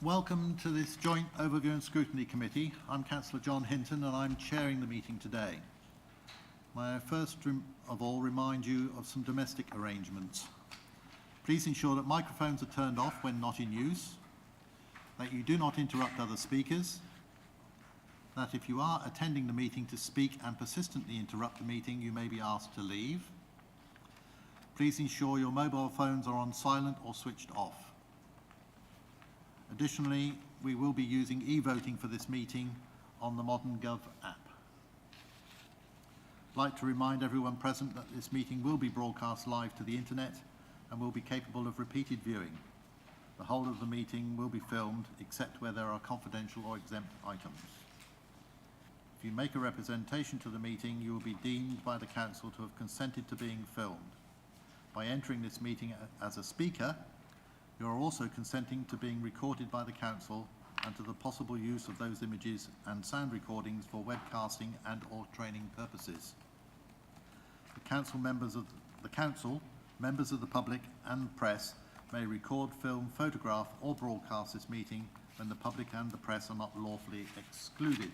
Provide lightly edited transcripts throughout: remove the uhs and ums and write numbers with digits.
Welcome to this joint overview and scrutiny committee. I'm Councillor John Hinton and I'm chairing the meeting today. May I first of all remind you of some domestic arrangements. Please ensure that microphones are turned off when not in use, that you do not interrupt other speakers, that if you are attending the meeting to speak and persistently interrupt the meeting, you may be asked to leave. Please ensure your mobile phones are on silent or switched off. Additionally, we will be using e-voting for this meeting on the Modern Gov app. I'd like to remind everyone present that this meeting will be broadcast live to the internet and will be capable of repeated viewing. The whole of the meeting will be filmed except where there are confidential or exempt items. If you make a representation to the meeting, you will be deemed by the Council to have consented to being filmed. By entering this meeting as a speaker, you are also consenting to being recorded by the Council and to the possible use of those images and sound recordings for webcasting and or training purposes. Members of the public and press may record, film, photograph or broadcast this meeting when the public and the press are not lawfully excluded.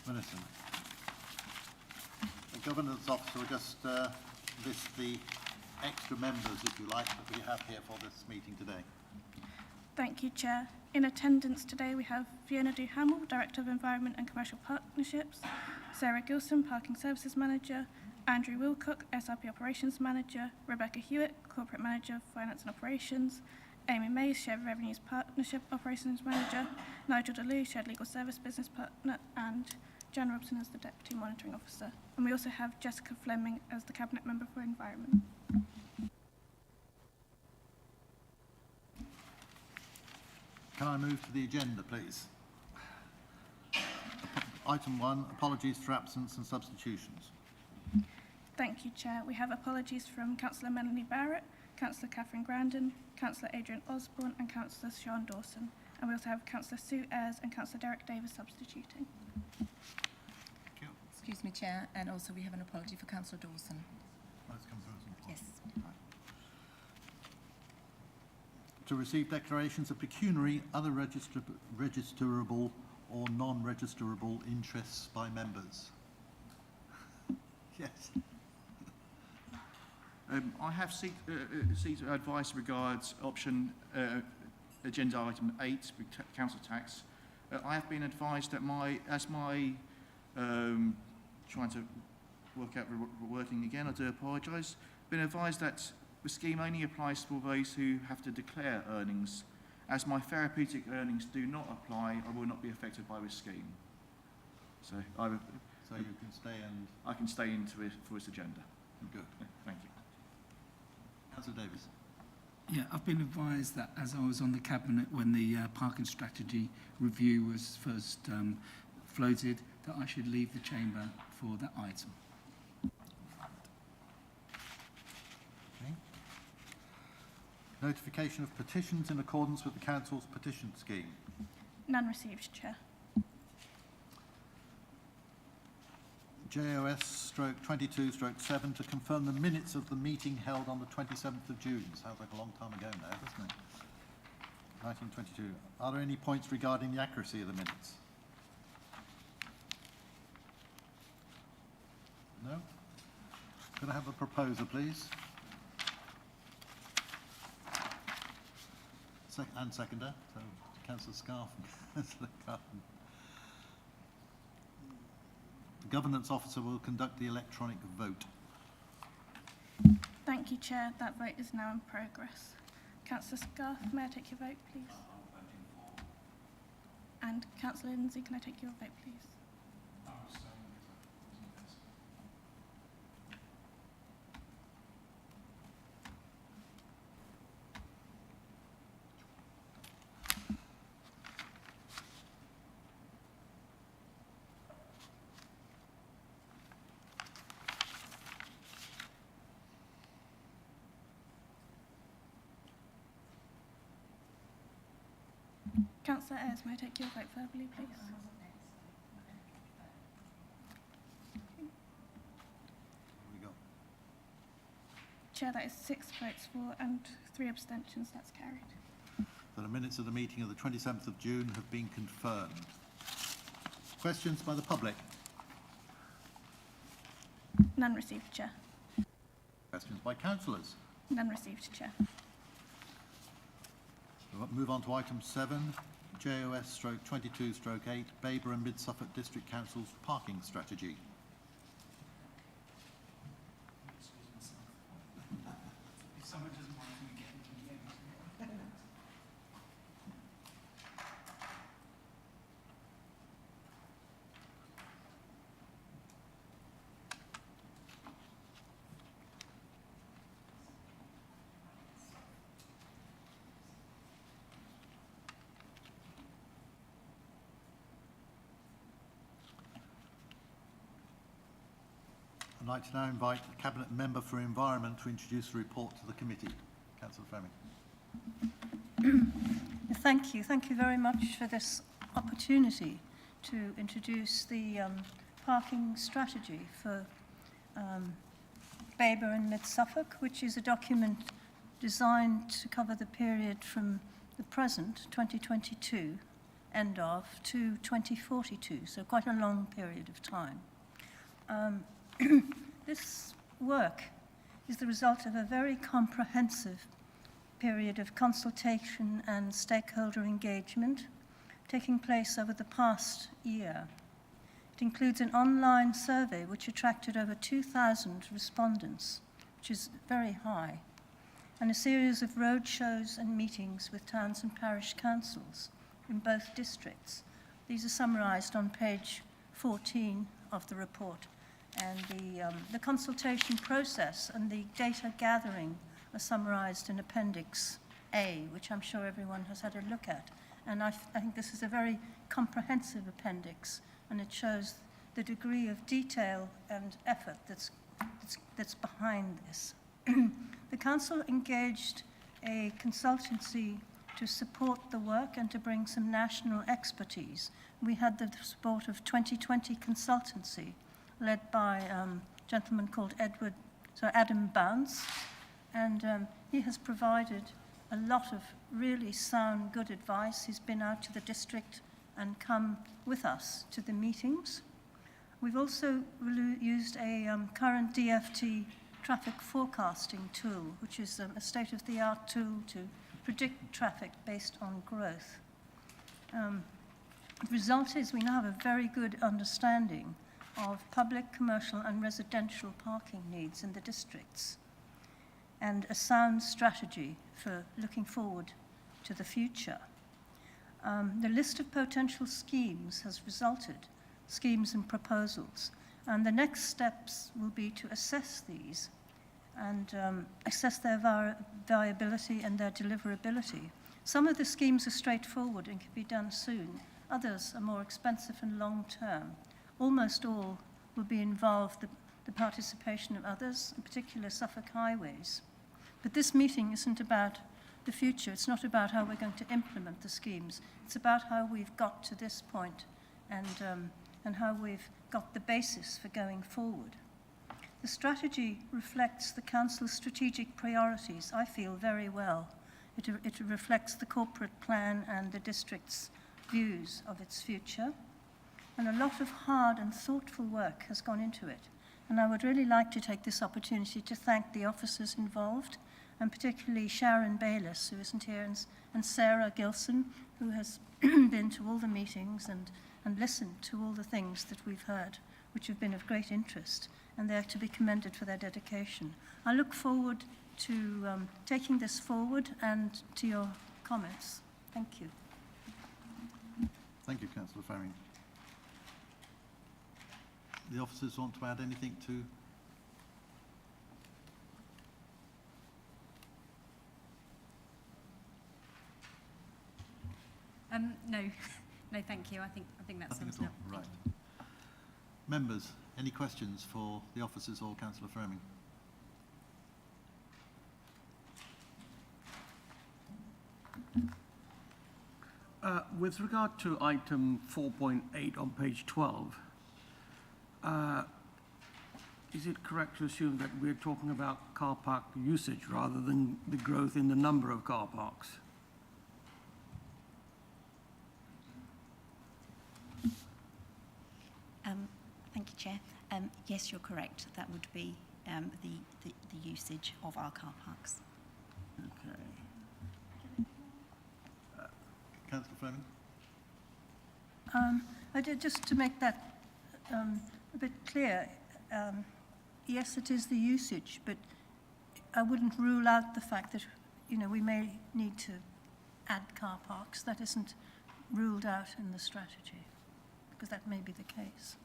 Minister, the Governance Officer will just list the extra members, if you like, that we have here for this meeting today. Thank you, Chair. In attendance today we have Fiona Duhamel, Director of Environment and Commercial Partnerships, Sarah Gilson, Parking Services Manager, Andrew Wilcock, SRP Operations Manager, Rebecca Hewitt, Corporate Manager of Finance and Operations, Amy Mays, Shared Revenues Partnership Operations Manager, Nigel DeLue, Shared Legal Service Business Partner, and Jan Robson as the Deputy Monitoring Officer. And we also have Jessica Fleming as the Cabinet Member for Environment. Can I move to the agenda, please? Item 1, apologies for absence and substitutions. Thank you, Chair. We have apologies from Councillor Melanie Barrett, Councillor Catherine Grandin, Councillor Adrian Osborne and Councillor Sean Dawson. And we also have Councillor Sue Ayres and Councillor Derek Davis substituting. Thank you. Excuse me, Chair, and also we have an apology for Councillor Dawson. Let's come through some Yes. Right. To receive declarations of pecuniary, other registerable or non-registerable interests by members. Yes. I have seek advice regards option agenda item 8, council tax. I have been advised that trying to work out working again, I do apologise, been advised that the scheme only applies for those who have to declare earnings. As my therapeutic earnings do not apply, I will not be affected by this scheme. So you can stay and... I can stay into it for this agenda. Good. Thank you. Councillor Davis. Yeah, I've been advised that as I was on the Cabinet when the parking strategy review was first floated, that I should leave the chamber for that item. Okay. Notification of petitions in accordance with the Council's petition scheme. None received, Chair. JOS/22/7 to confirm the minutes of the meeting held on the 27th of June. Sounds like a long time ago now, doesn't it? 1922. Are there any points regarding the accuracy of the minutes? No? Could I have a proposer, please? And seconder, so Councillor Scarf and Councillor Carton. The Governance Officer will conduct the electronic vote. Thank you, Chair. That vote is now in progress. Councillor Scarf, may I take your vote, please? And Councillor Lindsay, can I take your vote, please? Councillor Ayres, may I take your vote verbally, please? Chair, that is 6 votes for and 3 abstentions. That's carried. So the minutes of the meeting of the 27th of June have been confirmed. Questions by the public? None received, Chair. Questions by councillors? None received, Chair. We'll move on to item 7, JOS/22/8, Babergh and Mid-Suffolk District Council's parking strategy. If someone doesn't want to get into the end. I'd like to now invite the Cabinet Member for Environment to introduce the report to the committee. Councillor Fleming. Thank you. Thank you very much for this opportunity to introduce the parking strategy for Babergh and Mid-Suffolk, which is a document designed to cover the period from the present, 2022, end of, to 2042, so quite a long period of time. This work is the result of a very comprehensive period of consultation and stakeholder engagement taking place over the past year. It includes an online survey which attracted over 2,000 respondents, which is very high, and a series of roadshows and meetings with towns and parish councils in both districts. These are summarised on page 14 of the report. And the consultation process and the data gathering are summarised in Appendix A, which I'm sure everyone has had a look at. And I think this is a very comprehensive appendix, and it shows the degree of detail and effort that's behind this. The Council engaged a consultancy to support the work and to bring some national expertise. We had the support of 2020 Consultancy, led by a gentleman called Adam Bounce, and he has provided a lot of really sound, good advice. He's been out to the district and come with us to the meetings. We've also used a current DFT traffic forecasting tool, which is a state-of-the-art tool to predict traffic based on growth. The result is we now have a very good understanding of public, commercial and residential parking needs in the districts, and a sound strategy for looking forward to the future. The list of potential schemes has resulted, schemes and proposals, and the next steps will be to assess these and assess their viability and their deliverability. Some of the schemes are straightforward and can be done soon. Others are more expensive and long-term. Almost all will be involved the participation of others, in particular Suffolk Highways. But this meeting isn't about the future. It's not about how we're going to implement the schemes. It's about how we've got to this point and how we've got the basis for going forward. The strategy reflects the Council's strategic priorities, I feel, very well. It reflects the corporate plan and the district's views of its future. And a lot of hard and thoughtful work has gone into it. And I would really like to take this opportunity to thank the officers involved, and particularly Sharon Bayliss, who isn't here, and Sarah Gilson, who has been to all the meetings and listened to all the things that we've heard, which have been of great interest, and they're to be commended for their dedication. I look forward to taking this forward and to your comments. Thank you. Thank you, Councillor Fleming. The officers want to add anything to? No, thank you. I think that Nothing sums at it all. up. Right. Members, any questions for the officers or Councillor Fleming? With regard to item 4.8 on page 12, is it correct to assume that we're talking about car park usage rather than the growth in the number of car parks? Thank you, Chair. Yes, you're correct. That would be the usage of our car parks. Okay. Councillor Fleming? Just to make that a bit clear, yes, it is the usage, but I wouldn't rule out the fact that, we may need to add car parks. That isn't ruled out in the strategy, because that may be the case.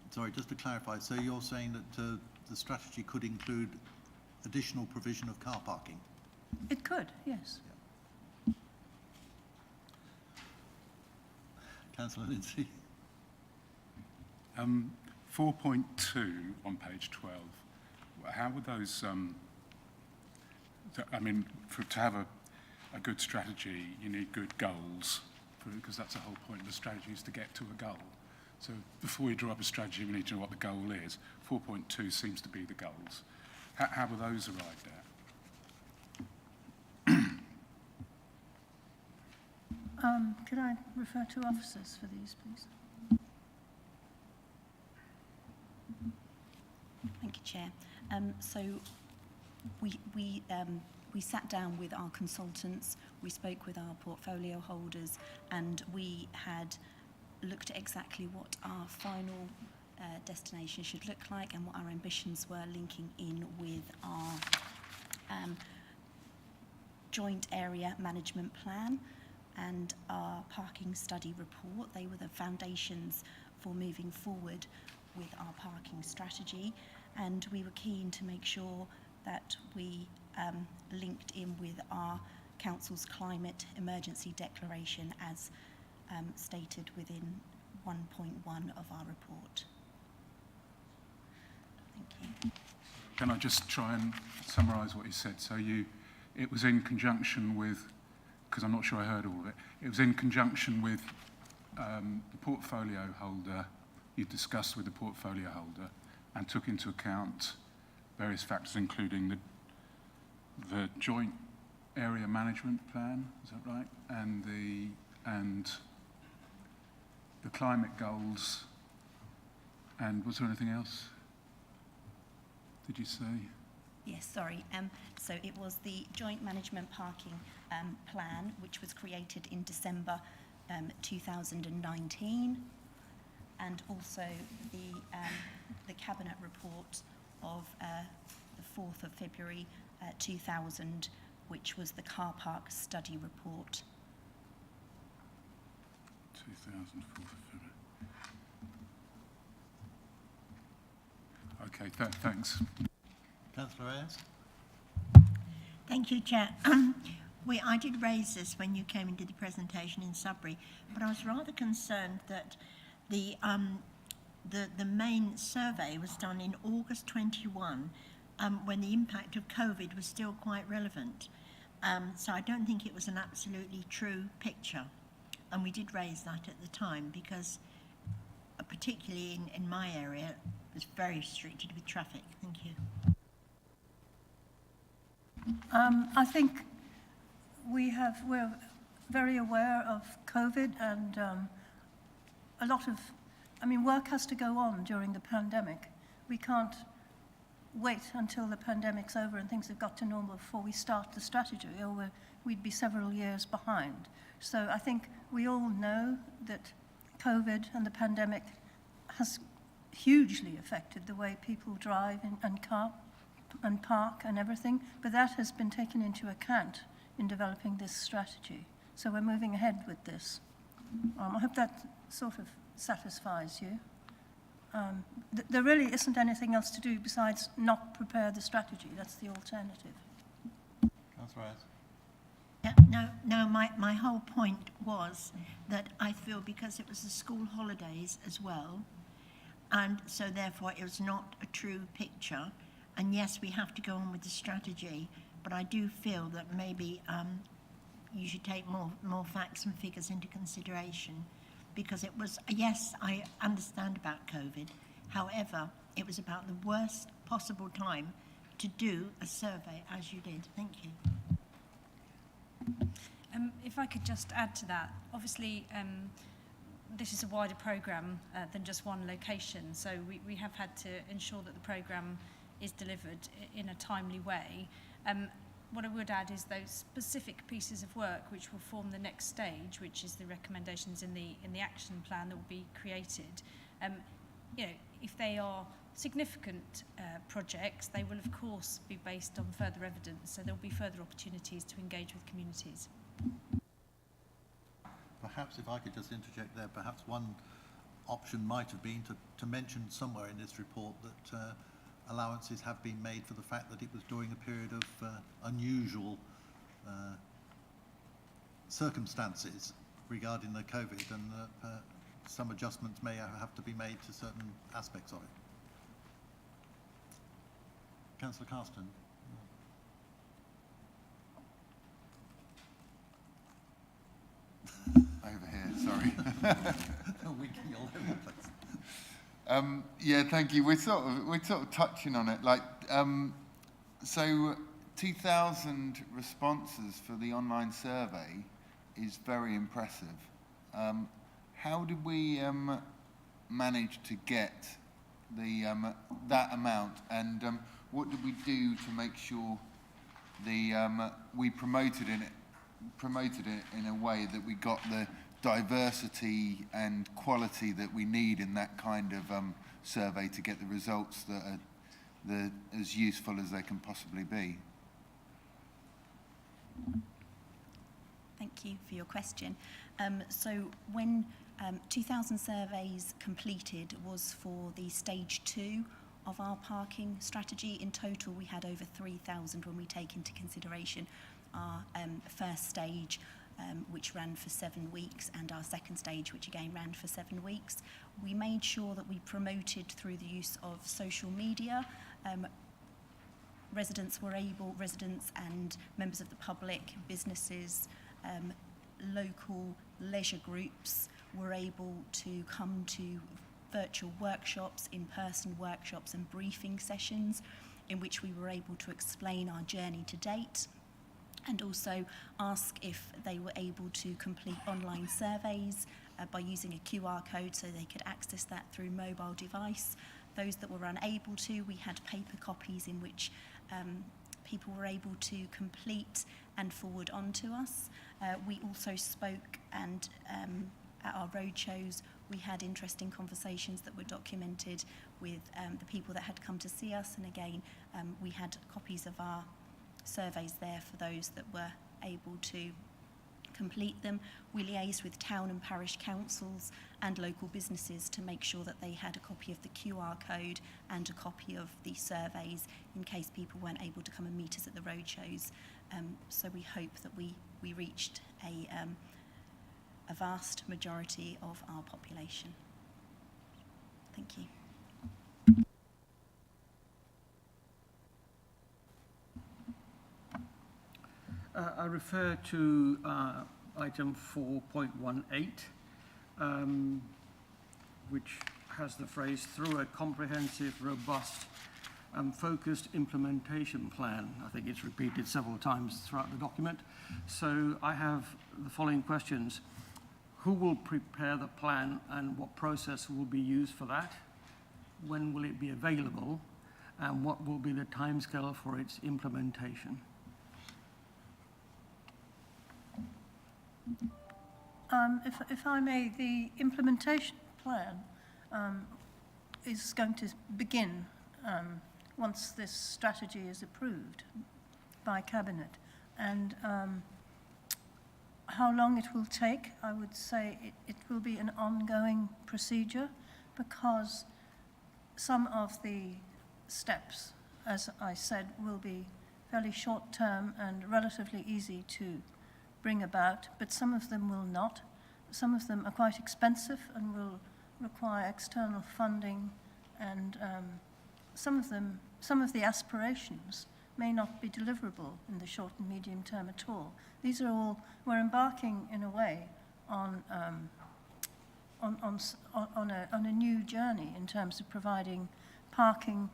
Sorry, just to clarify, so you're saying that the strategy could include additional provision of car parking? It could, yes. Councillor Lindsay? 4.2 on page 12. How would those, to have a good strategy, you need good goals, because that's the whole point of the strategy, is to get to a goal. So before we draw up a strategy, we need to know what the goal is. 4.2 seems to be the goals. How were those arrived at? Could I refer to officers for these, please? Thank you, Chair. So we sat down with our consultants, we spoke with our portfolio holders, and we had looked at exactly what our final destination should look like and what our ambitions were, linking in with our joint area management plan and our parking study report. They were the foundations for moving forward with our parking strategy, and we were keen to make sure that we linked in with our Council's climate emergency declaration as stated within 1.1 of our report. Thank you. Can I just try and summarise what you said? So it was in conjunction with, because I'm not sure I heard all of it, it was in conjunction with the portfolio holder, you discussed with the portfolio holder and took into account various factors, including the joint area management plan, is that right? And the climate goals, and was there anything else? Did you say? Yes, sorry. So it was the joint management parking plan, which was created in December 2019, and also the cabinet report of the 4th of February 2000, which was the car park study report. 2004 February. Okay, thanks. Councillor Ayres? Thank you, Chair. I did raise this when you came into the presentation in Sudbury, but I was rather concerned that the main survey was done in August 21, when the impact of COVID was still quite relevant. So I don't think it was an absolutely true picture. And we did raise that at the time because, particularly in my area, it was very restricted with traffic. Thank you. I think we're very aware of COVID, and a lot of, work has to go on during the pandemic. We can't wait until the pandemic's over and things have got to normal before we start the strategy, or we'd be several years behind. So I think we all know that COVID and the pandemic has hugely affected the way people drive and park and everything, but that has been taken into account in developing this strategy. So we're moving ahead with this. I hope that sort of satisfies you. There really isn't anything else to do besides not prepare the strategy. That's the alternative. Councillor Ayres? Yeah, no, my whole point was that I feel because it was the school holidays as well, and so therefore it was not a true picture. And yes, we have to go on with the strategy, but I do feel that maybe you should take more facts and figures into consideration because it was, yes, I understand about COVID. However, it was about the worst possible time to do a survey as you did. Thank you. If I could just add to that, obviously this is a wider programme than just one location, so we have had to ensure that the programme is delivered in a timely way. What I would add is those specific pieces of work which will form the next stage, which is the recommendations in the action plan that will be created. You know, if they are significant projects, they will of course be based on further evidence, so there will be further opportunities to engage with communities. Perhaps if I could just interject there, perhaps one option might have been to mention somewhere in this report that allowances have been made for the fact that it was during a period of unusual circumstances regarding the COVID, and that some adjustments may have to be made to certain aspects of it. Councillor Carston. Over here, sorry. Winking all over the place. Yeah, thank you. We're sort of touching on it. Like, so 2,000 responses for the online survey is very impressive. How did we manage to get the that amount, and what did we do to make sure the we promoted it in a way that we got the diversity and quality that we need in that kind of survey to get the results that are as useful as they can possibly be? Thank you for your question. So when 2,000 surveys completed was for the stage 2 of our parking strategy. In total, we had over 3,000 when we take into consideration our first stage, which ran for 7 weeks, and our second stage, which again ran for 7 weeks. We made sure that we promoted through the use of social media. Residents and members of the public, businesses, local leisure groups were able to come to virtual workshops, in-person workshops and briefing sessions in which we were able to explain our journey to date, and also ask if they were able to complete online surveys by using a QR code so they could access that through mobile device. Those that were unable to, we had paper copies in which people were able to complete and forward on to us. We also spoke, and at our roadshows we had interesting conversations that were documented with the people that had come to see us, and again we had copies of our surveys there for those that were able to complete them. We liaised with town and parish councils and local businesses to make sure that they had a copy of the QR code and a copy of the surveys in case people weren't able to come and meet us at the roadshows. So we hope that we reached a vast majority of our population. Thank you. I refer to item 4.18, which has the phrase "through a comprehensive, robust and focused implementation plan." I think it's repeated several times throughout the document. So I have the following questions. Who will prepare the plan and what process will be used for that? When will it be available? And what will be the timescale for its implementation? If I may, the implementation plan is going to begin once this strategy is approved by Cabinet. And how long it will take, I would say it will be an ongoing procedure, because some of the steps, as I said, will be fairly short-term and relatively easy to bring about, but some of them will not. Some of them are quite expensive and will require external funding, and some of the aspirations may not be deliverable in the short and medium term at all. These are all, we're embarking in a way on on a new journey in terms of providing parking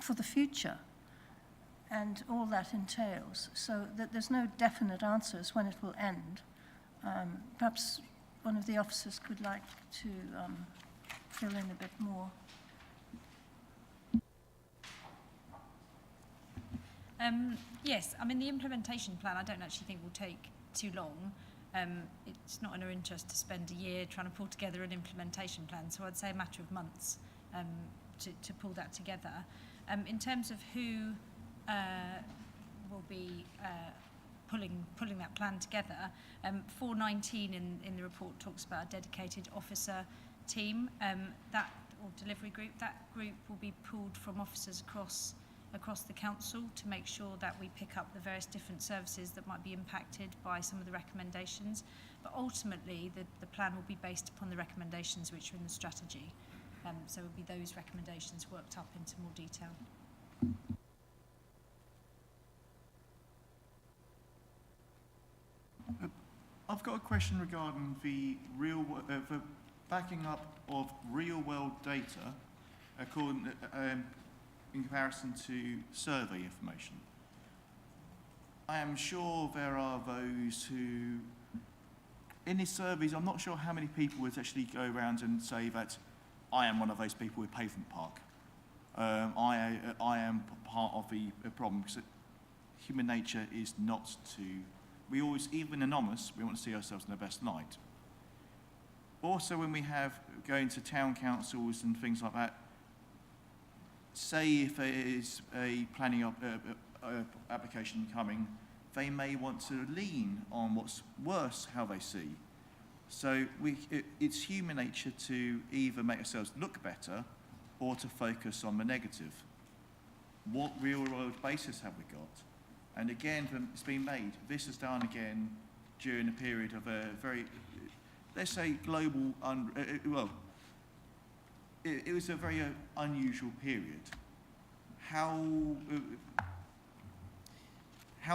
for the future, and all that entails. So that there's no definite answers when it will end. Perhaps one of the officers could like to fill in a bit more. Yes, I mean, the implementation plan I don't actually think will take too long. It's not in our interest to spend a year trying to pull together an implementation plan, so I'd say a matter of months to pull that together. In terms of who will be pulling that plan together, 419 in the report talks about a dedicated officer team, or delivery group. That group will be pulled from officers across the council to make sure that we pick up the various different services that might be impacted by some of the recommendations. But ultimately, the plan will be based upon the recommendations which are in the strategy. So it will be those recommendations worked up into more detail. I've got a question regarding the the backing up of real-world data in comparison to survey information. I am sure there are those who, in these surveys, I'm not sure how many people would actually go around and say that I am one of those people with pavement park. I am part of the problem, because human nature is not to, we always, even anonymous, we want to see ourselves in the best light. Also, when we have going to town councils and things like that, say if there is a planning application coming, they may want to lean on what's worse, how they see. So it's human nature to either make ourselves look better or to focus on the negative. What real-world basis have we got? And again, it's been made. This is done again during a period of a very, let's say, global, it was a very unusual period. How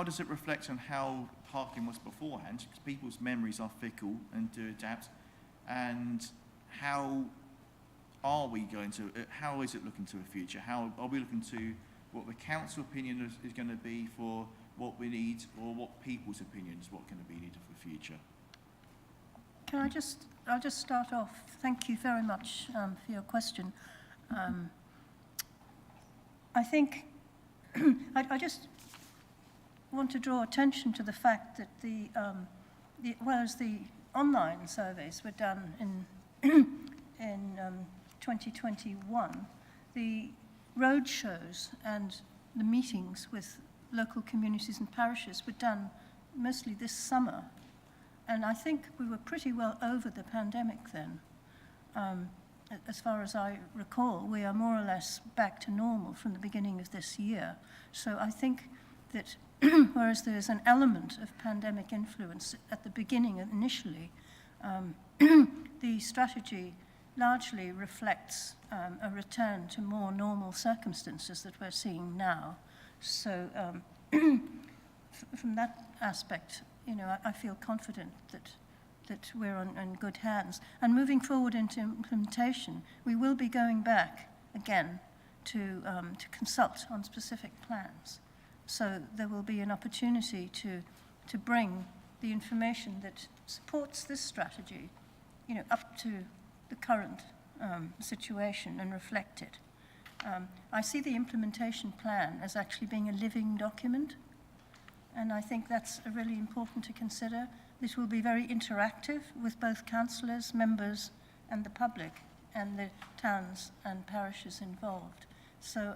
does it reflect on how parking was beforehand? Because people's memories are fickle and do adapt. And how are we going to, how is it looking to the future? How are we looking to what the council opinion is going to be for what we need, or what people's opinion is what going to be needed for the future? Can I'll just start off. Thank you very much for your question. I think I just want to draw attention to the fact that whereas the online surveys were done in 2021, the road shows and the meetings with local communities and parishes were done mostly this summer. And I think we were pretty well over the pandemic then. As far as I recall, we are more or less back to normal from the beginning of this year. So I think that whereas there's an element of pandemic influence at the beginning initially, the strategy largely reflects a return to more normal circumstances that we're seeing now. So from that aspect, I feel confident that we're in good hands. And moving forward into implementation, we will be going back again to consult on specific plans. So there will be an opportunity to bring the information that supports this strategy, up to the current situation and reflect it. I see the implementation plan as actually being a living document, and I think that's really important to consider. This will be very interactive with both councillors, members, and the public, and the towns and parishes involved. So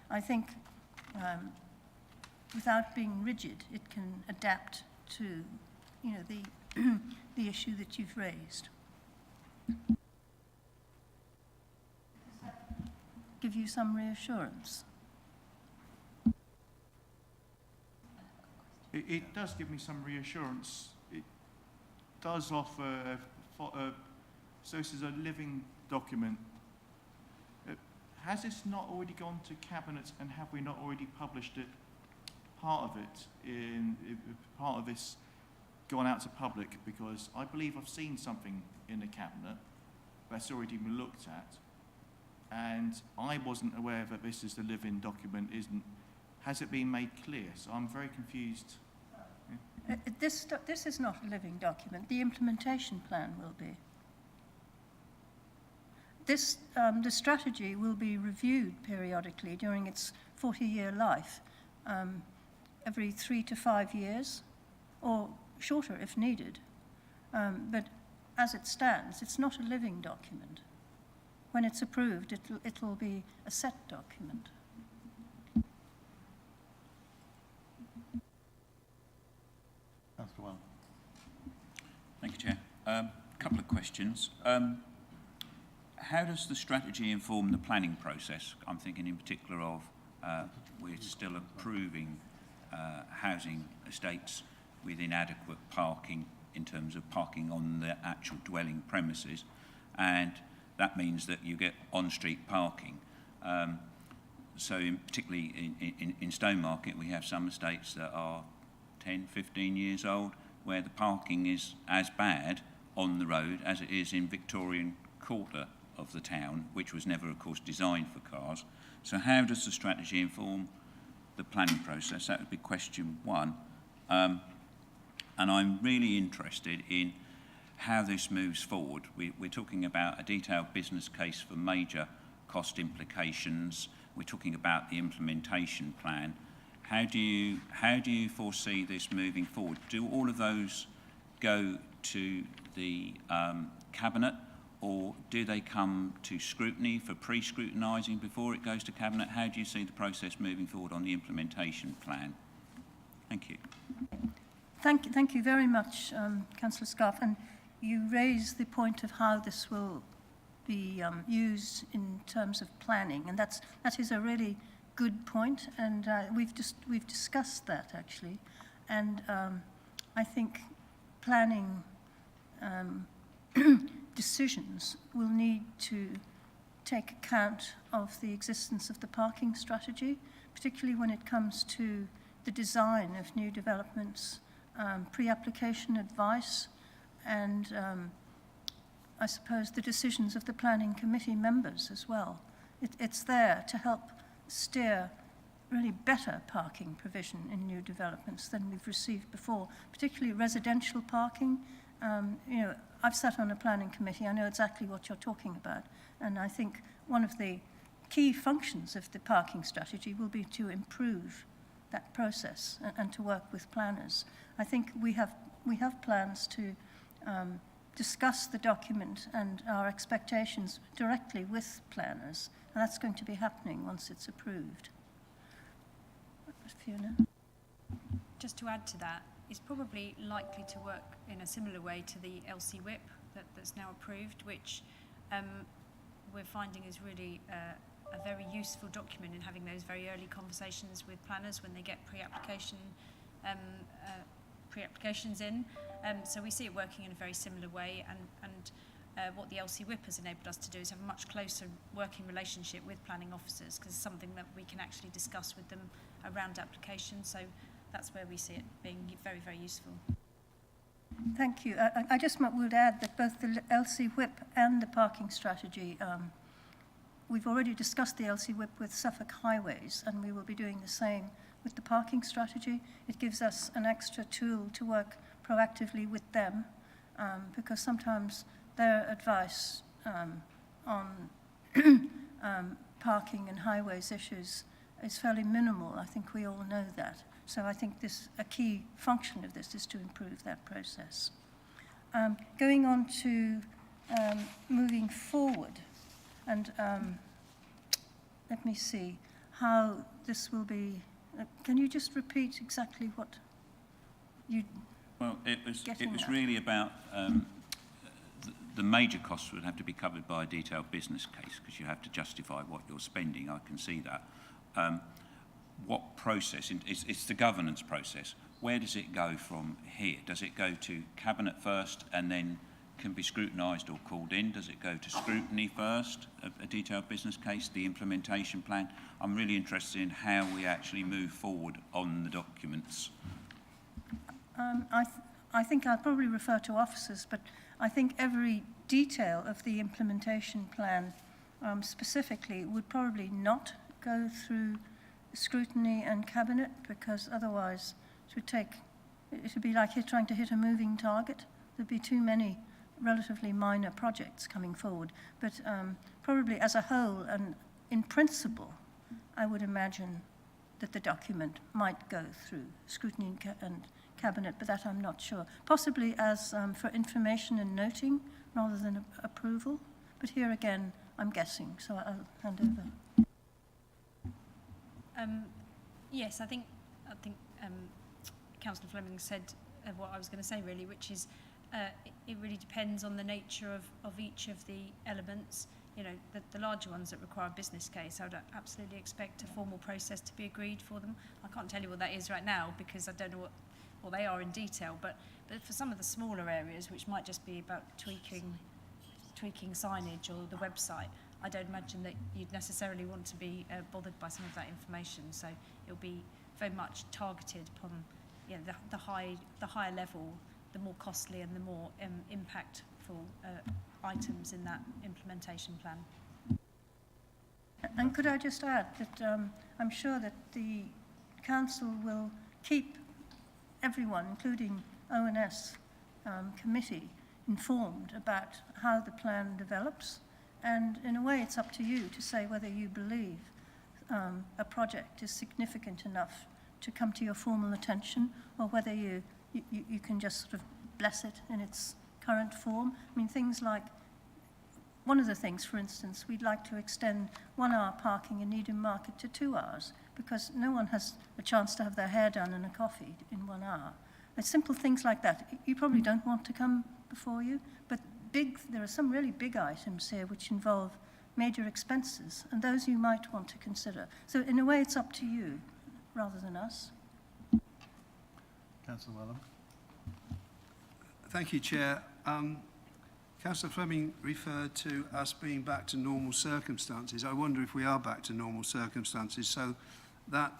I think without being rigid, it can adapt to, the issue that you've raised. Does that give you some reassurance? It does give me some reassurance. It does offer, so this is a living document. Has this not already gone to Cabinet, and have we not already published it, part of it, in part of this gone out to public, because I believe I've seen something in the Cabinet that's already been looked at, and I wasn't aware that this is the living document. Has it been made clear? So I'm very confused. This is not a living document. The implementation plan will be. The strategy will be reviewed periodically during its 40-year life, every 3 to 5 years, or shorter if needed. But as it stands, it's not a living document. When it's approved, it will be a set document. Councillor Well. Thank you, Chair. A couple of questions. How does the strategy inform the planning process? I'm thinking in particular of we're still approving housing estates with inadequate parking in terms of parking on the actual dwelling premises, and that means that you get on-street parking. So particularly in Stowmarket, we have some estates that are 10, 15 years old, where the parking is as bad on the road as it is in Victorian quarter of the town, which was never, of course, designed for cars. So how does the strategy inform the planning process? That would be question one. And I'm really interested in how this moves forward. We're talking about a detailed business case for major cost implications. We're talking about the implementation plan. How do you foresee this moving forward? Do all of those go to the Cabinet, or do they come to scrutiny for pre-scrutinising before it goes to Cabinet? How do you see the process moving forward on the implementation plan? Thank you. Thank you very much, Councillor Scarf. And you raise the point of how this will be used in terms of planning, and that is a really good point, and we've discussed that actually, and I think planning decisions will need to take account of the existence of the parking strategy, particularly when it comes to the design of new developments, pre-application advice, and I suppose the decisions of the planning committee members as well. It's there to help steer really better parking provision in new developments than we've received before, particularly residential parking. You know, I've sat on a planning committee, I know exactly what you're talking about, and I think one of the key functions of the parking strategy will be to improve that process and to work with planners. I think we have plans to discuss the document and our expectations directly with planners, and that's going to be happening once it's approved. Fiona? Just to add to that, it's probably likely to work in a similar way to the LC whip that's now approved, which we're finding is really a very useful document in having those very early conversations with planners when they get pre-applications in. So we see it working in a very similar way, and what the LC whip has enabled us to do is have a much closer working relationship with planning officers, because it's something that we can actually discuss with them around applications. So that's where we see it being very, very useful. Thank you. I just would add that both the LC whip and the parking strategy, we've already discussed the LC whip with Suffolk Highways, and we will be doing the same with the parking strategy. It gives us an extra tool to work proactively with them, because sometimes their advice on parking and highways issues is fairly minimal. I think we all know that. So I think a key function of this is to improve that process. Going on to moving forward, and let me see how this will be. Can you just repeat exactly what you? Well, it was really about the major costs would have to be covered by a detailed business case, because you have to justify what you're spending. I can see that. What process? It's the governance process. Where does it go from here? Does it go to Cabinet first and then can be scrutinised or called in? Does it go to scrutiny first, a detailed business case, the implementation plan? I'm really interested in how we actually move forward on the documents. I think I'll probably refer to officers, but I think every detail of the implementation plan specifically would probably not go through scrutiny and cabinet, because otherwise it would be like trying to hit a moving target. There'd be too many relatively minor projects coming forward. But probably as a whole and in principle, I would imagine that the document might go through scrutiny and cabinet, but that I'm not sure. Possibly as for information and noting rather than approval. But here again, I'm guessing, so I'll hand over. Yes, I think Councillor Fleming said what I was going to say really, which is it really depends on the nature of each of the elements. You know, the larger ones that require a business case, I would absolutely expect a formal process to be agreed for them. I can't tell you what that is right now because I don't know what they are in detail, but for some of the smaller areas, which might just be about tweaking signage or the website, I don't imagine that you'd necessarily want to be bothered by some of that information. So it'll be very much targeted upon the higher level, the more costly and the more impactful items in that implementation plan. And could I just add that I'm sure that the council will keep everyone, including ONS committee, informed about how the plan develops. And in a way, it's up to you to say whether you believe a project is significant enough to come to your formal attention, or whether you can just sort of bless it in its current form. I mean, things like, one of the things, for instance, we'd like to extend 1 hour parking in Needham Market to 2 hours, because no one has a chance to have their hair done and a coffee in 1 hour. It's simple things like that. You probably don't want to come before you, but there are some really big items here which involve major expenses, and those you might want to consider. So in a way, it's up to you rather than us. Councillor Wellham. Thank you, Chair. Councillor Fleming referred to us being back to normal circumstances. I wonder if we are back to normal circumstances. So that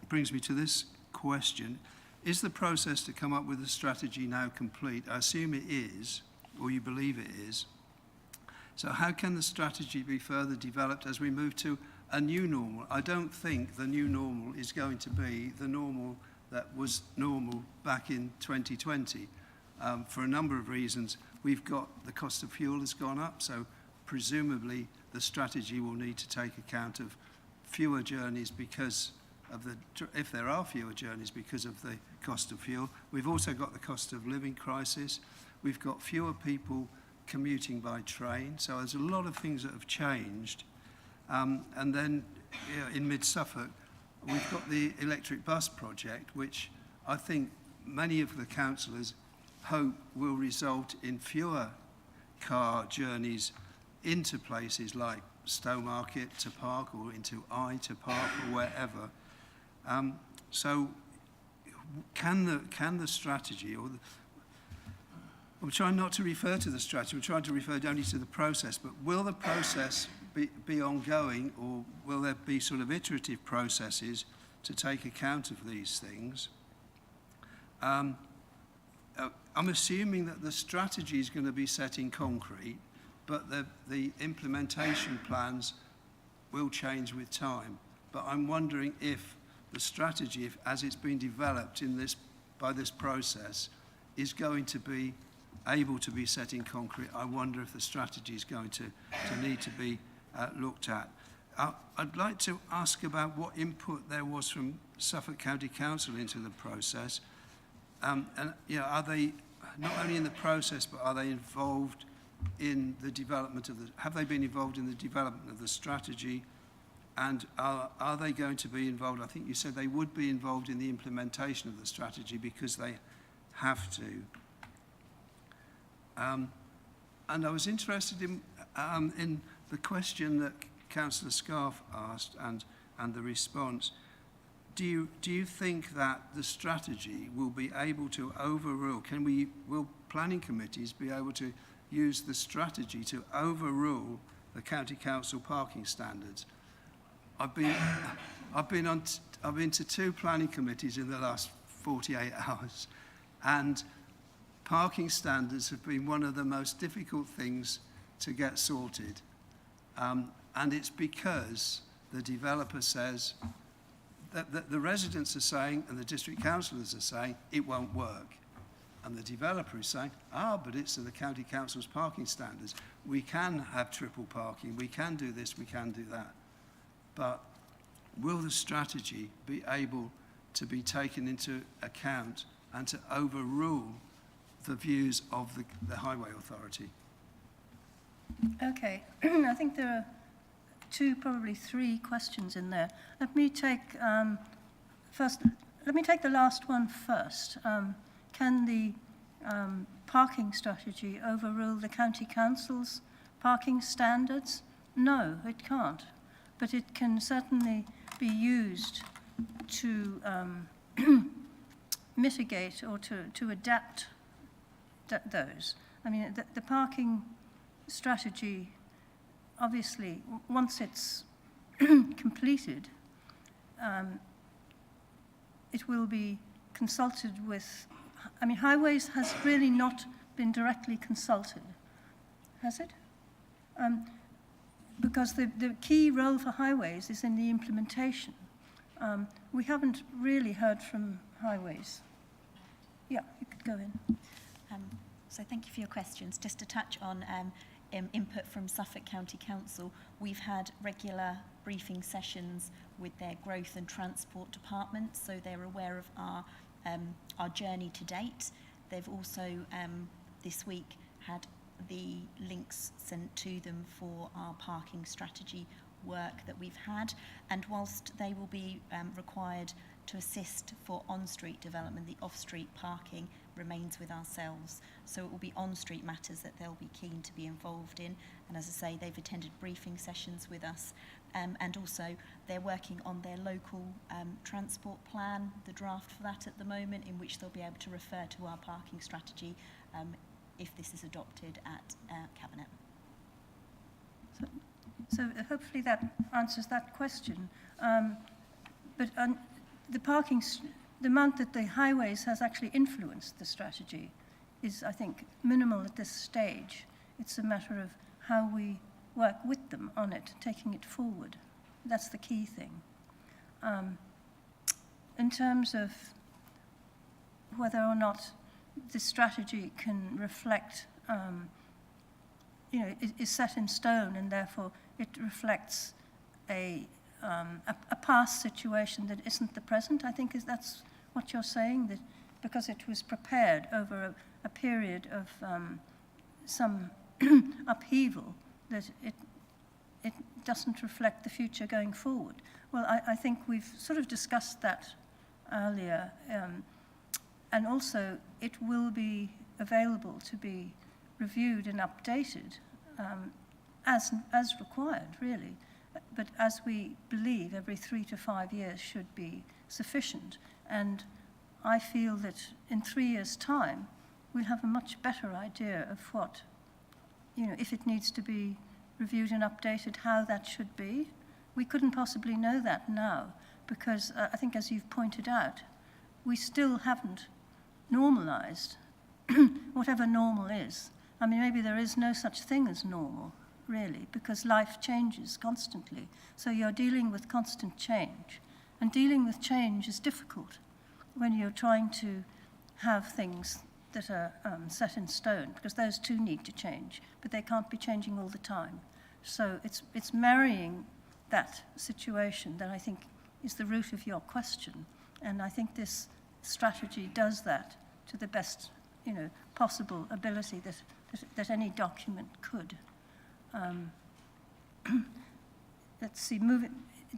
brings me to this question. Is the process to come up with a strategy now complete? I assume it is, or you believe it is. So how can the strategy be further developed as we move to a new normal? I don't think the new normal is going to be the normal that was normal back in 2020 for a number of reasons. We've got the cost of fuel has gone up, so presumably the strategy will need to take account of fewer journeys because of if there are fewer journeys because of the cost of fuel. We've also got the cost of living crisis. We've got fewer people commuting by train, so there's a lot of things that have changed. And then in mid-Suffolk, we've got the electric bus project, which I think many of the councillors hope will result in fewer car journeys into places like Stowmarket to Park or into Eye to Park or wherever. So can the strategy, or I'm trying not to refer to the strategy, I'm trying to refer only to the process, but will the process be ongoing, or will there be sort of iterative processes to take account of these things? I'm assuming that the strategy is going to be set in concrete, but the implementation plans will change with time. But I'm wondering if the strategy, as it's been developed by this process, is going to be able to be set in concrete. I wonder if the strategy is going to need to be looked at. I'd like to ask about what input there was from Suffolk County Council into the process. And are they not only in the process, but are they involved in the development of have they been involved in the development of the strategy? And are they going to be involved? I think you said they would be involved in the implementation of the strategy because they have to. And I was interested in the question that Councillor Scarf asked and the response. Do you think that the strategy will be able to overrule? Will planning committees be able to use the strategy to overrule the county council parking standards? I've been to 2 planning committees in the last 48 hours, and parking standards have been one of the most difficult things to get sorted. And it's because the developer says, that the residents are saying, and the district councillors are saying, it won't work. And the developer is saying, but it's in the county council's parking standards. We can have triple parking, we can do this, we can do that. But will the strategy be able to be taken into account and to overrule the views of the Highway Authority? Okay, I think there are two, probably three questions in there. Let me take the last one first. Can the parking strategy overrule the county council's parking standards? No, it can't. But it can certainly be used to mitigate or to adapt those. I mean, the parking strategy, obviously, once it's completed, it will be consulted with. I mean, Highways has really not been directly consulted, has it? Because the key role for Highways is in the implementation. We haven't really heard from Highways. Yeah, you could go in. So thank you for your questions. Just to touch on input from Suffolk County Council, we've had regular briefing sessions with their growth and transport departments, so they're aware of our journey to date. They've also this week had the links sent to them for our parking strategy work that we've had, and whilst they will be required to assist for on-street development, the off-street parking remains with ourselves. So it will be on-street matters that they'll be keen to be involved in, and as I say, they've attended briefing sessions with us, and also they're working on their local transport plan, the draft for that at the moment, in which they'll be able to refer to our parking strategy if this is adopted at Cabinet. So hopefully that answers that question. But the amount that the Highways has actually influenced the strategy is, I think, minimal at this stage. It's a matter of how we work with them on it, taking it forward. That's the key thing. In terms of whether or not the strategy can reflect, is set in stone, and therefore it reflects a past situation that isn't the present, I think that's what you're saying, that because it was prepared over a period of some upheaval, that it doesn't reflect the future going forward. Well, I think we've sort of discussed that earlier, and also it will be available to be reviewed and updated as required, really. But as we believe, every 3 to 5 years should be sufficient. And I feel that in 3 years' time, we'll have a much better idea of what, if it needs to be reviewed and updated, how that should be. We couldn't possibly know that now, because I think, as you've pointed out, we still haven't normalized whatever normal is. I mean, maybe there is no such thing as normal, really, because life changes constantly. So you're dealing with constant change. And dealing with change is difficult when you're trying to have things that are set in stone, because those too need to change, but they can't be changing all the time. So it's marrying that situation that I think is the root of your question. And I think this strategy does that to the best, possible ability that any document could. Let's see,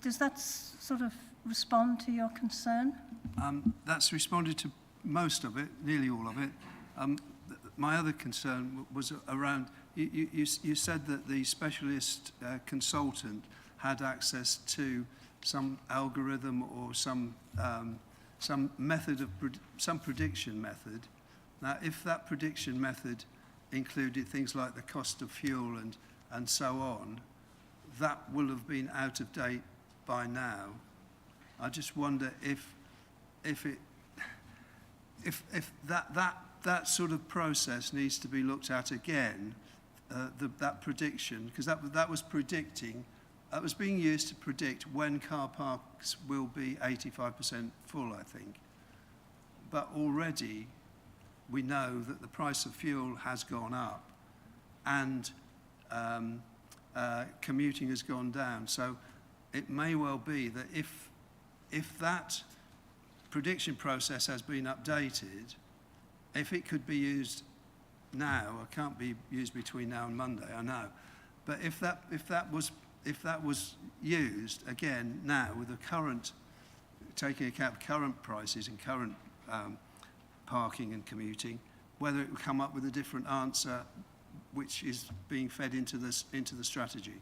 does that sort of respond to your concern? That's responded to most of it, nearly all of it. My other concern was around, you said that the specialist consultant had access to some algorithm or some method some prediction method. Now, if that prediction method included things like the cost of fuel and so on, that will have been out of date by now. I just wonder if that sort of process needs to be looked at again, that prediction, because that was predicting, that was being used to predict when car parks will be 85% full, I think. But already we know that the price of fuel has gone up and commuting has gone down. So it may well be that if that prediction process has been updated, if it could be used now, it can't be used between now and Monday, I know, but if that was used again now with the current, taking account of current prices and current parking and commuting, whether it would come up with a different answer which is being fed into the strategy.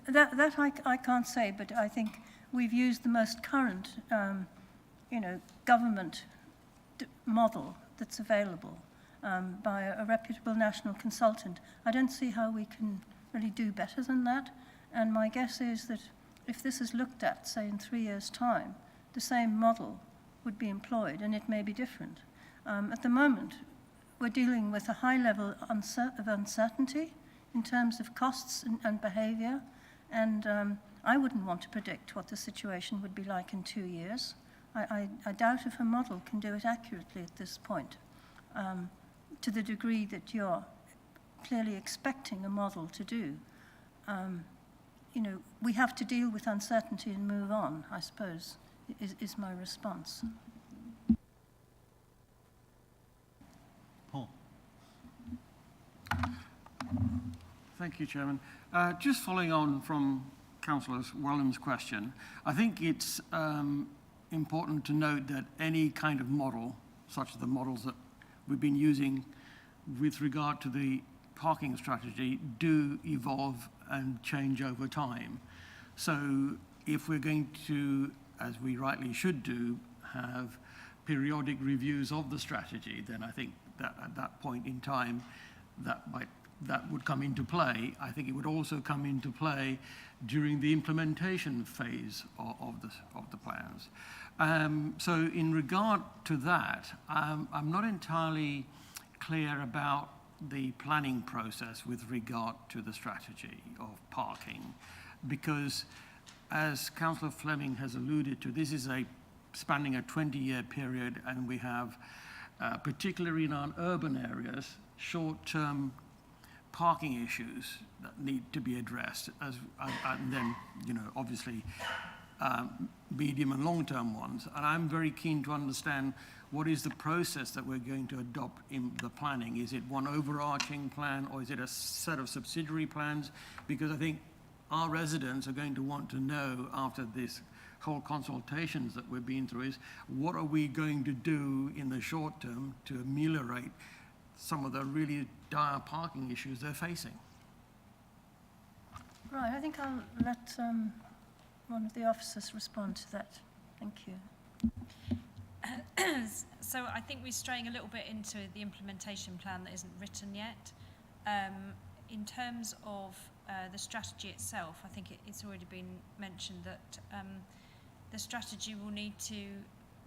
That I can't say, but I think we've used the most current, government model that's available by a reputable national consultant. I don't see how we can really do better than that. And my guess is that if this is looked at, say, in 3 years' time, the same model would be employed, and it may be different. At the moment, we're dealing with a high level of uncertainty in terms of costs and behaviour, and I wouldn't want to predict what the situation would be like in 2 years. I doubt if a model can do it accurately at this point, to the degree that you're clearly expecting a model to do. We have to deal with uncertainty and move on, I suppose, is my response. Paul. Thank you, Chairman. Just following on from Councillor Wellham's question, I think it's important to note that any kind of model, such as the models that we've been using with regard to the parking strategy, do evolve and change over time. So if we're going to, as we rightly should do, have periodic reviews of the strategy, then I think that at that point in time, that would come into play. I think it would also come into play during the implementation phase of the plans. So in regard to that, I'm not entirely clear about the planning process with regard to the strategy of parking, because as Councillor Fleming has alluded to, this is spanning a 20-year period, and we have, particularly in our urban areas, short-term parking issues that need to be addressed, and then, obviously, medium and long-term ones. And I'm very keen to understand what is the process that we're going to adopt in the planning. Is it one overarching plan, or is it a set of subsidiary plans? Because I think our residents are going to want to know, after this whole consultations that we've been through, is what are we going to do in the short term to ameliorate some of the really dire parking issues they're facing? Right, I think I'll let one of the officers respond to that. Thank you. So I think we're straying a little bit into the implementation plan that isn't written yet. In terms of the strategy itself, I think it's already been mentioned that the strategy will need to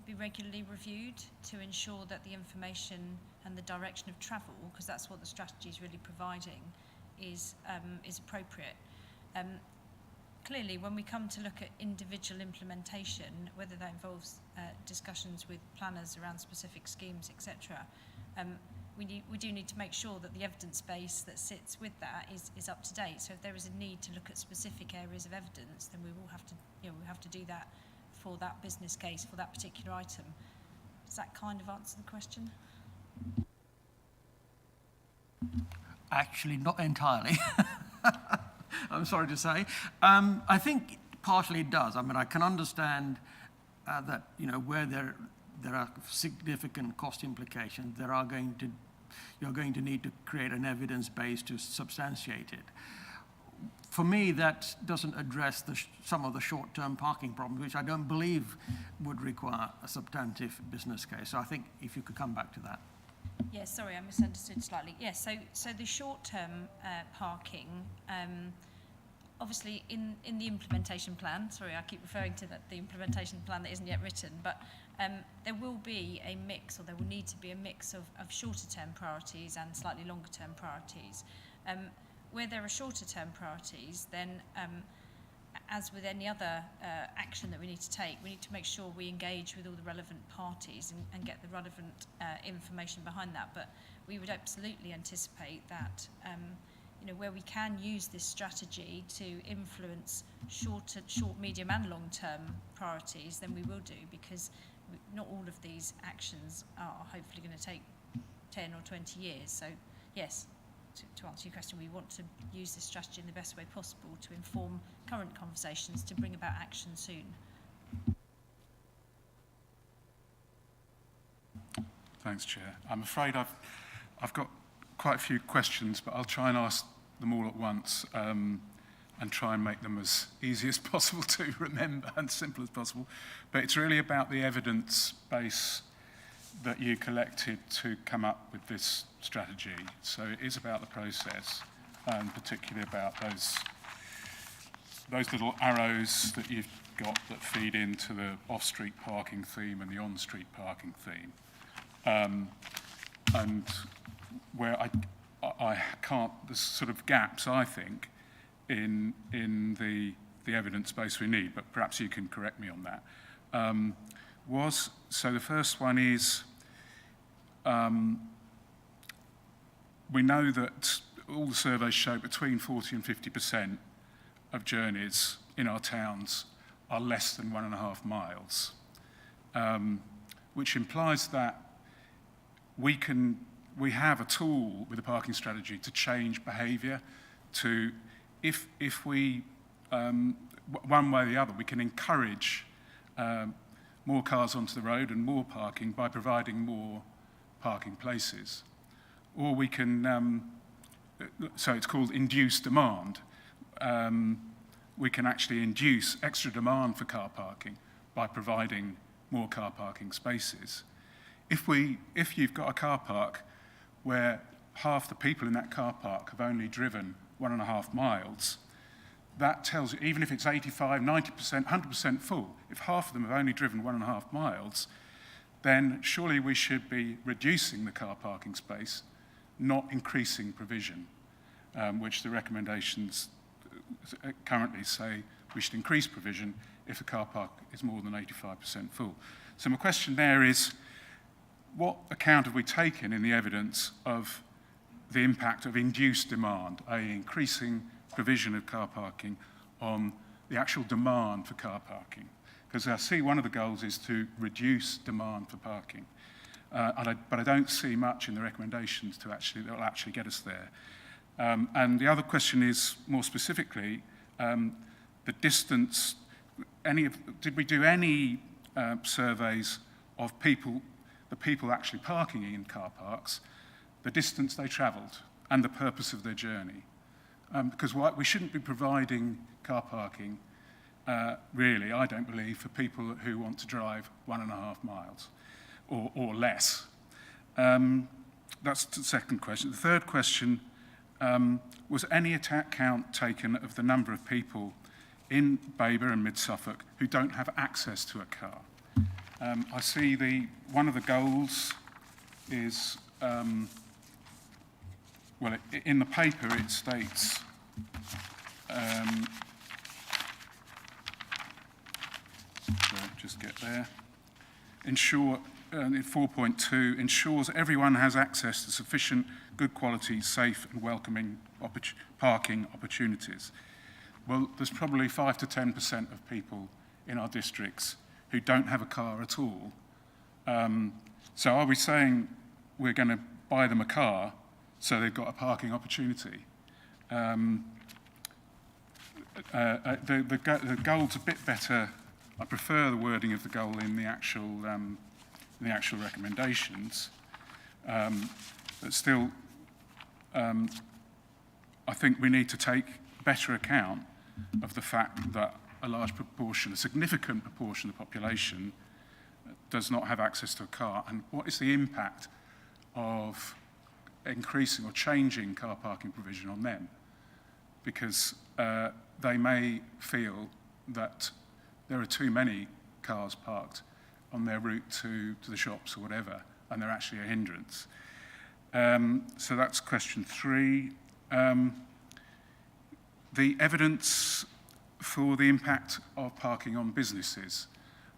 be regularly reviewed to ensure that the information and the direction of travel, because that's what the strategy is really providing, is appropriate. Clearly, when we come to look at individual implementation, whether that involves discussions with planners around specific schemes, etc., we do need to make sure that the evidence base that sits with that is up to date. So if there is a need to look at specific areas of evidence, then we will have to, we have to do that for that business case, for that particular item. Does that kind of answer the question? Actually, not entirely. I'm sorry to say. I think partially it does. I mean, I can understand that, where there are significant cost implications, you're going to need to create an evidence base to substantiate it. For me, that doesn't address some of the short-term parking problems, which I don't believe would require a substantive business case. So I think if you could come back to that. Yes, sorry, I misunderstood slightly. Yes, so the short-term parking, obviously in the implementation plan, sorry, I keep referring to the implementation plan that isn't yet written, but there will be a mix, or there will need to be a mix of shorter term priorities and slightly longer term priorities. Where there are shorter term priorities, then as with any other action that we need to take, we need to make sure we engage with all the relevant parties and get the relevant information behind that. But we would absolutely anticipate that you know, where we can use this strategy to influence short, medium and long-term priorities, then we will do, because not all of these actions are hopefully going to take 10 or 20 years. So yes, to answer your question, we want to use this strategy in the best way possible to inform current conversations to bring about action soon. Thanks, Chair. I'm afraid I've got quite a few questions, but I'll try and ask them all at once and try and make them as easy as possible to remember and simple as possible. But it's really about the evidence base that you collected to come up with this strategy. So it is about the process, and particularly about those little arrows that you've got that feed into the off-street parking theme and the on-street parking theme. And where I can't, there's sort of gaps, I think, in the evidence base we need, but perhaps you can correct me on that. So the first one is, we know that all the surveys show between 40 and 50% of journeys in our towns are less than 1.5 miles, which implies that we have a tool with a parking strategy to change behaviour. To, if we, one way or the other, we can encourage more cars onto the road and more parking by providing more parking places. Or we can, so it's called induced demand. We can actually induce extra demand for car parking by providing more car parking spaces. If you've got a car park where half the people in that car park have only driven 1.5 miles, that tells you, even if it's 85, 90%, 100% full, if half of them have only driven 1.5 miles, then surely we should be reducing the car parking space, not increasing provision, which the recommendations currently say we should increase provision if a car park is more than 85% full. So my question there is, what account have we taken in the evidence of the impact of induced demand, i.e. increasing provision of car parking, on the actual demand for car parking? Because I see one of the goals is to reduce demand for parking, but I don't see much in the recommendations that will actually get us there. And the other question is, more specifically, the distance. Did we do any surveys of the people actually parking in car parks, the distance they travelled, and the purpose of their journey? Because we shouldn't be providing car parking, really, I don't believe, for people who want to drive 1.5 miles or less. That's the second question. The third question, was any account taken of the number of people in Babergh and Mid-Suffolk who don't have access to a car? I see one of the goals is, well, in the paper it states, just get there. Ensure, in 4.2, ensures everyone has access to sufficient, good quality, safe and welcoming parking opportunities. Well, there's probably 5 to 10% of people in our districts who don't have a car at all. So are we saying we're going to buy them a car so they've got a parking opportunity? The goal's a bit better. I prefer the wording of the goal in the actual recommendations. But still, I think we need to take better account of the fact that a large proportion, a significant proportion of the population does not have access to a car, and what is the impact of increasing or changing car parking provision on them? because they may feel that there are too many cars parked on their route to the shops or whatever, and they're actually a hindrance. So that's question 3. The evidence for the impact of parking on businesses.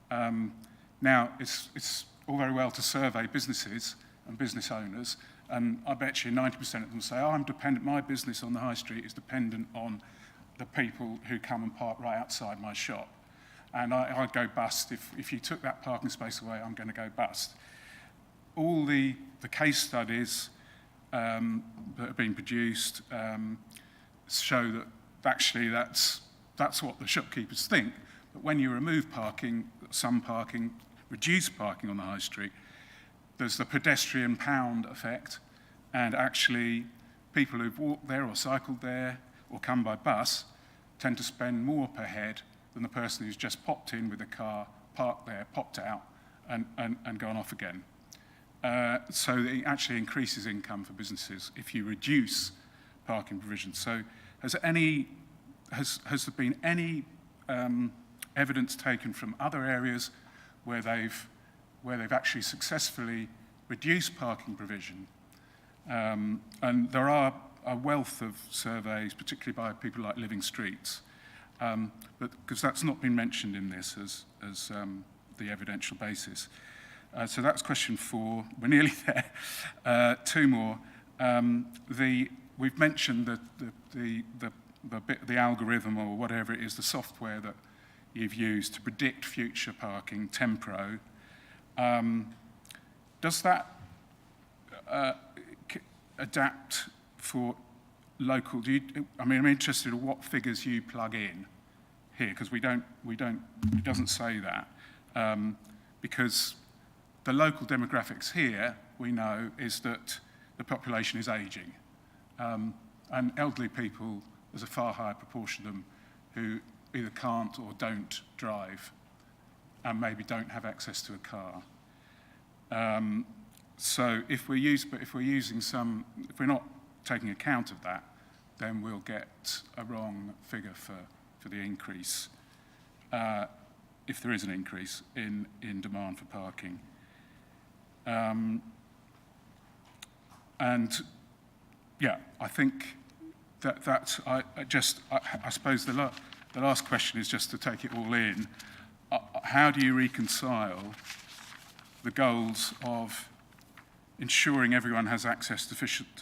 Now, it's all very well to survey businesses and business owners, and I bet you 90% of them say, oh, my business on the high street is dependent on the people who come and park right outside my shop. And I'd go bust. If you took that parking space away, I'm going to go bust. All the case studies that have been produced show that actually that's what the shopkeepers think. But when you remove parking, some parking, reduce parking on the high street, there's the pedestrian pound effect, and actually people who've walked there or cycled there or come by bus tend to spend more per head than the person who's just popped in with a car, parked there, popped out, and gone off again. So it actually increases income for businesses if you reduce parking provision. So has there been any evidence taken from other areas where they've actually successfully reduced parking provision? And there are a wealth of surveys, particularly by people like Living Streets, but because that's not been mentioned in this as the evidential basis. So that's question 4. We're nearly there. 2 more. We've mentioned the algorithm or whatever it is, the software that you've used to predict future parking, Tempro. Does that adapt for local? I'm interested in what figures you plug in here, because it doesn't say that. Because the local demographics here, we know, is that the population is ageing. And elderly people, there's a far higher proportion of them who either can't or don't drive and maybe don't have access to a car. So if we're not taking account of that, then we'll get a wrong figure for the increase, if there is an increase in demand for parking. And yeah, I think I suppose the last question is just to take it all in. How do you reconcile the goals of ensuring everyone has access to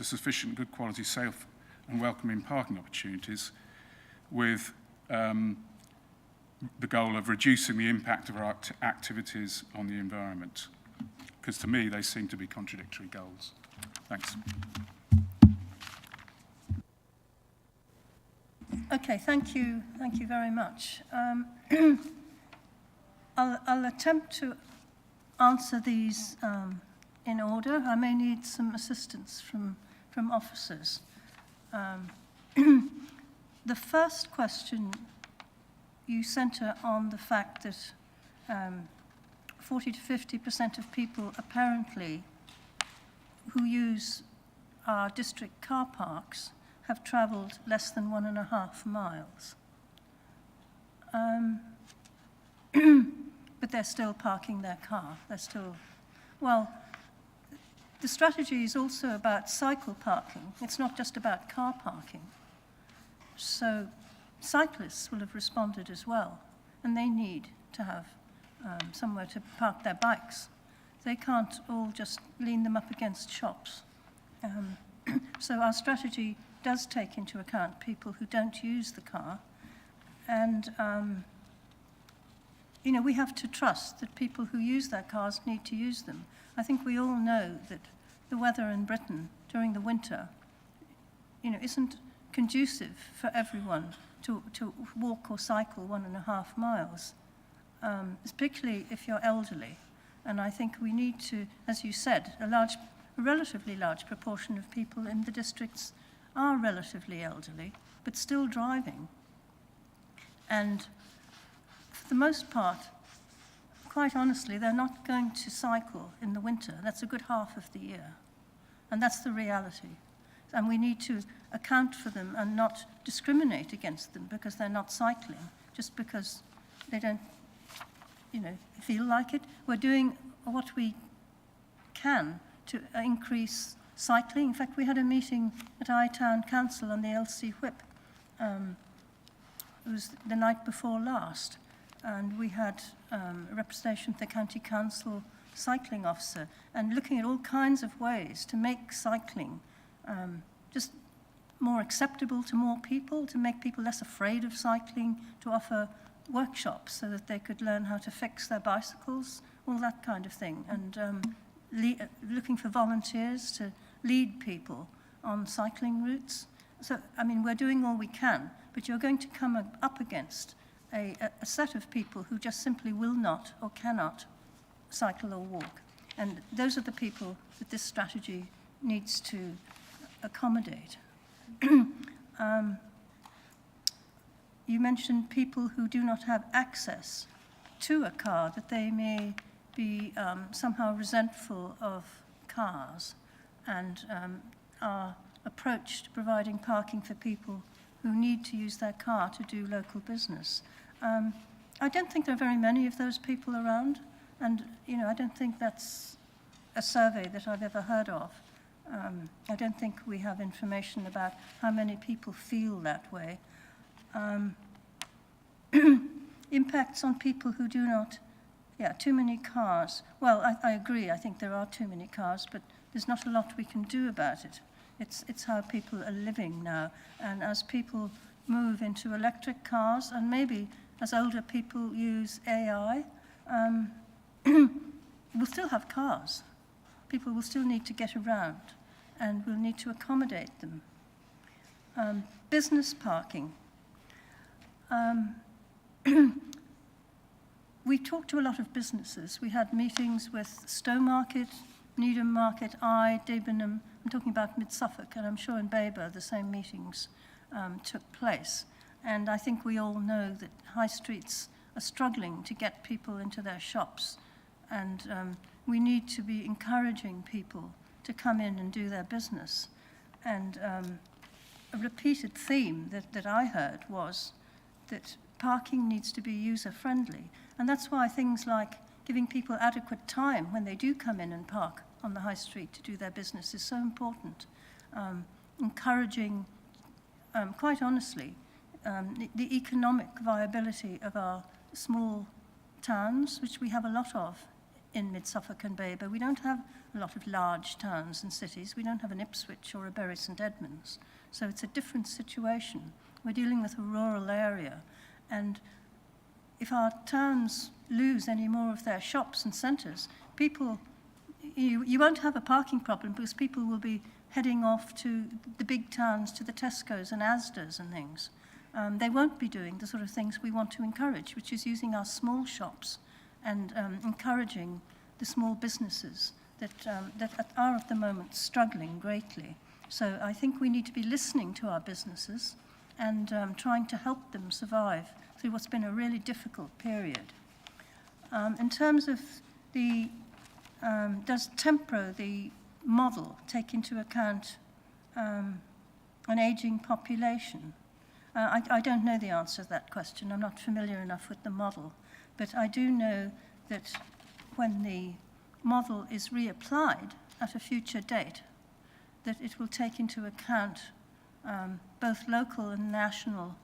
sufficient good quality, safe and welcoming parking opportunities with the goal of reducing the impact of our activities on the environment? Because to me, they seem to be contradictory goals. Thanks. Okay, thank you very much. I'll attempt to answer these in order. I may need some assistance from officers. The first question, you centre on the fact that 40 to 50% of people apparently who use our district car parks have travelled less than 1.5 miles. But they're still parking their car. Well, the strategy is also about cycle parking. It's not just about car parking. So cyclists will have responded as well, and they need to have somewhere to park their bikes. They can't all just lean them up against shops. So our strategy does take into account people who don't use the car, and we have to trust that people who use their cars need to use them. I think we all know that the weather in Britain during the winter, isn't conducive for everyone to walk or cycle 1.5 miles, particularly if you're elderly. And I think we need to, as you said, a relatively large proportion of people in the districts are relatively elderly, but still driving. And for the most part, quite honestly, they're not going to cycle in the winter. That's a good half of the year. And that's the reality. And we need to account for them and not discriminate against them because they're not cycling, just because they don't, feel like it. We're doing what we can to increase cycling. In fact, we had a meeting at Town Council on the LC Whip. It was the night before last, and we had a representation of the County Council cycling officer, and looking at all kinds of ways to make cycling just more acceptable to more people, to make people less afraid of cycling, to offer workshops so that they could learn how to fix their bicycles, all that kind of thing, and looking for volunteers to lead people on cycling routes. So, we're doing all we can, but you're going to come up against a set of people who just simply will not or cannot cycle or walk. And those are the people that this strategy needs to accommodate. You mentioned people who do not have access to a car, that they may be somehow resentful of cars and our approach to providing parking for people who need to use their car to do local business. I don't think there are very many of those people around, and I don't think that's a survey that I've ever heard of. I don't think we have information about how many people feel that way. Impacts on people who do not, too many cars. Well, I agree, I think there are too many cars, but there's not a lot we can do about it. It's how people are living now, and as people move into electric cars, and maybe as older people use AI, we'll still have cars. People will still need to get around, and we'll need to accommodate them. Business parking. We talked to a lot of businesses. We had meetings with Stowmarket, Needham Market, Debenham. I'm talking about mid-Suffolk, and I'm sure in Babergh the same meetings took place. And I think we all know that high streets are struggling to get people into their shops, and we need to be encouraging people to come in and do their business. And a repeated theme that I heard was that parking needs to be user-friendly. And that's why things like giving people adequate time when they do come in and park on the high street to do their business is so important. Encouraging, quite honestly, the economic viability of our small towns, which we have a lot of in mid-Suffolk and Babergh. We don't have a lot of large towns and cities. We don't have an Ipswich or a Bury St Edmunds. So it's a different situation. We're dealing with a rural area, and if our towns lose any more of their shops and centres, people, you won't have a parking problem because people will be heading off to the big towns, to the Tesco's and Asda's and things. They won't be doing the sort of things we want to encourage, which is using our small shops and encouraging the small businesses that are at the moment struggling greatly. So I think we need to be listening to our businesses and trying to help them survive through what's been a really difficult period. In terms of the, does Tempro, the model, take into account an ageing population? I don't know the answer to that question. I'm not familiar enough with the model, but I do know that when the model is reapplied at a future date, that it will take into account both local and national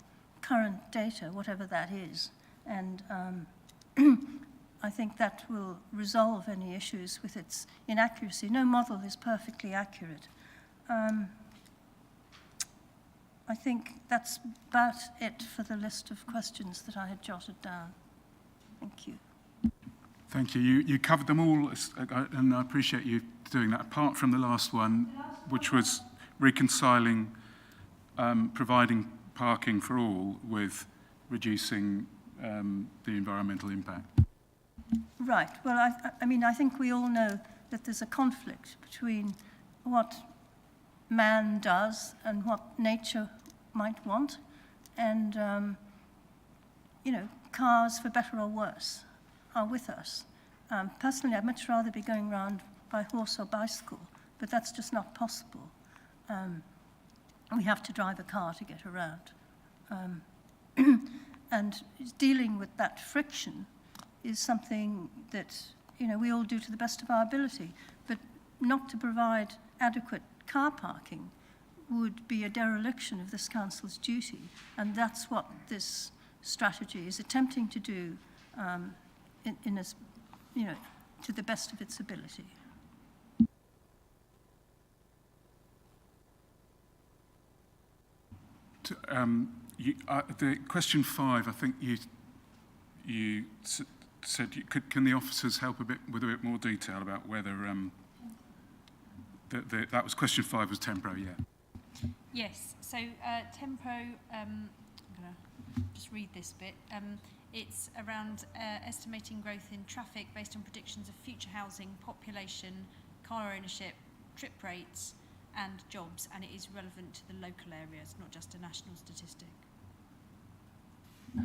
current data, whatever that is. And I think that will resolve any issues with its inaccuracy. No model is perfectly accurate. I think that's about it for the list of questions that I had jotted down. Thank you. Thank you. You covered them all, and I appreciate you doing that, apart from the last one, which was reconciling providing parking for all with reducing the environmental impact. Right. Well, I mean, I think we all know that there's a conflict between what man does and what nature might want. And, you know, cars, for better or worse, are with us. Personally, I'd much rather be going around by horse or bicycle, but that's just not possible. we have to drive a car to get around. And dealing with that friction is something that, you know, we all do to the best of our ability. But not to provide adequate car parking would be a dereliction of this council's duty. And that's what this strategy is attempting to do in as, you know, to the best of its ability. The question 5, I think you said, can the officers help with a bit more detail about whether that was question 5 was Tempo, yeah. Yes, so Tempo, I'm going to just read this bit. It's around estimating growth in traffic based on predictions of future housing, population, car ownership, trip rates and jobs, and it is relevant to the local areas, not just a national statistic. So,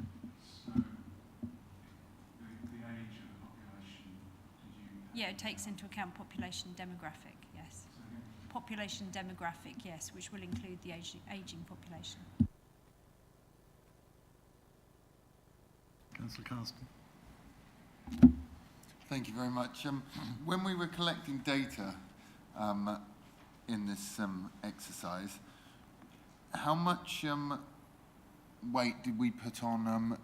the age of the population, Yeah, it takes into account population demographic, yes. Population demographic, yes, which will include the ageing population. Councillor Carston. Thank you very much. When we were collecting data in this exercise, how much weight did we put on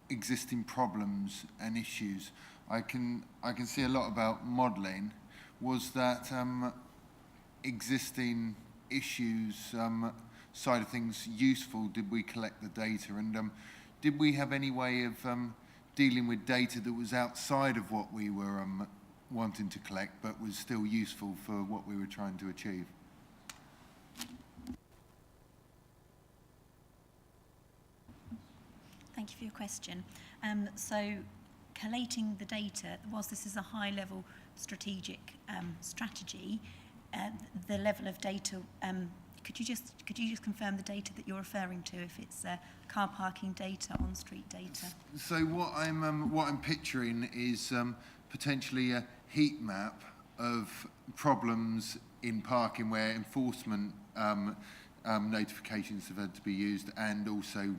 existing problems and issues? I can see a lot about modelling. Was that existing issues side of things useful? Did we collect the data? And did we have any way of dealing with data that was outside of what we were wanting to collect but was still useful for what we were trying to achieve? Thank you for your question. So collating the data, whilst this is a high-level strategic strategy, the level of data, could you just confirm the data that you're referring to, if it's car parking data, on-street data? So what I'm picturing is potentially a heat map of problems in parking where enforcement notifications have had to be used, and also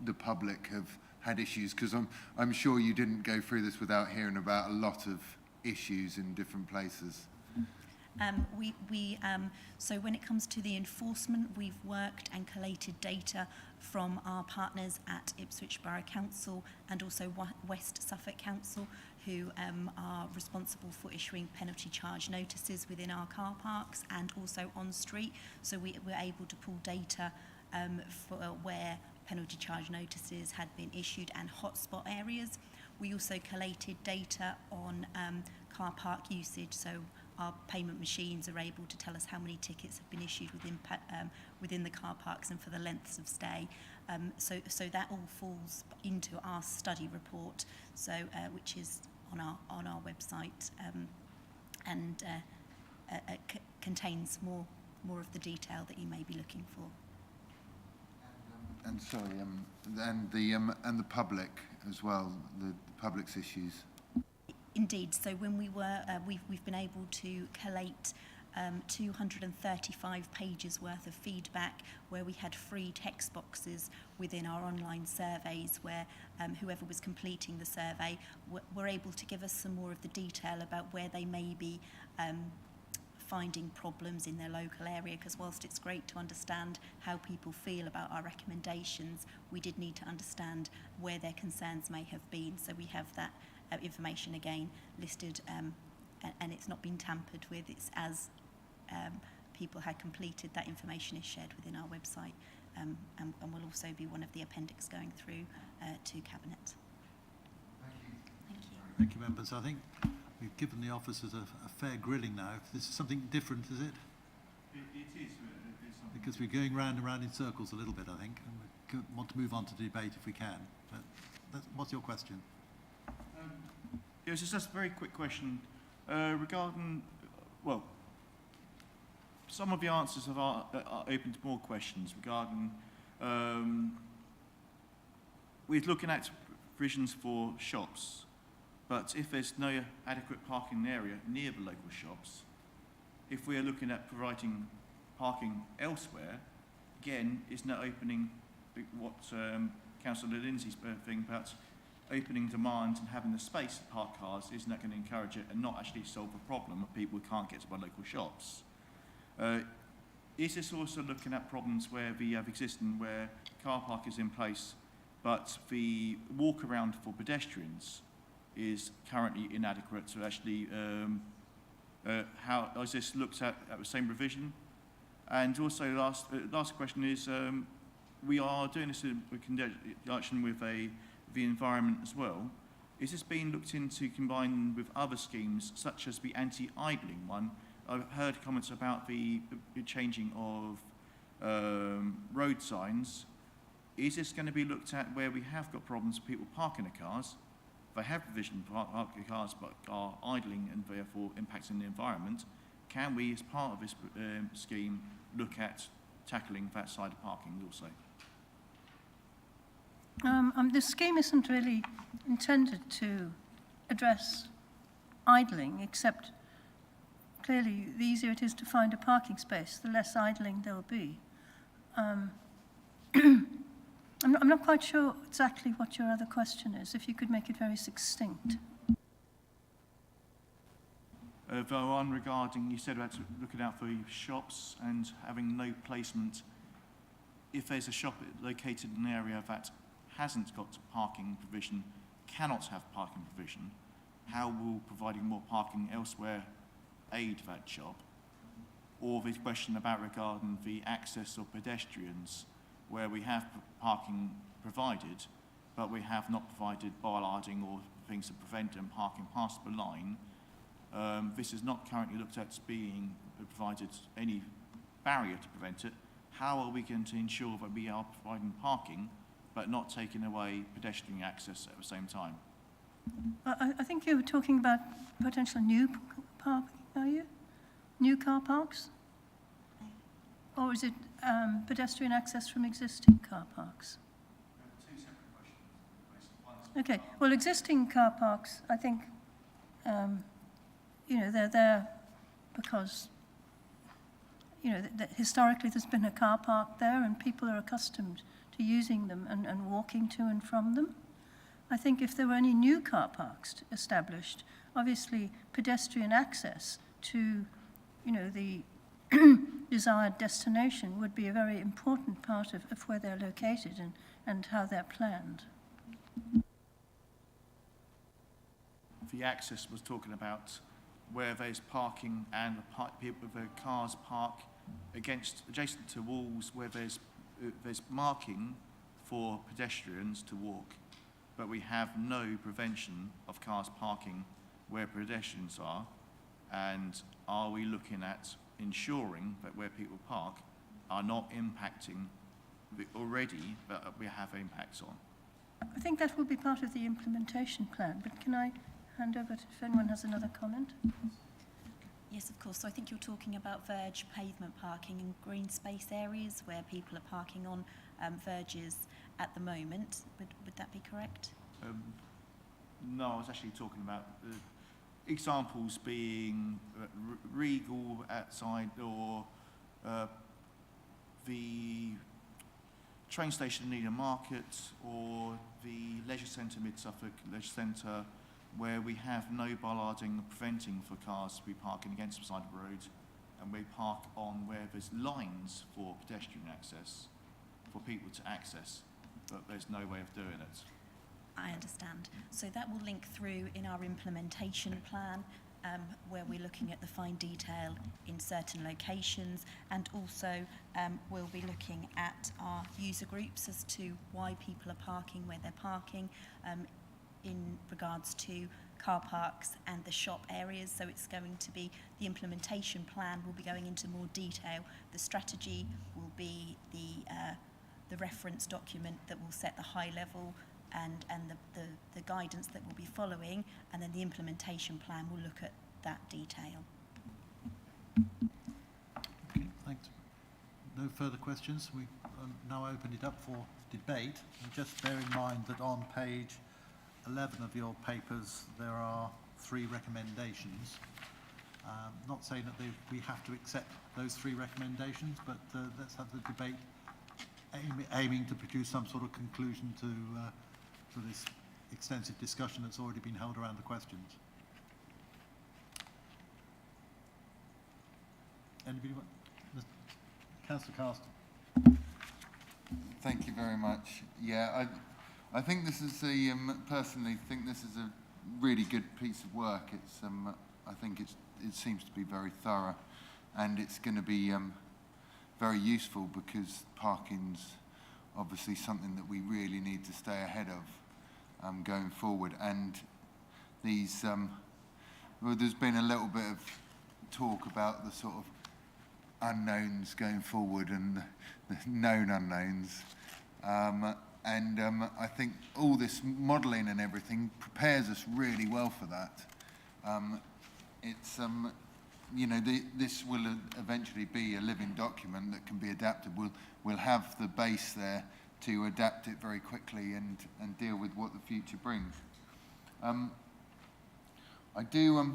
the public have had issues, because I'm sure you didn't go through this without hearing about a lot of issues in different places. So when it comes to the enforcement, we've worked and collated data from our partners at Ipswich Borough Council and also West Suffolk Council, who are responsible for issuing penalty charge notices within our car parks and also on street. So we were able to pull data for where penalty charge notices had been issued and hotspot areas. We also collated data on car park usage, so our payment machines are able to tell us how many tickets have been issued within the car parks and for the lengths of stay. So that all falls into our study report, so which is on our website, and contains more of the detail that you may be looking for. And sorry, and the public as well, the public's issues. Indeed. So when we've been able to collate 235 pages worth of feedback, where we had free text boxes within our online surveys, where whoever was completing the survey were able to give us some more of the detail about where they may be finding problems in their local area, because whilst it's great to understand how people feel about our recommendations, we did need to understand where their concerns may have been. So we have that information again listed, and it's not been tampered with. It's as people had completed, that information is shared within our website, and will also be one of the appendix going through to Cabinet. Thank you. Thank you, members. I think we've given the officers a fair grilling now. This is something different, is it? It is. Because we're going round and round in circles a little bit, I think, and we want to move on to debate if we can. But what's your question? Yes, it's just a very quick question regarding, well, some of the answers are open to more questions regarding, we're looking at provisions for shops, but if there's no adequate parking area near the local shops, if we are looking at providing parking elsewhere, again, is not opening what Councillor Lindsay's thing about opening demand and having the space to park cars is not going to encourage it and not actually solve the problem of people who can't get to our local shops. Is this also looking at problems where we have existing, where car park is in place, but the walk around for pedestrians is currently inadequate to actually, how is this looked at the same revision? And also last question is, we are doing this in conjunction with the environment as well. Is this being looked into combined with other schemes, such as the anti-idling one? I've heard comments about the changing of road signs. Is this going to be looked at where we have got problems with people parking their cars? They have provision to park their cars but are idling and therefore impacting the environment. Can we, as part of this scheme, look at tackling that side of parking also? The scheme isn't really intended to address idling, except clearly the easier it is to find a parking space, the less idling there will be. I'm not quite sure exactly what your other question is, if you could make it very succinct. The one regarding, you said about looking out for shops and having no placement. If there's a shop located in an area that hasn't got parking provision, cannot have parking provision, how will providing more parking elsewhere aid that shop? Or the question about regarding the access of pedestrians, where we have parking provided, but we have not provided bollarding or things to prevent them parking past the line. This is not currently looked at as being provided any barrier to prevent it. How are we going to ensure that we are providing parking but not taking away pedestrian access at the same time? I think you were talking about potential new parking, are you? New car parks? Or is it pedestrian access from existing car parks? Two separate questions. Okay, well, existing car parks, I think, they're there because, historically there's been a car park there and people are accustomed to using them and walking to and from them. I think if there were any new car parks established, obviously pedestrian access to, the desired destination would be a very important part of where they're located and how they're planned. The access was talking about where there's parking and the cars park adjacent to walls where there's marking for pedestrians to walk, but we have no prevention of cars parking where pedestrians are. And are we looking at ensuring that where people park are not impacting already that we have impacts on? I think that will be part of the implementation plan, but can I hand over to if anyone has another comment? Yes, of course. So I think you're talking about verge pavement parking in green space areas where people are parking on verges at the moment. Would that be correct? No, I was actually talking about examples being Regal outside or the train station near a market or the leisure centre, Mid-Suffolk leisure centre, where we have no bollarding preventing for cars to be parking against the side of the road, and we park on where there's lines for pedestrian access, for people to access, but there's no way of doing it. I understand. So that will link through in our implementation plan, where we're looking at the fine detail in certain locations, and also we'll be looking at our user groups as to why people are parking where they're parking, in regards to car parks and the shop areas. So it's going to be, the implementation plan will be going into more detail. The strategy will be the reference document that will set the high level and the guidance that we'll be following, and then the implementation plan will look at that detail. Okay, thanks. No further questions. We now open it up for debate. And just bear in mind that on page 11 of your papers there are 3 recommendations. Not saying that we have to accept those 3 recommendations, but let's have the debate aiming to produce some sort of conclusion to this extensive discussion that's already been held around the questions. Anybody want? Councillor Carston. Thank you very much. Yeah, I think this is personally think this is a really good piece of work. It's I think it seems to be very thorough, and it's going to be very useful because parking's obviously something that we really need to stay ahead of going forward. And these well, there's been a little bit of talk about the sort of unknowns going forward and the known unknowns. I think all this modelling and everything prepares us really well for that. It's, you know, this will eventually be a living document that can be adapted. We'll have the base there to adapt it very quickly and deal with what the future brings. I do,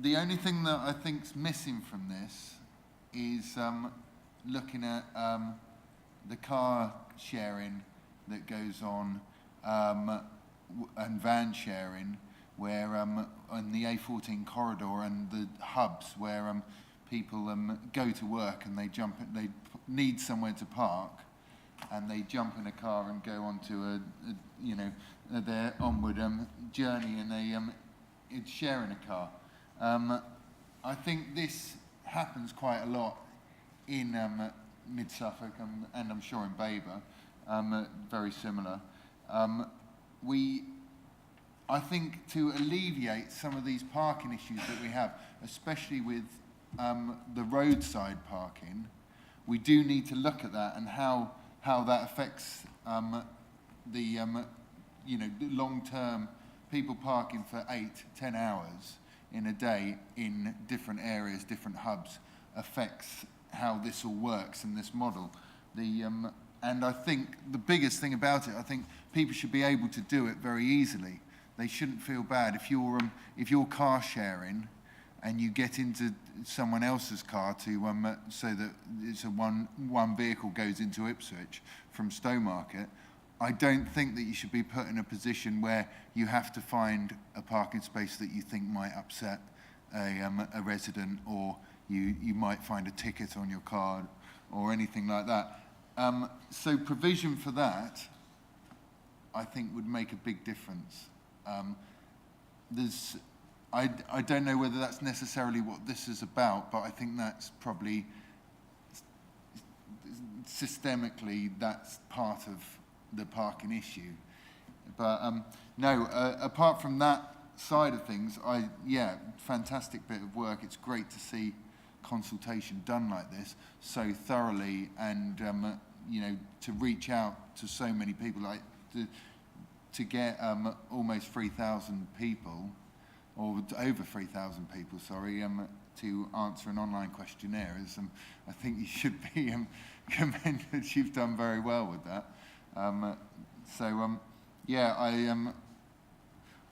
the only thing that I think's missing from this is looking at the car sharing that goes on and van sharing, where on the A14 corridor and the hubs where people go to work and they need somewhere to park, and they jump in a car and go onto you know, their onward journey, and it's sharing a car. I think this happens quite a lot in mid-Suffolk and I'm sure in Babergh, very similar. I think to alleviate some of these parking issues that we have, especially with the roadside parking, we do need to look at that and how that affects the you know, long-term people parking for 8-10 hours in a day in different areas, different hubs, affects how this all works in this model. And I think the biggest thing about it, I think people should be able to do it very easily. They shouldn't feel bad if you're car sharing and you get into someone else's car to so that it's one vehicle goes into Ipswich from Stowmarket. I don't think that you should be put in a position where you have to find a parking space that you think might upset a resident, or you might find a ticket on your card or anything like that. So provision for that, I think, would make a big difference. I don't know whether that's necessarily what this is about, but I think that's probably systemically that's part of the parking issue. But no, apart from that side of things, yeah, fantastic bit of work. It's great to see consultation done like this so thoroughly, and you know, to reach out to so many people, like to get almost 3,000 people, or over 3,000 people, sorry, to answer an online questionnaire is, I think you should be commended. You've done very well with that. Yeah,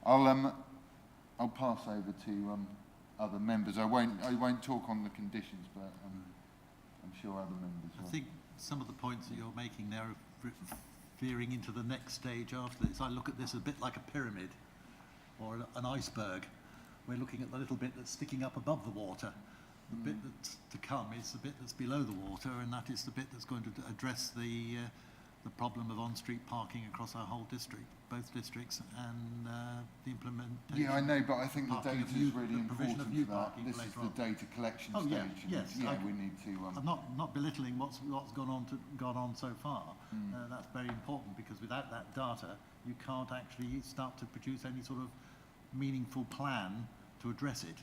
I'll pass over to other members. I won't talk on the conditions, but I'm sure other members will. I think some of the points that you're making there are veering into the next stage after this. I look at this a bit like a pyramid or an iceberg. We're looking at the little bit that's sticking up above the water. The bit that's to come is the bit that's below the water, and that is the bit that's going to address the problem of on-street parking across our whole district, both districts, and the implementation. Yeah, I know, but I think the data is really important of new for that. parking This is later the on. data collection Oh, stage. yeah, and yes. Yeah, we need to. I'm not belittling what's gone on so far. That's very important, because without that data, you can't actually start to produce any sort of meaningful plan to address it.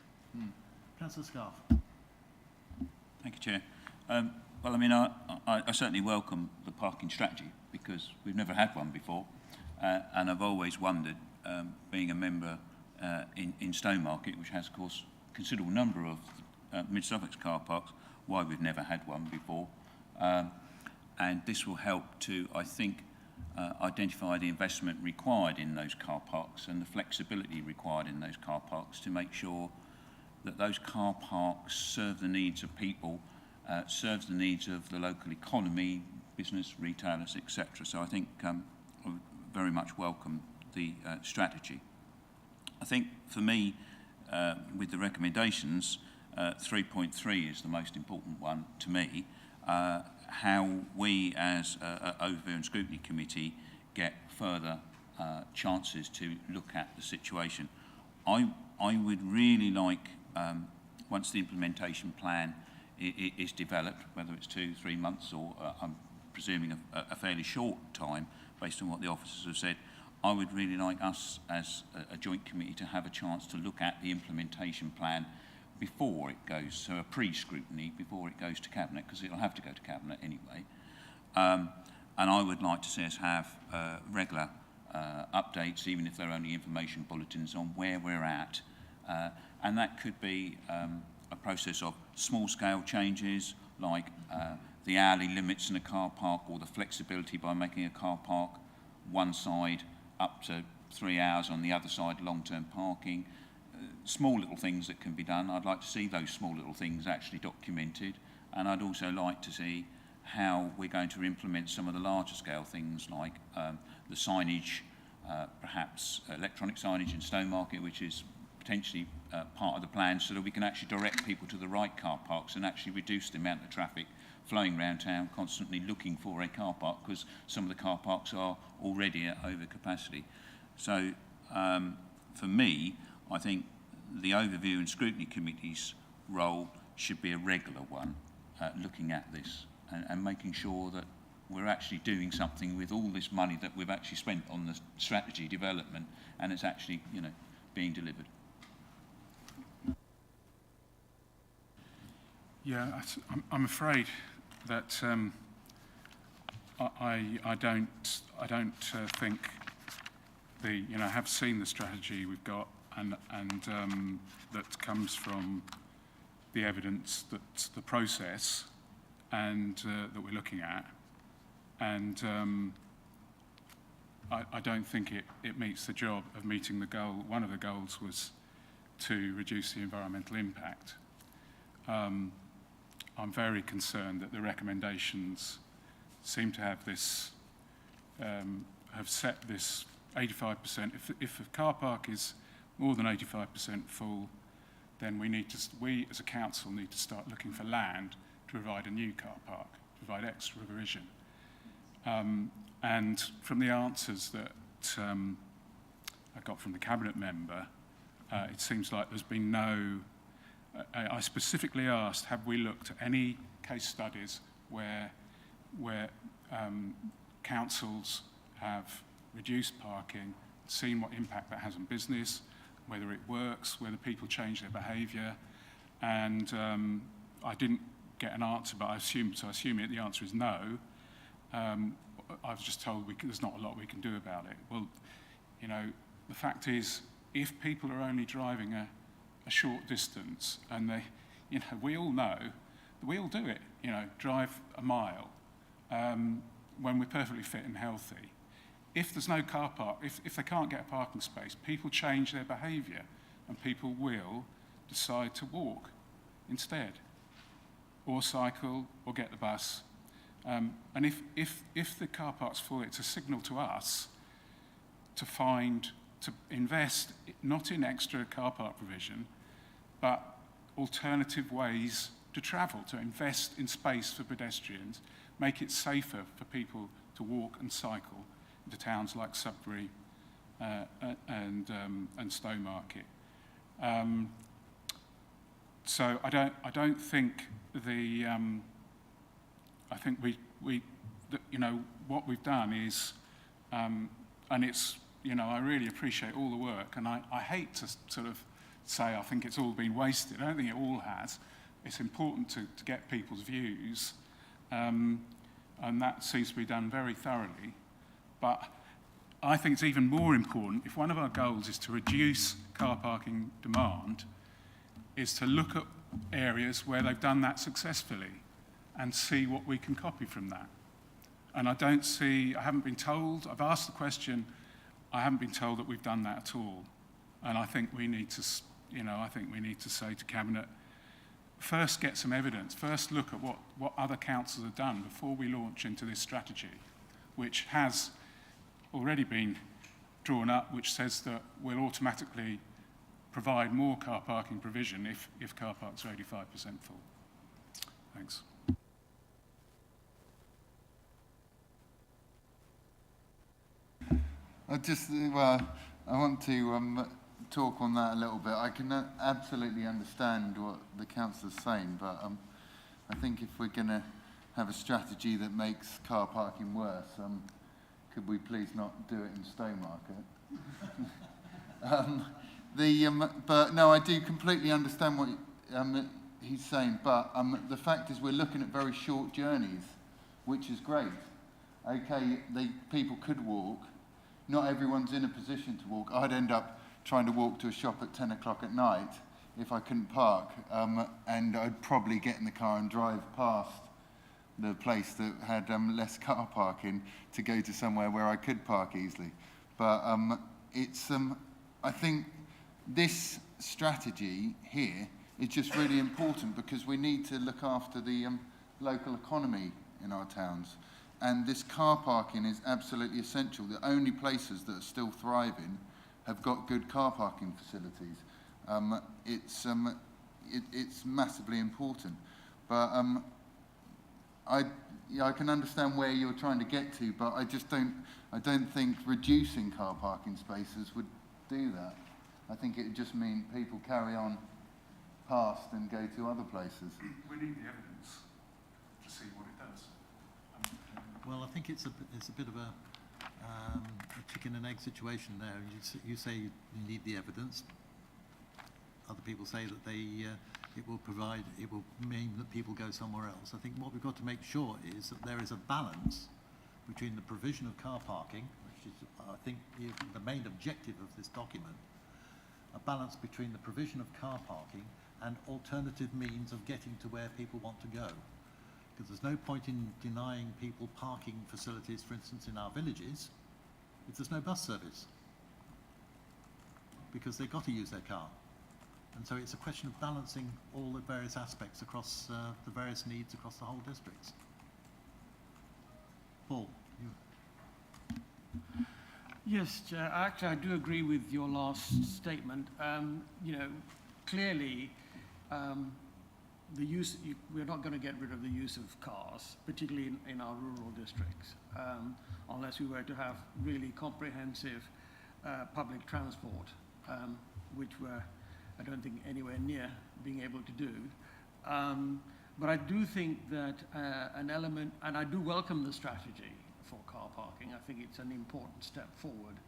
Councillor Scarf. Thank you, Chair. Well, I mean, I certainly welcome the parking strategy, because we've never had one before, and I've always wondered, being a member in Stowmarket, which has, of course, a considerable number of mid-Suffolk's car parks, why we've never had one before. And this will help to, I think, identify the investment required in those car parks and the flexibility required in those car parks to make sure that those car parks serve the needs of people, serves the needs of the local economy, business, retailers, etc. So I think I would very much welcome the strategy. I think for me, with the recommendations, 3.3 is the most important one to me. How we as Overview and Scrutiny Committee get further chances to look at the situation. I would really like, once the implementation plan is developed, whether it's 2-3 months or I'm presuming a fairly short time based on what the officers have said, I would really like us as a joint committee to have a chance to look at the implementation plan before it goes, so a pre-scrutiny before it goes to Cabinet, because it'll have to go to Cabinet anyway. And I would like to see us have regular updates, even if they're only information bulletins, on where we're at. And that could be a process of small-scale changes, like the hourly limits in a car park, or the flexibility by making a car park one side up to 3 hours, on the other side long-term parking. Small little things that can be done. I'd like to see those small little things actually documented, and I'd also like to see how we're going to implement some of the larger scale things, like the signage, perhaps electronic signage in Stowmarket, which is potentially part of the plan, so that we can actually direct people to the right car parks and actually reduce the amount of traffic flowing around town constantly looking for a car park, because some of the car parks are already at over capacity. So for me, I think the Overview and Scrutiny Committee's role should be a regular one, looking at this and making sure that we're actually doing something with all this money that we've actually spent on the strategy development, and it's actually, you know, being delivered. Yeah, I'm afraid that I don't think I have seen the strategy we've got, and that comes from the evidence, that's the process, and that we're looking at, and I don't think it meets the job of meeting the goal. One of the goals was to reduce the environmental impact. I'm very concerned that the recommendations seem to have this, have set this 85%. If a car park is more than 85% full, then we as a council need to start looking for land to provide a new car park, provide extra provision. And from the answers that I got from the Cabinet member, it seems like there's been no... I specifically asked, have we looked at any case studies where councils have reduced parking, seen what impact that has on business, whether it works, whether people change their behaviour, and I didn't get an answer, but I assume the answer is no. I was just told there's not a lot we can do about it. Well, you know, the fact is, if people are only driving a short distance, and they, you know, we all know, we all do it, you know, drive a mile when we're perfectly fit and healthy. If there's no car park, if they can't get a parking space, people change their behaviour, and people will decide to walk instead, or cycle, or get the bus. And if the car park's full, it's a signal to us to invest not in extra car park provision, but alternative ways to travel, to invest in space for pedestrians, make it safer for people to walk and cycle into towns like Sudbury and Stowmarket. So I don't think the I think you know, what we've done is, and it's, you know, I really appreciate all the work, and I hate to sort of say I think it's all been wasted. I don't think it all has. It's important to get people's views, and that seems to be done very thoroughly. But I think it's even more important, if one of our goals is to reduce car parking demand, is to look at areas where they've done that successfully and see what we can copy from that. And I haven't been told, I've asked the question, I haven't been told that we've done that at all. And I think we need to, you know, I think we need to say to Cabinet, first get some evidence, first look at what other councils have done before we launch into this strategy, which has already been drawn up, which says that we'll automatically provide more car parking provision if car parks are 85% full. Thanks. I want to talk on that a little bit. I can absolutely understand what the councillor's saying, but I think if we're going to have a strategy that makes car parking worse, could we please not do it in Stowmarket? But no, I do completely understand what he's saying, but the fact is we're looking at very short journeys, which is great. Okay, people could walk. Not everyone's in a position to walk. I'd end up trying to walk to a shop at 10 o'clock at night if I couldn't park, and I'd probably get in the car and drive past the place that had less car parking to go to somewhere where I could park easily. But I think this strategy here is just really important because we need to look after the local economy in our towns. And this car parking is absolutely essential. The only places that are still thriving have got good car parking facilities. It's massively important. But I can understand where you're trying to get to, but I don't think reducing car parking spaces would do that. I think it would just mean people carry on past and go to other places. We need the evidence to see what it does. Well, I think it's a bit of a chicken and egg situation there. You say you need the evidence. Other people say that it will mean that people go somewhere else. I think what we've got to make sure is that there is a balance between the provision of car parking, which is, I think, the main objective of this document, a balance between the provision of car parking and alternative means of getting to where people want to go. Because there's no point in denying people parking facilities, for instance, in our villages, if there's no bus service. Because they've got to use their car. And so it's a question of balancing all the various aspects across the various needs across the whole districts. Paul, you. Yes, Chair. Actually, I do agree with your last statement. Clearly, we're not going to get rid of the use of cars, particularly in our rural districts, unless we were to have really comprehensive public transport, which I don't think anywhere near being able to do. But I do think that an element, and I do welcome the strategy for car parking. I think it's an important step forward.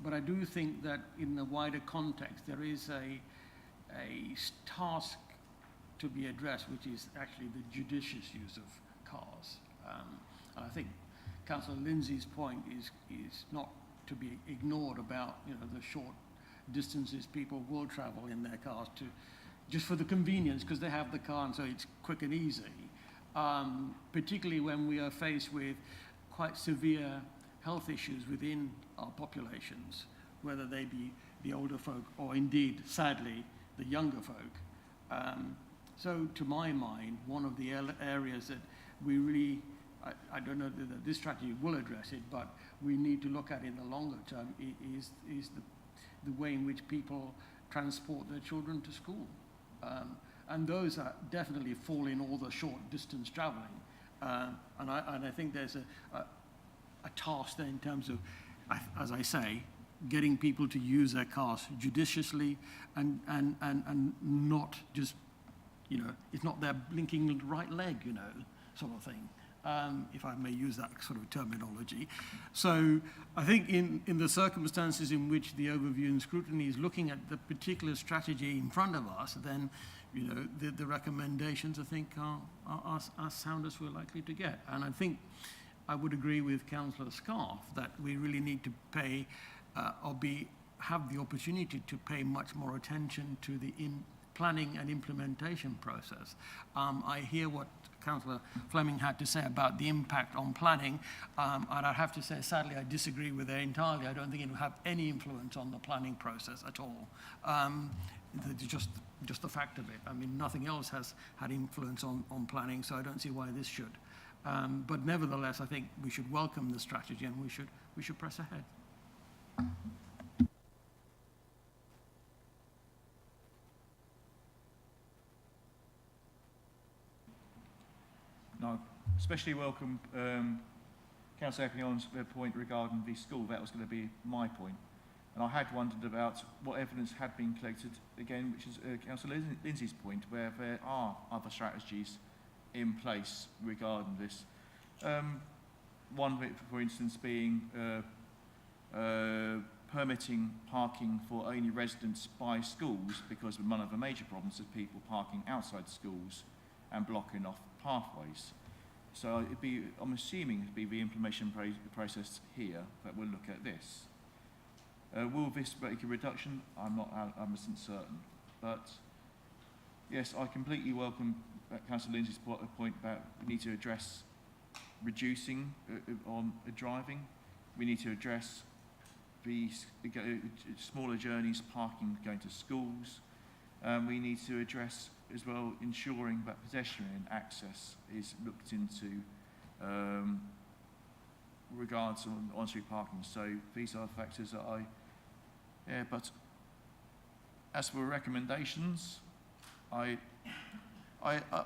But I do think that in the wider context, there is a task to be addressed, which is actually the judicious use of cars. And I think Councillor Lindsay's point is not to be ignored about the short distances people will travel in their cars just for the convenience, because they have the car and so it's quick and easy. Particularly when we are faced with quite severe health issues within our populations, whether they be the older folk or indeed, sadly, the younger folk. So to my mind, one of the areas that we really, I don't know that this strategy will address it, but we need to look at in the longer term is the way in which people transport their children to school. And those are definitely fall in all the short distance traveling. And I think there's a task there in terms of, as I say, getting people to use their cars judiciously and not just, it's not their blinking right leg, sort of thing. If I may use that sort of terminology. So I think in the circumstances in which the overview and scrutiny is looking at the particular strategy in front of us, then the recommendations, I think, are sound as we're likely to get. And I think I would agree with Councillor Scarf that we really need to pay have the opportunity to pay much more attention to the planning and implementation process. I hear what Councillor Fleming had to say about the impact on planning, and I have to say, sadly, I disagree with her entirely. I don't think it will have any influence on the planning process at all. Just the fact of it. I mean, nothing else has had influence on planning, so I don't see why this should. But nevertheless, I think we should welcome the strategy and we should press ahead. No, especially welcome Councillor Eppington's point regarding the school. That was going to be my point. And I had wondered about what evidence had been collected, again, which is Councillor Lindsay's point, where there are other strategies in place regarding this. One of it, for instance, being permitting parking for only residents by schools, because one of the major problems is people parking outside schools and blocking off pathways. So I'm assuming it'd be the implementation process here that will look at this. Will this make a reduction? I'm not certain. But yes, I completely welcome Councillor Lindsay's point about we need to address reducing on driving. We need to address the smaller journeys, parking, going to schools. We need to address as well ensuring that pedestrian access is looked into regards on-street parking. So these are factors that but as for recommendations, I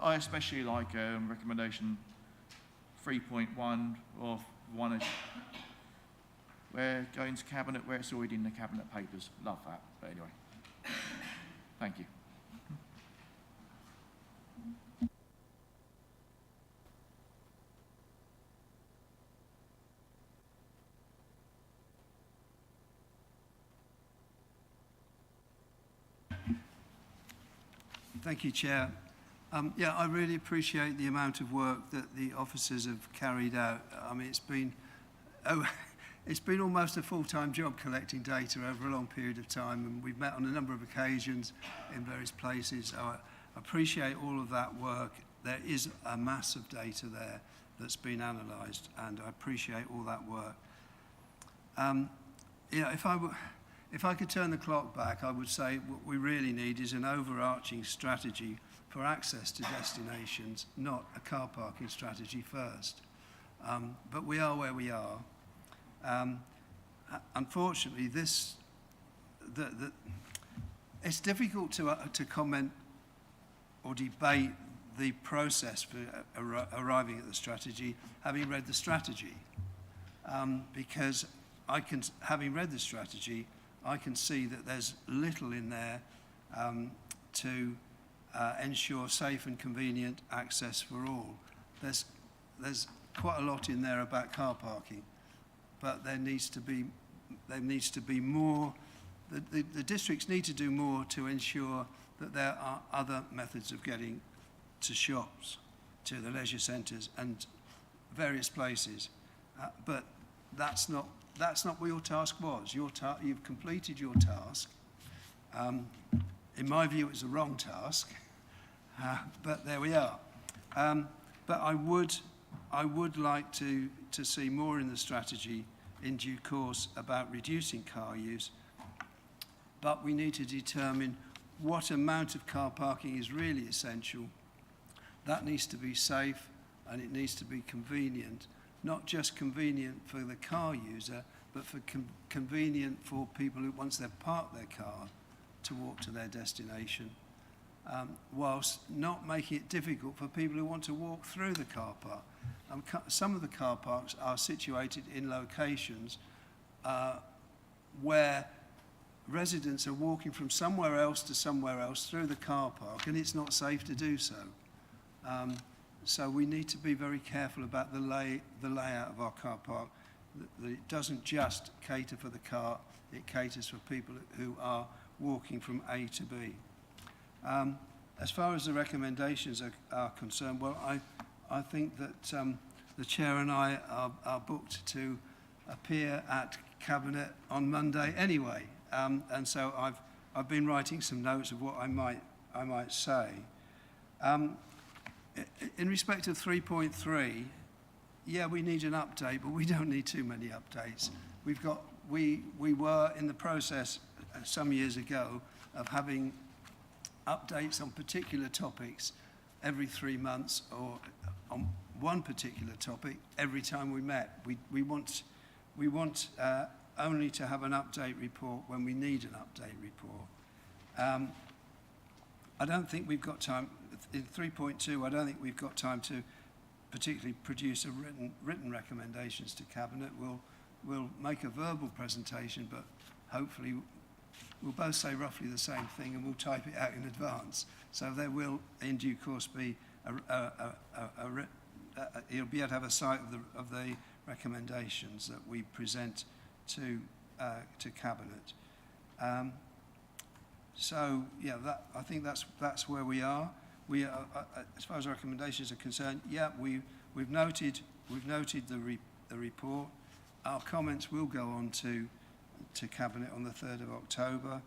especially like recommendation 3.1 of one, where going to cabinet where it's already in the cabinet papers. Love that. But anyway, thank you. Thank you, Chair. Yeah, I really appreciate the amount of work that the officers have carried out. I mean, it's been almost a full-time job collecting data over a long period of time, and we've met on a number of occasions in various places. I appreciate all of that work. There is a mass of data there that's been analysed, and I appreciate all that work. Yeah, if I could turn the clock back, I would say what we really need is an overarching strategy for access to destinations, not a car parking strategy first. But we are where we are. Unfortunately, it's difficult to comment or debate the process for arriving at the strategy, having read the strategy. Because having read the strategy, I can see that there's little in there to ensure safe and convenient access for all. There's quite a lot in there about car parking, but there needs to be more. The districts need to do more to ensure that there are other methods of getting to shops, to the leisure centres and various places. But that's not what your task was. You've completed your task. In my view, it's a wrong task, but there we are. But I would like to see more in the strategy in due course about reducing car use, but we need to determine what amount of car parking is really essential. That needs to be safe and it needs to be convenient. Not just convenient for the car user, but for convenient for people who, once they've parked their car, to walk to their destination, whilst not making it difficult for people who want to walk through the car park. Some of the car parks are situated in locations where residents are walking from somewhere else to somewhere else through the car park, and it's not safe to do so. So we need to be very careful about the layout of our car park, that it doesn't just cater for the car, it caters for people who are walking from A to B. As far as the recommendations are concerned, well, I think that the Chair and I are booked to appear at Cabinet on Monday anyway, and so I've been writing some notes of what I might I might say. In respect of 3.3, yeah, we need an update, but we don't need too many updates. We were in the process some years ago of having updates on particular topics every 3 months, or on one particular topic every time we met. We want only to have an update report when we need an update report. I don't think we've got time, in 3.2, I don't think we've got time to particularly produce a written recommendations to Cabinet. We'll make a verbal presentation, but hopefully we'll both say roughly the same thing and we'll type it out in advance. So there will, in due course, be you'll be able to have a sight of the recommendations that we present to Cabinet. So yeah, I think that's where we are. We are, as far as recommendations are concerned, yeah, we've noted the report. Our comments will go on to Cabinet on the 3rd of October.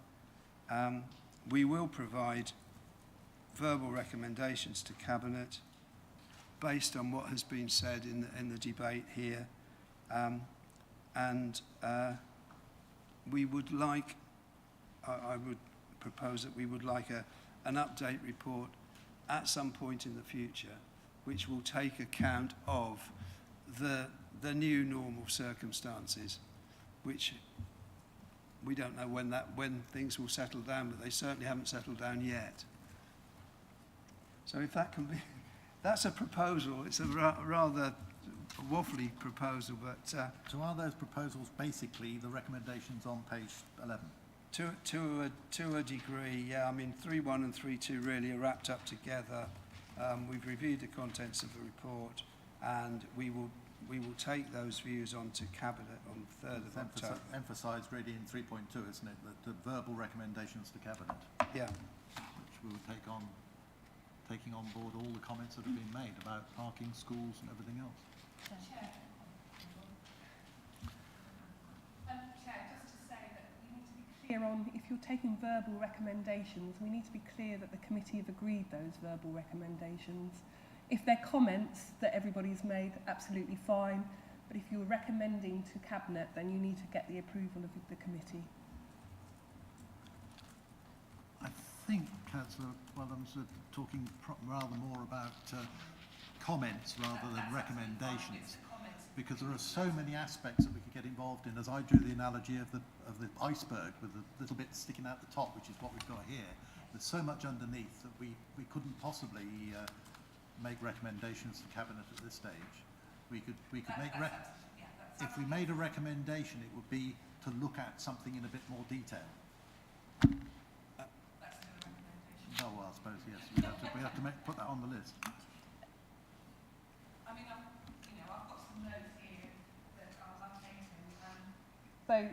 We will provide verbal recommendations to Cabinet based on what has been said in the debate here. We would like, I would propose that we would like an update report at some point in the future, which will take account of the new normal circumstances, which we don't know when things will settle down, but they certainly haven't settled down yet. So if that can be, that's a proposal. It's a rather waffly proposal, but So are those proposals basically the recommendations on page 11? to a degree, yeah. I mean, 3.1 and 3.2 really are wrapped up together. We've reviewed the contents of the report, and we will take those views on to Cabinet on 3rd of October. Emphasised really in 3.2, isn't it? That the verbal recommendations to Cabinet. Yeah. Which we will taking on board all the comments that have been made about parking, schools and everything else. Chair, just to say that we need to be clear on, if you're taking verbal recommendations, we need to be clear that the committee have agreed those verbal recommendations. If they're comments that everybody's made, absolutely fine. But if you're recommending to Cabinet, then you need to get the approval of the committee. I think Councillor Wellham's talking rather more about comments rather than recommendations, because there are so many aspects that we could get involved in. As I drew the analogy of the iceberg with the little bit sticking out the top, which is what we've got here. There's so much underneath that we couldn't possibly make recommendations to Cabinet at this stage. We could make if we made a recommendation, it would be to look at something in a bit more detail. Oh, well, I suppose, yes. We have to put that on the list. I mean, I've got some notes here that I'm taking. So,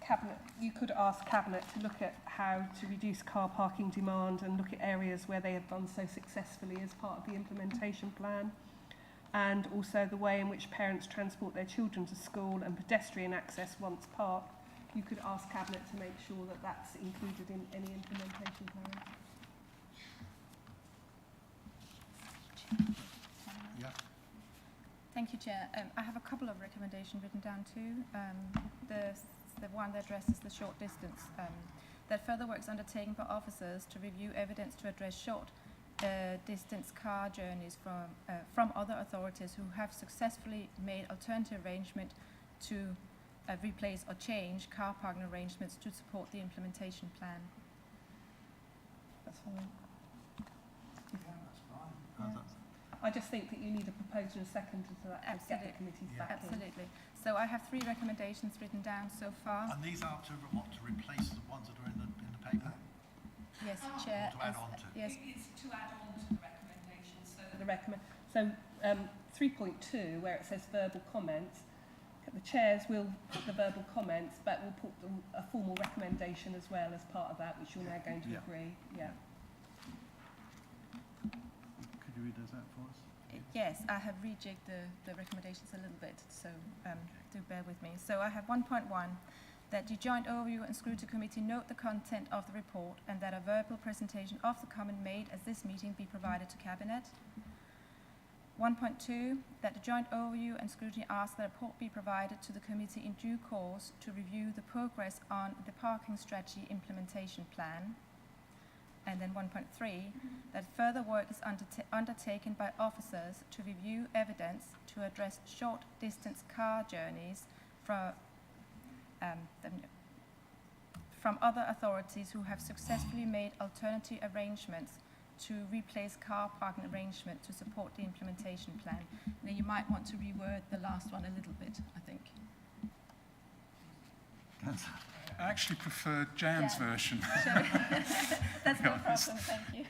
Cabinet, you could ask Cabinet to look at how to reduce car parking demand and look at areas where they have done so successfully as part of the implementation plan, and also the way in which parents transport their children to school and pedestrian access once parked. You could ask Cabinet to make sure that that's included in any implementation plan. Yeah. Thank you, Chair. I have a couple of recommendations written down too. The one that addresses the short distance, that further works undertaken by officers to review evidence to address short distance car journeys from other authorities who have successfully made alternative arrangement to replace or change car parking arrangements to support the implementation plan. That's fine. Yeah. I just think that you need a proposal and a second to that to get the committee's back in. Absolutely. So I have 3 recommendations written down so far. And these are to replace the ones that are in the paper? Yes, Chair. To add on to? Yes. It's to add on to the recommendations. So 3.2, where it says verbal comments, the chairs will put the verbal comments, but will put a formal recommendation as well as part of that, which you're now going to agree. Yeah. Could you read those out for us? Yes, I have rejigged the recommendations a little bit, so do bear with me. So I have 1.1, that the Joint Overview and Scrutiny Committee note the content of the report and that a verbal presentation of the comment made at this meeting be provided to Cabinet. 1.2, that the Joint Overview and Scrutiny ask that a report be provided to the committee in due course to review the progress on the parking strategy implementation plan. And then 1.3, that further work is undertaken by officers to review evidence to address short-distance car journeys from other authorities who have successfully made alternative arrangements to replace car parking arrangement to support the implementation plan. Now you might want to reword the last one a little bit, I think. I actually prefer Jan's version. That's no problem, thank you.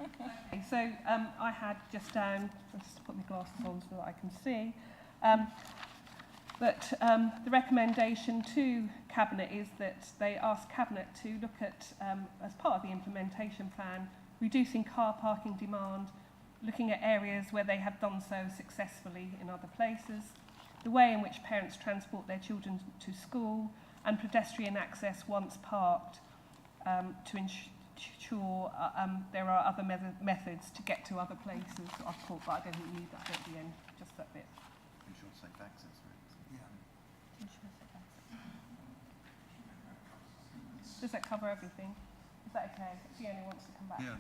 Okay, so I had just down, just to put my glasses on so that I can see, that the recommendation to Cabinet is that they ask Cabinet to look at, as part of the implementation plan, reducing car parking demand, looking at areas where they have done so successfully in other places, the way in which parents transport their children to school, and pedestrian access once parked to ensure there are other methods to get to other places. I've caught, but I don't think you need that at the end, just that bit. Ensure safe access. Does that cover everything? Is that okay? Fiona wants to come back. Yeah.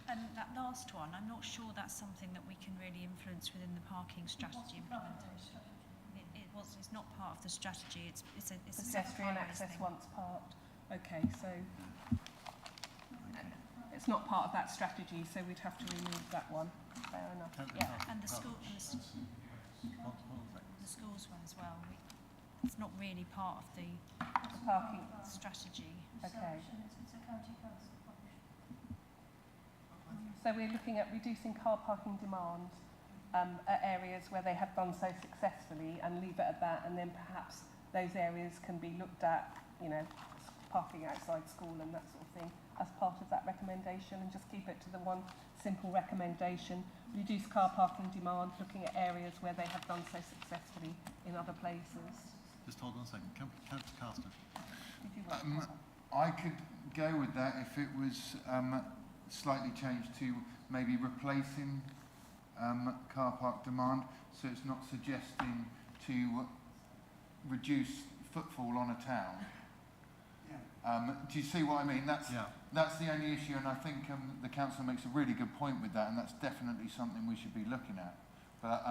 And that last one, I'm not sure that's something that we can really influence within the parking strategy implementation. It's not part of the strategy. It's a Pedestrian access thing. once parked. Okay, so it's not part of that strategy, so we'd have to remove that one. Fair enough. Yeah, and the school and the schools one as well. It's not really part of the parking strategy. Okay. So we're looking at reducing car parking demand at areas where they have done so successfully, and leave it at that, and then perhaps those areas can be looked at, you know, parking outside school and that sort of thing, as part of that recommendation, and just keep it to the one simple recommendation: reduce car parking demand, looking at areas where they have done so successfully in other places. Just hold on a second. Councillor Carsten. I could go with that if it was slightly changed to maybe replacing car park demand, so it's not suggesting to reduce footfall on a town. Do you see what I mean? That's the only issue, and I think the council makes a really good point with that, and that's definitely something we should be looking at. But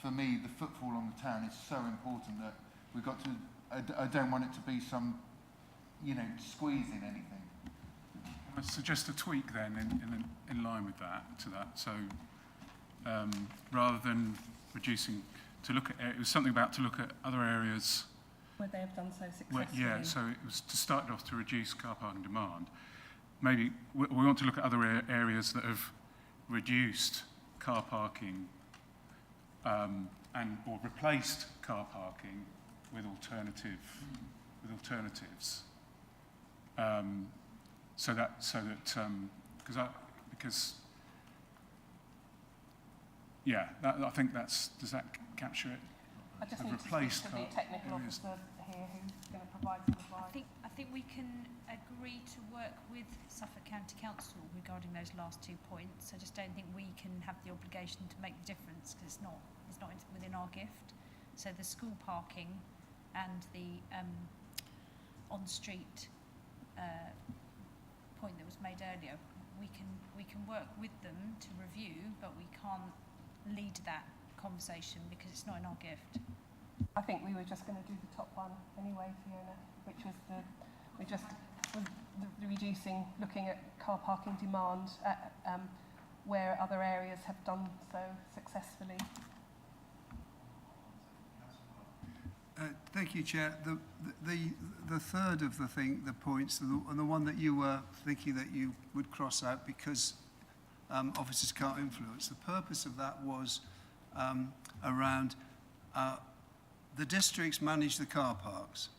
for me, the footfall on the town is so important that we've got to. I don't want it to be some, you know, squeezing anything. I suggest a tweak then in line with that, So rather than reducing, to look at, it was something about to look at other areas where they have done so successfully. Yeah, so it was to start off to reduce car parking demand. Maybe we want to look at other areas that have reduced car parking or replaced car parking with alternatives. I think that's, does that capture it? I just need to speak to the technical officer here who's going to provide some advice. I think we can agree to work with Suffolk County Council regarding those last 2 points. I just don't think we can have the obligation to make the difference, because it's not within our gift. So the school parking and the on-street point that was made earlier, we can work with them to review, but we can't lead that conversation because it's not in our gift. I think we were just going to do the top one anyway, Fiona, which was the reducing, looking at car parking demand at, where other areas have done so successfully. Thank you, Chair. The third of the points, and the one that you were thinking that you would cross out because officers can't influence. The purpose of that was around the districts manage the car parks.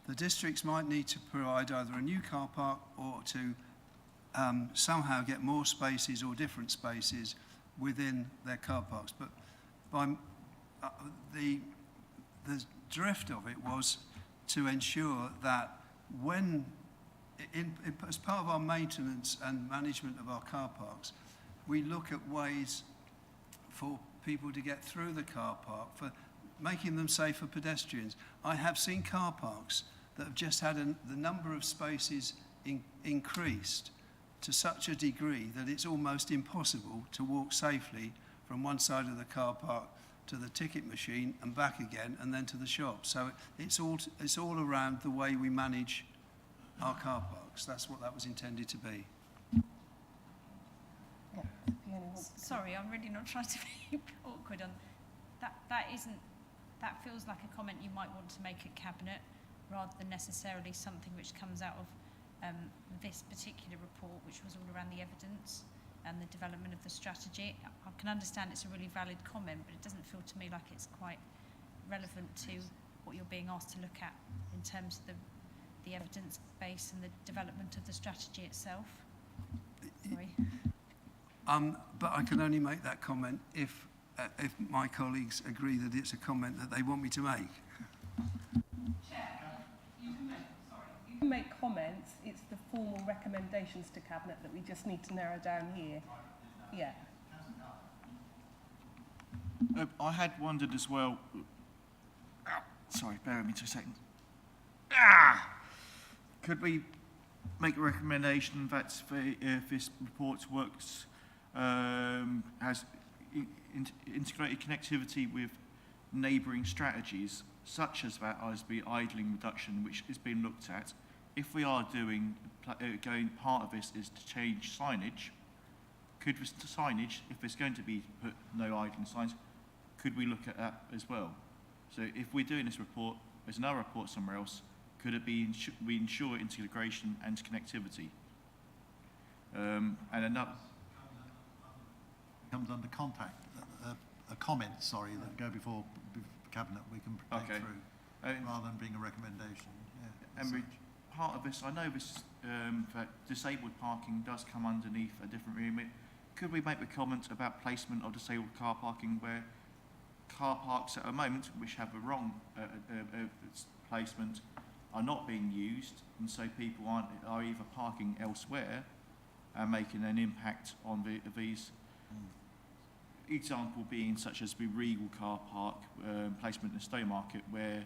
The districts might need to provide either a new car park or to somehow get more spaces or different spaces within their car parks. But by the drift of it was to ensure that when, as part of our maintenance and management of our car parks, we look at ways for people to get through the car park, for making them safe for pedestrians. I have seen car parks that have just had the number of spaces increased to such a degree that it's almost impossible to walk safely from one side of the car park to the ticket machine and back again and then to the shop. So it's all around the way we manage our car parks. That's what that was intended to be. Sorry, I'm really not trying to be awkward on that. That feels like a comment you might want to make at Cabinet rather than necessarily something which comes out of this particular report, which was all around the evidence and the development of the strategy. I can understand it's a really valid comment, but it doesn't feel to me like it's quite relevant to what you're being asked to look at in terms of the evidence base and the development of the strategy itself. Sorry. But I can only make that comment if my colleagues agree that it's a comment that they want me to make. You can make comments. It's the formal recommendations to Cabinet that we just need to narrow down here. Yeah. I had wondered as well. Sorry, bear with me 2 seconds. Could we make a recommendation that if this report works, has integrated connectivity with neighbouring strategies, such as that ISB idling reduction, which is being looked at? If we are going part of this is to change signage, could this signage, if there's going to be put no idling signs, could we look at that as well? So if we're doing this report, there's another report somewhere else, could it be we ensure integration and connectivity? And another comes under contact, a comment, sorry, that go before Cabinet we can take through, rather than being a recommendation. Yeah, and part of this, I know this, that disabled parking does come underneath a different remit. Could we make the comment about placement of disabled car parking where car parks at a moment, which have a wrong placement, are not being used, and so people are either parking elsewhere and making an impact on these. Example being such as the Regal car park placement in Stowmarket, where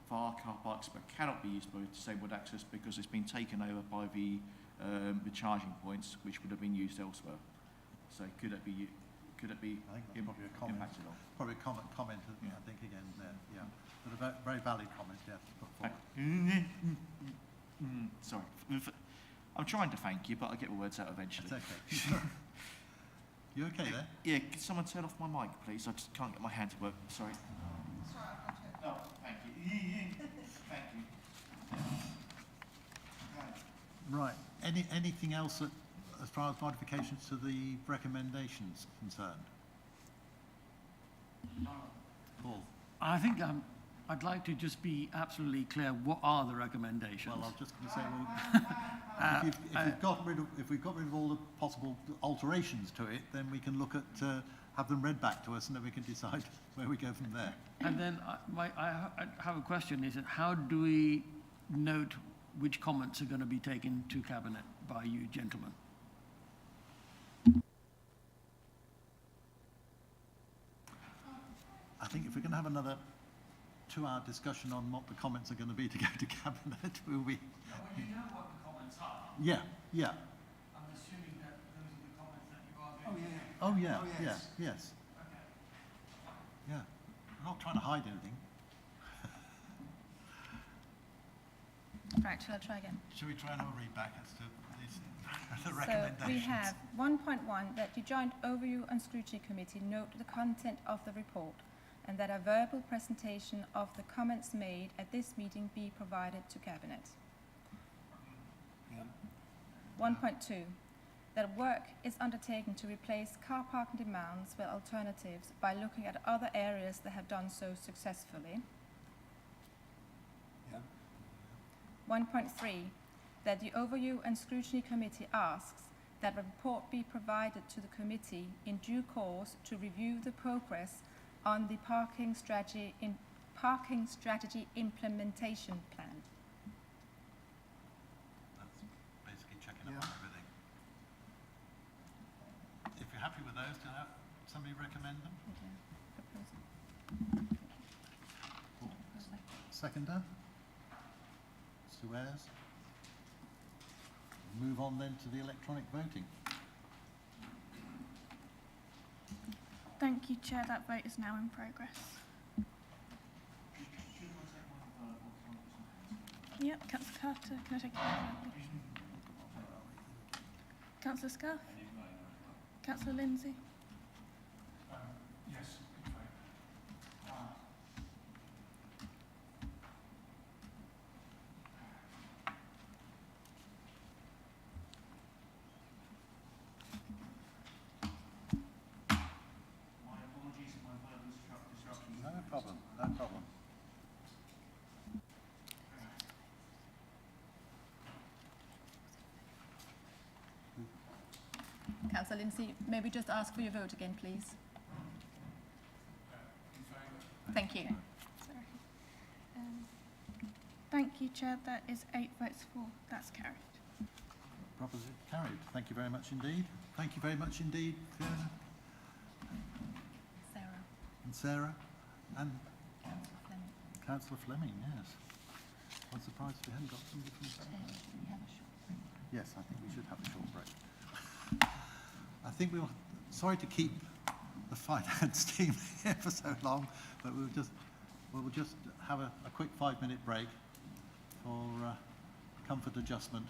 there are car parks but cannot be used by disabled access because it's been taken over by the charging points, which would have been used elsewhere. So could it be I think that's probably a comment. impacted on? Probably a comment, yeah. I think again there, yeah. But a very valid comment, yes, to put forward. Sorry, I'm trying to thank you, but I get my words out eventually. It's okay. You okay there? Yeah, can someone turn off my mic, please? I just can't get my hand to work. Sorry. Oh, thank you. Thank you. Right. Anything else as far as modifications to the recommendations concerned? Paul? I think I'd like to just be absolutely clear, what are the recommendations? Well, I was just going to say, well, if we've got rid of all the possible alterations to it, then we can look at, have them read back to us, and then we can decide where we go from there. And then I have a question, is that how do we note which comments are going to be taken to Cabinet by you gentlemen? I think if we're going to have another 2-hour discussion on what the comments are going to be to go to Cabinet, we'll be... Well, you know what the comments are. Yeah. I'm assuming that those are the comments that you are going to... Yes. Okay. Yeah. I'm not trying to hide anything. Right, shall I try again? Shall we try another read back as to the So recommendations? we have 1.1, that the Joint Overview and Scrutiny Committee note the content of the report and that a verbal presentation of the comments made at this meeting be provided to Cabinet. 1.2, that work is undertaken to replace car parking demands with alternatives by looking at other areas that have done so successfully. 1.3, that the Overview and Scrutiny Committee asks that a report be provided to the committee in due course to review the progress on the parking strategy Parking Strategy Implementation Plan. That's basically checking up on everything. If you're happy with those, can I have somebody recommend them? Seconder? Mr. Wares? Move on then to the electronic voting. Thank you, Chair. That vote is now in progress. Yep, Councillor Carter, can I take your vote, please? Councillor Scarf? Councillor Lindsay? Yes. My apologies for my verbal disruptions. No problem, no problem. Councillor Lindsay, may we just ask for your vote again, please? Thank you. Sorry. Thank you, Chair. That is 8 votes for. That's carried. Proposition carried. Thank you very much indeed. Thank you very much indeed, Fiona Sarah. and Sarah and Councillor Fleming. Councillor Fleming, yes. I'm surprised we hadn't got somebody from Chair, should we have a short break? Yes, I think we should have a short break. I think we'll, sorry to keep the finance team here for so long, but we'll just have a quick 5-minute break for comfort adjustment.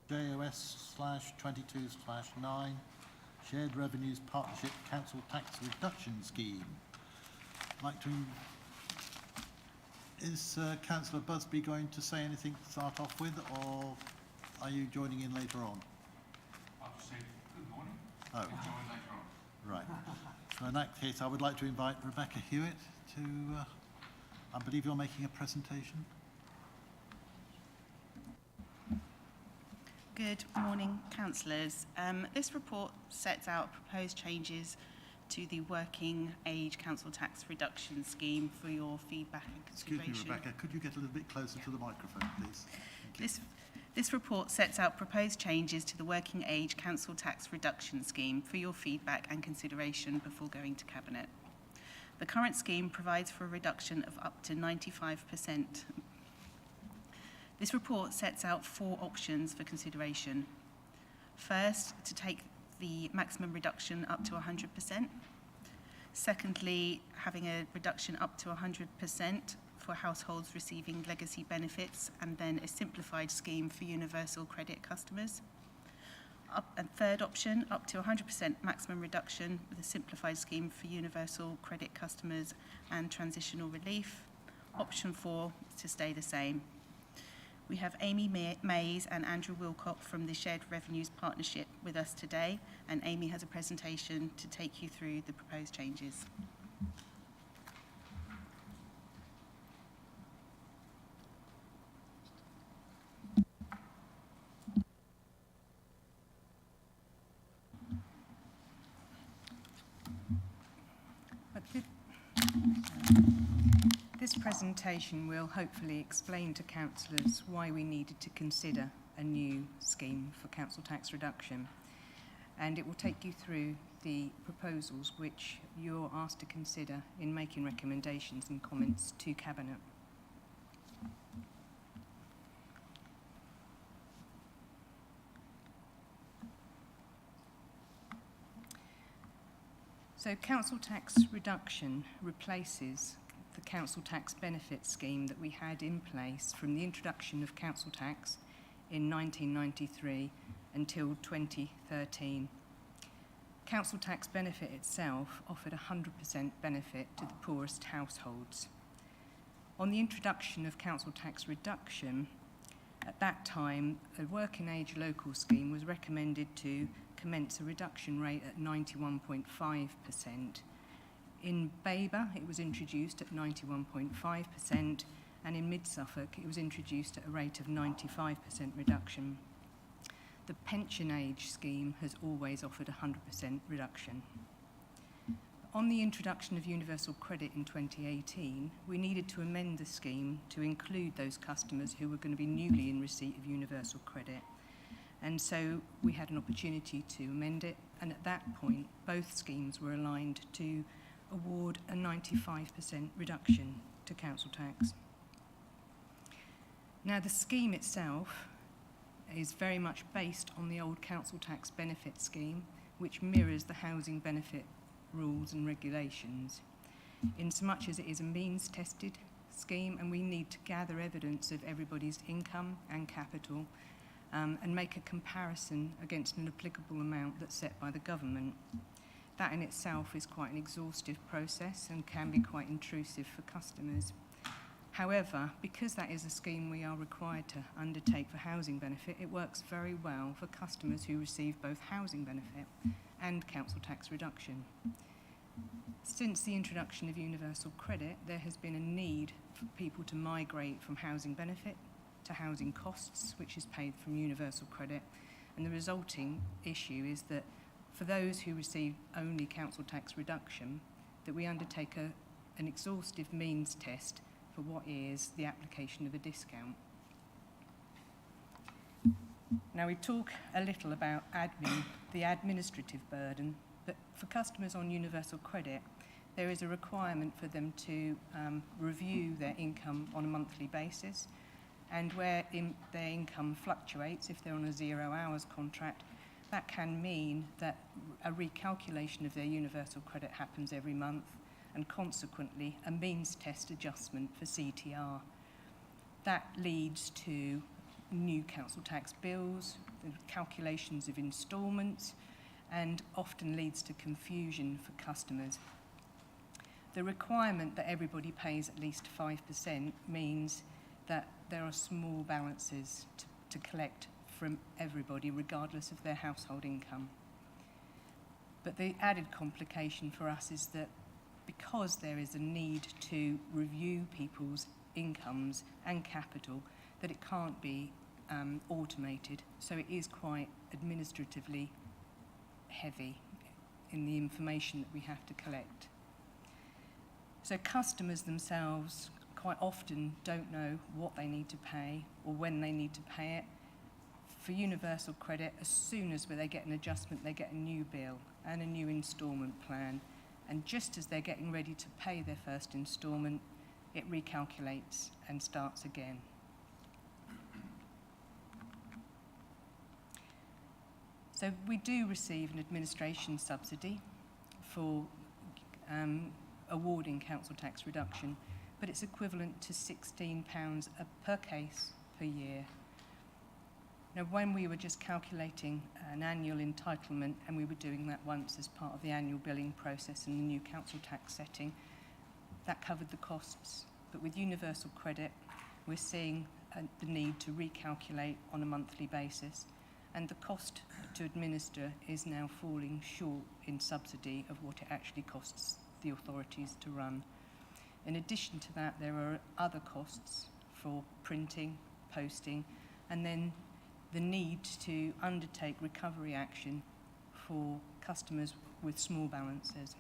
JOS/22/9, Shared Revenues Partnership Council Tax Reduction Scheme. Is Councillor Busby going to say anything to start off with, or are you joining in later on? I'll just say good morning. Oh, Join later on. right. So in that case, I would like to invite Rebecca Hewitt to, I believe you're making a presentation. Good morning, councillors. This report sets out proposed changes to the Working Age Council Tax Reduction Scheme for your feedback and consideration. Excuse me, Rebecca, could you get a little bit closer to the microphone, please? This report sets out proposed changes to the Working Age Council Tax Reduction Scheme for your feedback and consideration before going to Cabinet. The current scheme provides for a reduction of up to 95%. This report sets out 4 options for consideration. First, to take the maximum reduction up to 100%. Secondly, having a reduction up to 100% for households receiving legacy benefits, and then a simplified scheme for universal credit customers. A third option, up to 100% maximum reduction with a simplified scheme for universal credit customers and transitional relief. Option 4, to stay the same. We have Amy Mays and Andrew Wilcock from the Shared Revenues Partnership with us today, and Amy has a presentation to take you through the proposed changes. This presentation will hopefully explain to councillors why we needed to consider a new scheme for council tax reduction, and it will take you through the proposals which you're asked to consider in making recommendations and comments to Cabinet. So council tax reduction replaces the council tax benefit scheme that we had in place from the introduction of council tax in 1993 until 2013. Council tax benefit itself offered 100% benefit to the poorest households. On the introduction of council tax reduction, at that time, a working age local scheme was recommended to commence a reduction rate at 91.5%. In Babergh, it was introduced at 91.5%, and in Mid-Suffolk, it was introduced at a rate of 95% reduction. The pension age scheme has always offered 100% reduction. On the introduction of universal credit in 2018, we needed to amend the scheme to include those customers who were going to be newly in receipt of universal credit. And so we had an opportunity to amend it, and at that point, both schemes were aligned to award a 95% reduction to council tax. Now, the scheme itself is very much based on the old council tax benefit scheme, which mirrors the housing benefit rules and regulations, in so much as it is a means-tested scheme, and we need to gather evidence of everybody's income and capital and make a comparison against an applicable amount that's set by the government. That in itself is quite an exhaustive process and can be quite intrusive for customers. However, because that is a scheme we are required to undertake for housing benefit, it works very well for customers who receive both housing benefit and council tax reduction. Since the introduction of universal credit, there has been a need for people to migrate from housing benefit to housing costs, which is paid from universal credit, and the resulting issue is that for those who receive only council tax reduction, that we undertake an exhaustive means test for what is the application of a discount. Now, we talk a little about admin, the administrative burden, but for customers on universal credit, there is a requirement for them to review their income on a monthly basis, and where their income fluctuates, if they're on a 0 hours contract, that can mean that a recalculation of their universal credit happens every month, and consequently a means test adjustment for CTR. That leads to new council tax bills, the calculations of instalments, and often leads to confusion for customers. The requirement that everybody pays at least 5% means that there are small balances to collect from everybody, regardless of their household income. But the added complication for us is that because there is a need to review people's incomes and capital, that it can't be automated. So it is quite administratively heavy in the information that we have to collect. So customers themselves quite often don't know what they need to pay or when they need to pay it. For universal credit, as soon as they get an adjustment, they get a new bill and a new instalment plan. And just as they're getting ready to pay their first instalment, it recalculates and starts again. So we do receive an administration subsidy for awarding council tax reduction, but it's equivalent to £16 per case per year. Now, when we were just calculating an annual entitlement, and we were doing that once as part of the annual billing process and the new council tax setting, that covered the costs. But with universal credit, we're seeing the need to recalculate on a monthly basis, and the cost to administer is now falling short in subsidy of what it actually costs the authorities to run. In addition to that, there are other costs for printing, posting, and then the need to undertake recovery action for customers with small balances.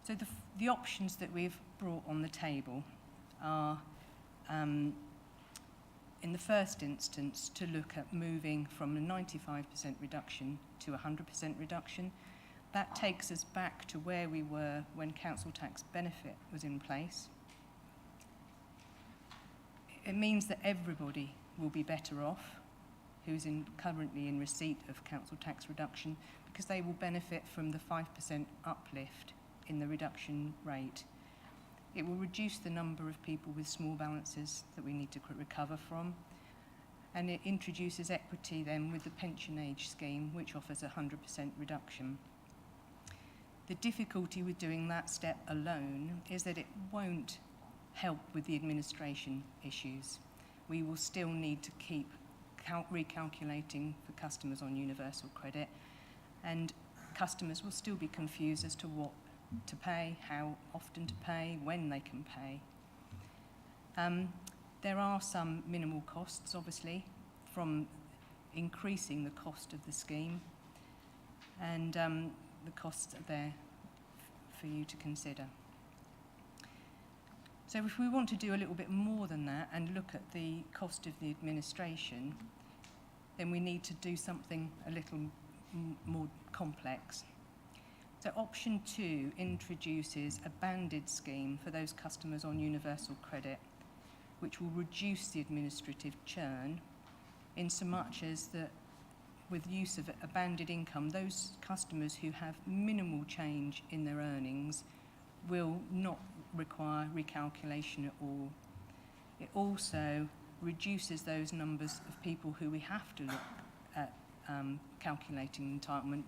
So the options that we've brought on the table are, in the first instance, to look at moving from a 95% reduction to a 100% reduction. That takes us back to where we were when council tax benefit was in place. It means that everybody will be better off who's currently in receipt of council tax reduction, because they will benefit from the 5% uplift in the reduction rate. It will reduce the number of people with small balances that we need to recover from, and it introduces equity then with the pension age scheme, which offers a 100% reduction. The difficulty with doing that step alone is that it won't help with the administration issues. We will still need to keep recalculating for customers on universal credit, and customers will still be confused as to what to pay, how often to pay, when they can pay. There are some minimal costs, obviously, from increasing the cost of the scheme, and the costs are there for you to consider. So if we want to do a little bit more than that and look at the cost of the administration, then we need to do something a little more complex. So option 2 introduces a banded scheme for those customers on universal credit, which will reduce the administrative churn in so much as that with use of a banded income, those customers who have minimal change in their earnings will not require recalculation at all. It also reduces those numbers of people who we have to look at calculating entitlement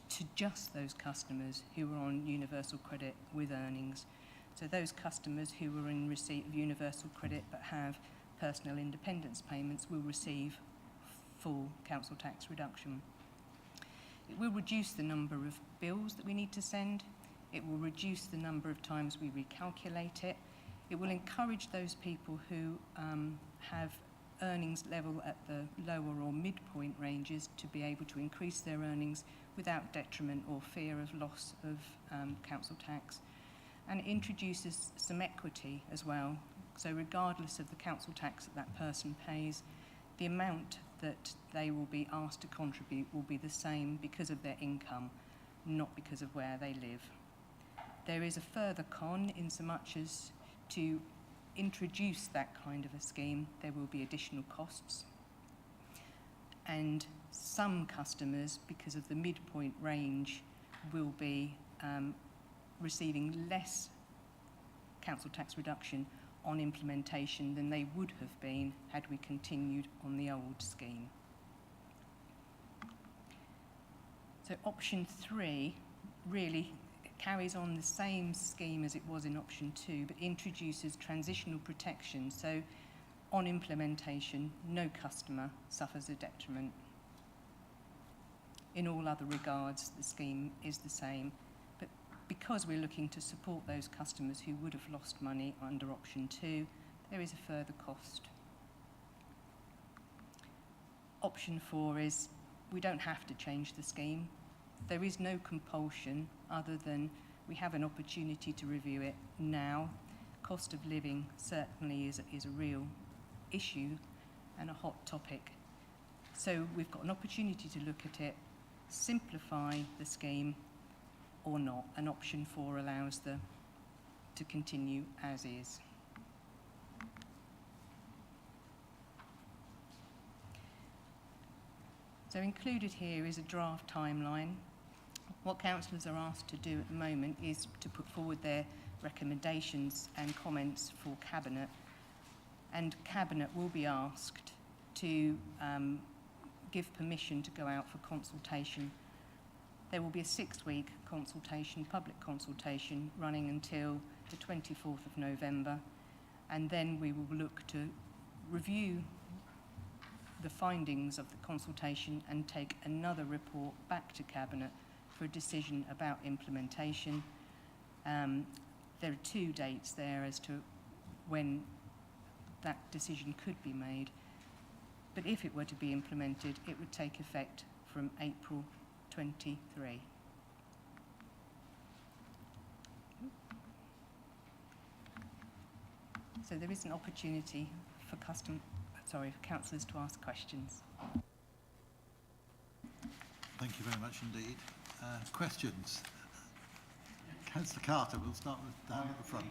to just those customers who are on universal credit with earnings. So those customers who are in receipt of universal credit but have personal independence payments will receive full council tax reduction. It will reduce the number of bills that we need to send. It will reduce the number of times we recalculate it. It will encourage those people who have earnings level at the lower or midpoint ranges to be able to increase their earnings without detriment or fear of loss of council tax. And it introduces some equity as well. So regardless of the council tax that that person pays, the amount that they will be asked to contribute will be the same because of their income, not because of where they live. There is a further con in so much as to introduce that kind of a scheme, there will be additional costs. And some customers, because of the midpoint range, will be receiving less council tax reduction on implementation than they would have been had we continued on the old scheme. So option 3 really carries on the same scheme as it was in option 2, but introduces transitional protection. So on implementation, no customer suffers a detriment. In all other regards, the scheme is the same, but because we're looking to support those customers who would have lost money under option 2, there is a further cost. Option 4 is we don't have to change the scheme. There is no compulsion other than we have an opportunity to review it now. Cost of living certainly is a real issue and a hot topic. So we've got an opportunity to look at it, simplify the scheme or not, and option 4 allows to continue as is. So included here is a draft timeline. What councillors are asked to do at the moment is to put forward their recommendations and comments for Cabinet, and Cabinet will be asked to give permission to go out for consultation. There will be a 6-week consultation, public consultation, running until the 24th of November, and then we will look to review the findings of the consultation and take another report back to Cabinet for a decision about implementation. There are 2 dates there as to when that decision could be made. But if it were to be implemented, it would take effect from April 23. So there is an opportunity for councillors to ask questions. Thank you very much indeed. Questions? Councillor Carter, we'll start with down at the front.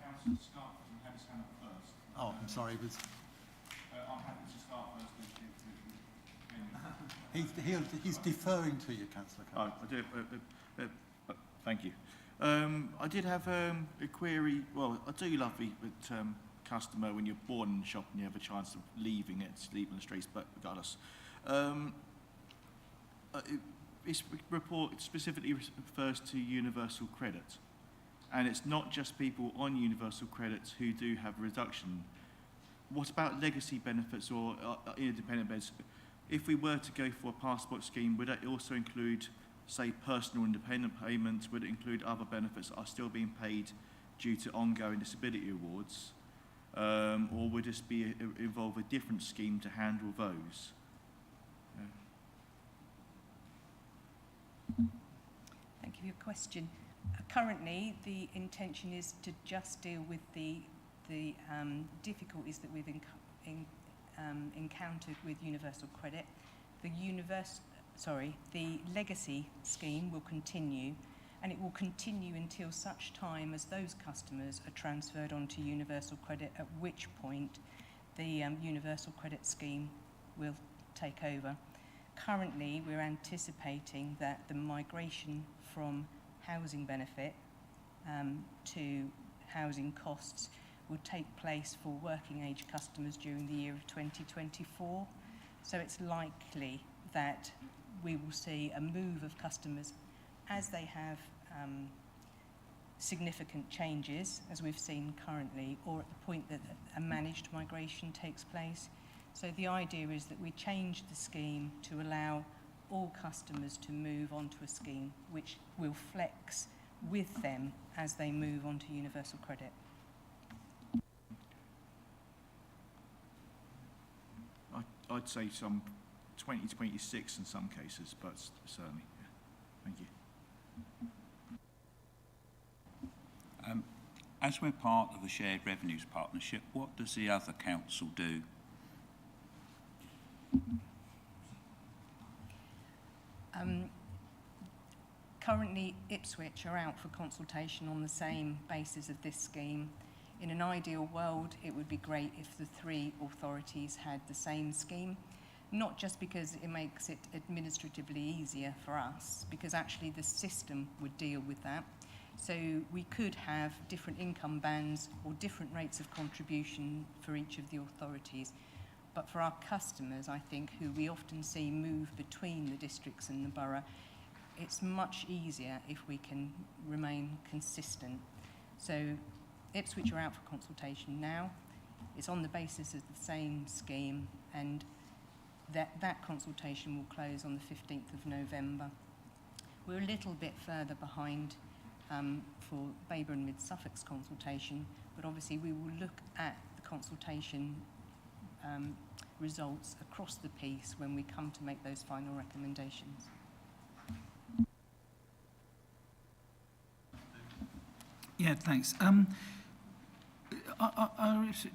Councillor Scott had his hand up first. Oh, I'm sorry. I'm happy to start first. He's deferring to you, Councillor Carter. I do. Thank you. I did have a query. Well, I do love the customer when you're born in the shop and you have a chance of leaving it, sleep on the streets, but regardless. This report specifically refers to universal credit, and it's not just people on universal credits who do have a reduction. What about legacy benefits or independent beds? If we were to go for a passport scheme, would that also include, say, personal independent payments? Would it include other benefits that are still being paid due to ongoing disability awards? Or would this involve a different scheme to handle those? Thank you for your question. Currently, the intention is to just deal with the difficulties that we've encountered with universal credit. The legacy scheme will continue, and it will continue until such time as those customers are transferred onto universal credit, at which point the universal credit scheme will take over. Currently, we're anticipating that the migration from housing benefit to housing costs will take place for working age customers during the year of 2024. So it's likely that we will see a move of customers as they have significant changes, as we've seen currently, or at the point that a managed migration takes place. So the idea is that we change the scheme to allow all customers to move onto a scheme which will flex with them as they move onto universal credit. I'd say some 2026 in some cases, but certainly. Yeah. Thank you. As we're part of a shared revenues partnership, what does the other council do? Currently, Ipswich are out for consultation on the same basis of this scheme. In an ideal world, it would be great if the 3 authorities had the same scheme, not just because it makes it administratively easier for us, because actually the system would deal with that. So we could have different income bands or different rates of contribution for each of the authorities. But for our customers, I think, who we often see move between the districts and the borough, it's much easier if we can remain consistent. So Ipswich are out for consultation now. It's on the basis of the same scheme, and that consultation will close on the 15th of November. We're a little bit further behind for Babergh and Mid Suffolk's consultation, but obviously we will look at the consultation results across the piece when we come to make those final recommendations. Yeah, thanks.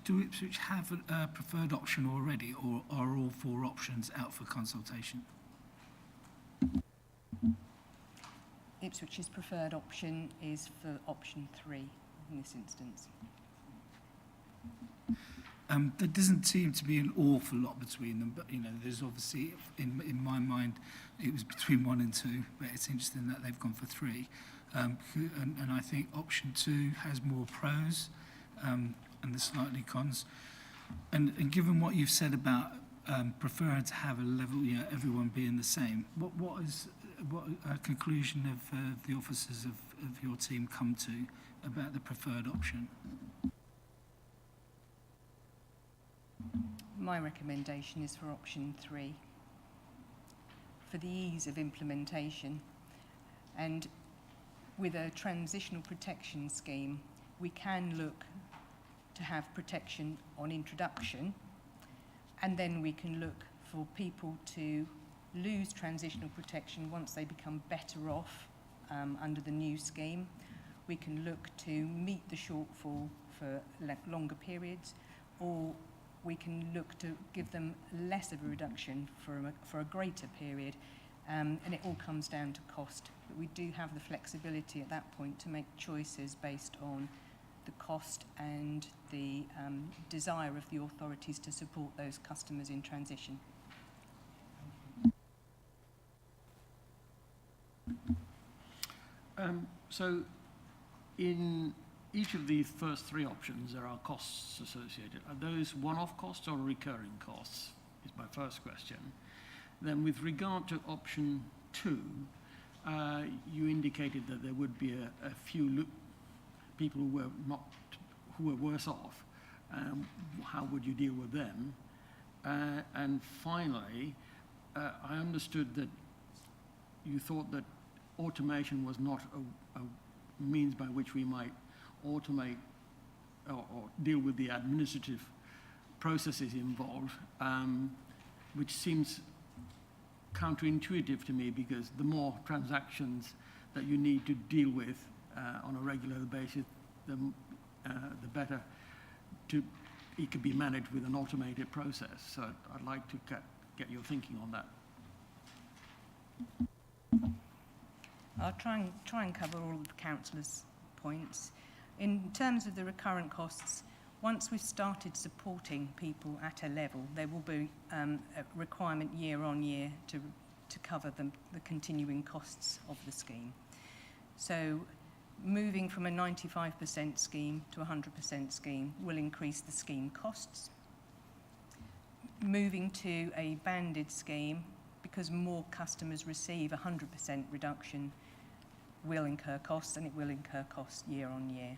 Do Ipswich have a preferred option already, or are all 4 options out for consultation? Ipswich's preferred option is for option 3 in this instance. There doesn't seem to be an awful lot between them, but there's obviously, in my mind, it was between 1 and 2, but it's interesting that they've gone for 3. And I think option 2 has more pros and the slightly cons. And given what you've said about preferring to have a level, everyone being the same, what conclusion have the officers of your team come to about the preferred option? My recommendation is for option 3, for the ease of implementation. And with a transitional protection scheme, we can look to have protection on introduction, and then we can look for people to lose transitional protection once they become better off under the new scheme. We can look to meet the shortfall for longer periods, or we can look to give them less of a reduction for a greater period, and it all comes down to cost. But we do have the flexibility at that point to make choices based on the cost and the desire of the authorities to support those customers in transition. So in each of the first 3 options, there are costs associated. Are those one-off costs or recurring costs, is my first question. Then with regard to option 2, you indicated that there would be a few people who were worse off. How would you deal with them? And finally, I understood that you thought that automation was not a means by which we might automate or deal with the administrative processes involved, which seems counterintuitive to me, because the more transactions that you need to deal with on a regular basis, the better it could be managed with an automated process. So I'd like to get your thinking on that. I'll try and cover all of the councillors' points. In terms of the recurrent costs, once we've started supporting people at a level, there will be a requirement year on year to cover the continuing costs of the scheme. So moving from a 95% scheme to a 100% scheme will increase the scheme costs. Moving to a banded scheme, because more customers receive 100% reduction, will incur costs, and it will incur costs year on year.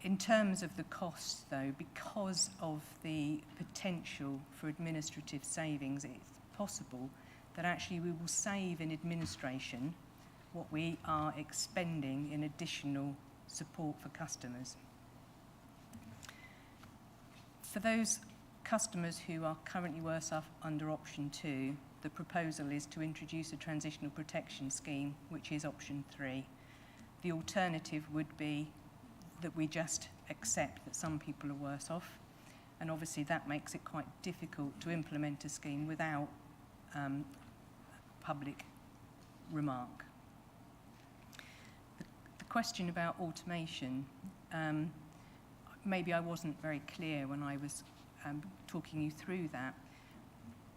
In terms of the costs, though, because of the potential for administrative savings, it's possible that actually we will save in administration what we are expending in additional support for customers. For those customers who are currently worse off under option 2, the proposal is to introduce a transitional protection scheme, which is option 3. The alternative would be that we just accept that some people are worse off, and obviously that makes it quite difficult to implement a scheme without public remark. The question about automation, maybe I wasn't very clear when I was talking you through that.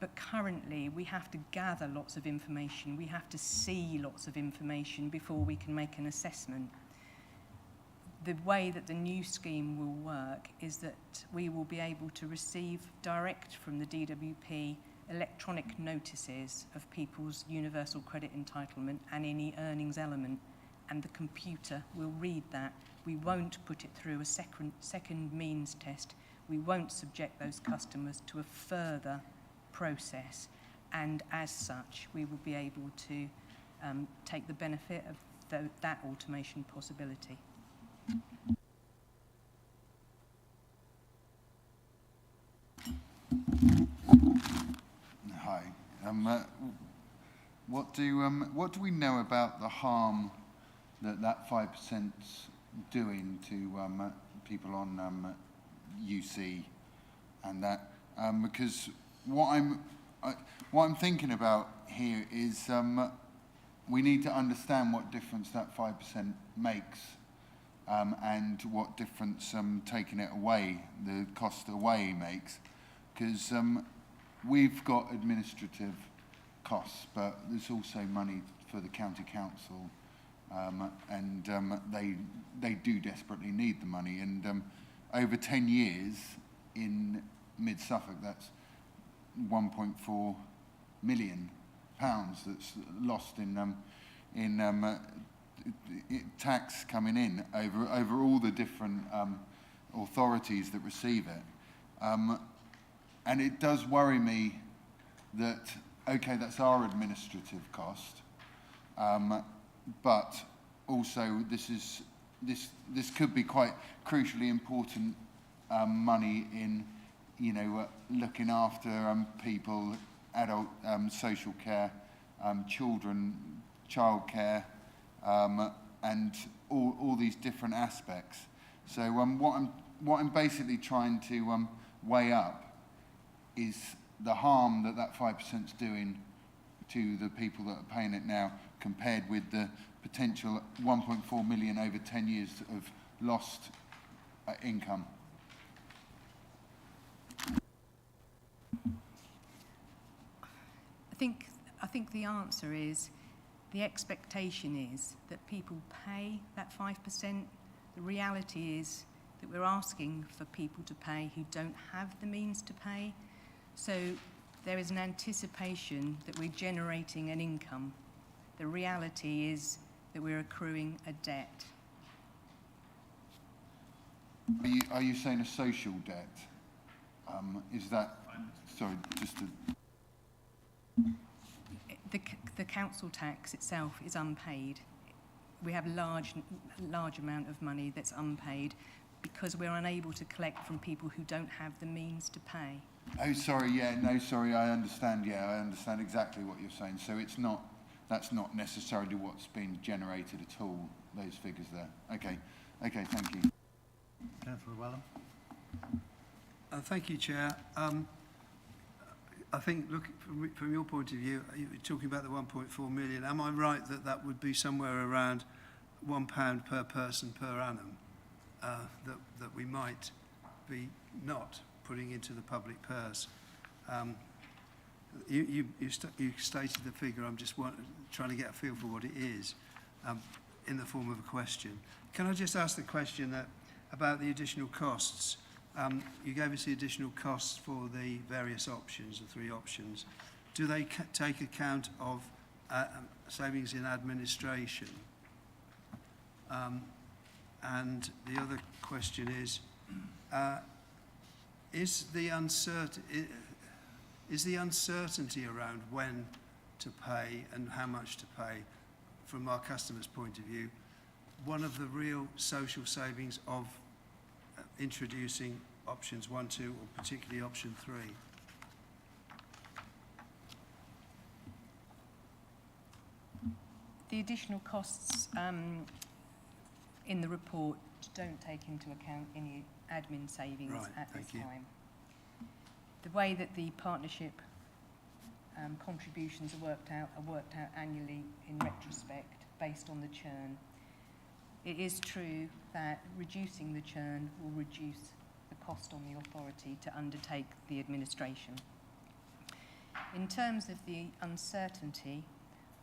But currently, we have to gather lots of information. We have to see lots of information before we can make an assessment. The way that the new scheme will work is that we will be able to receive direct from the DWP electronic notices of people's universal credit entitlement and any earnings element, and the computer will read that. We won't put it through a second means test. We won't subject those customers to a further process, and as such we will be able to take the benefit of that automation possibility. Hi. What do we know about the harm that 5%'s doing to people on UC and that? Because what I'm thinking about here is we need to understand what difference that 5% makes, and what difference taking it away, the cost away makes, because we've got administrative costs, but there's also money for the county council, and they do desperately need the money, and over 10 years in mid-Suffolk, that's £1.4 million that's lost in tax coming in over all the different authorities that receive it, and it does worry me that that's our administrative cost, but also this could be quite crucially important money in looking after people, adult social care, children, childcare, and all these different aspects. So what I'm basically trying to weigh up is the harm that 5%'s doing to the people that are paying it now, compared with the potential 1.4 million over 10 years of lost income. I think the answer is, the expectation is that people pay that 5%. The reality is that we're asking for people to pay who don't have the means to pay. So there is an anticipation that we're generating an income. The reality is that we're accruing a debt. Are you saying a social debt? Is that, sorry, just to... The council tax itself is unpaid. We have a large amount of money that's unpaid because we're unable to collect from people who don't have the means to pay. Oh, sorry, yeah, no, sorry, I understand, I understand exactly what you're saying. So that's not necessarily what's been generated at all, those figures there. Okay, thank you. Councillor Wellham. Thank you, Chair. I think, look, from your point of view, you're talking about the 1.4 million. Am I right that would be somewhere around £1 per person per annum that we might be not putting into the public purse? You stated the figure. I'm just trying to get a feel for what it is in the form of a question. Can I just ask the question about the additional costs? You gave us the additional costs for the various options, the three options. Do they take account of savings in administration? And the other question is the uncertainty around when to pay and how much to pay, from our customers' point of view, one of the real social savings of introducing options 1, 2, or particularly option 3? The additional costs in the report don't take into account any admin savings at this time. The way that the partnership contributions are worked out annually in retrospect based on the churn. It is true that reducing the churn will reduce the cost on the authority to undertake the administration. In terms of the uncertainty,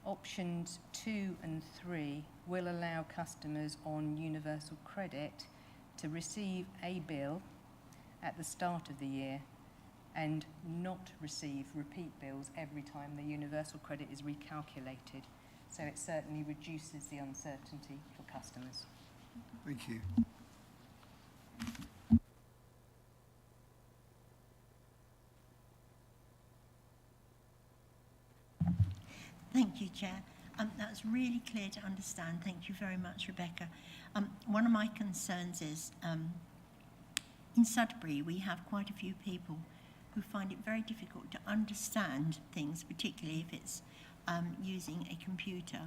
options 2 and 3 will allow customers on universal credit to receive a bill at the start of the year and not receive repeat bills every time the universal credit is recalculated. So it certainly reduces the uncertainty for customers. Thank you. Thank you, Chair. That's really clear to understand. Thank you very much, Rebecca. One of my concerns is in Sudbury, we have quite a few people who find it very difficult to understand things, particularly if it's using a computer.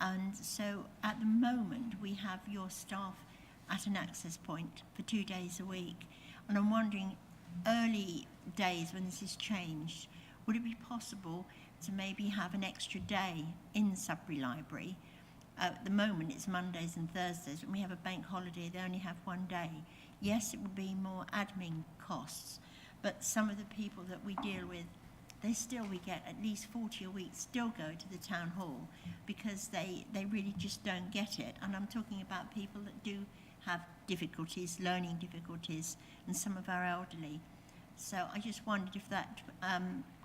And so at the moment, we have your staff at an access point for 2 days a week. And I'm wondering, early days when this is changed, would it be possible to maybe have an extra day in Sudbury Library? At the moment, it's Mondays and Thursdays. When we have a bank holiday, they only have 1 day. Yes, it would be more admin costs, but some of the people that we deal with, we get at least 40 a week, still go to the town hall because they really just don't get it. And I'm talking about people that do have difficulties, learning difficulties, and some of our elderly. So I just wondered if that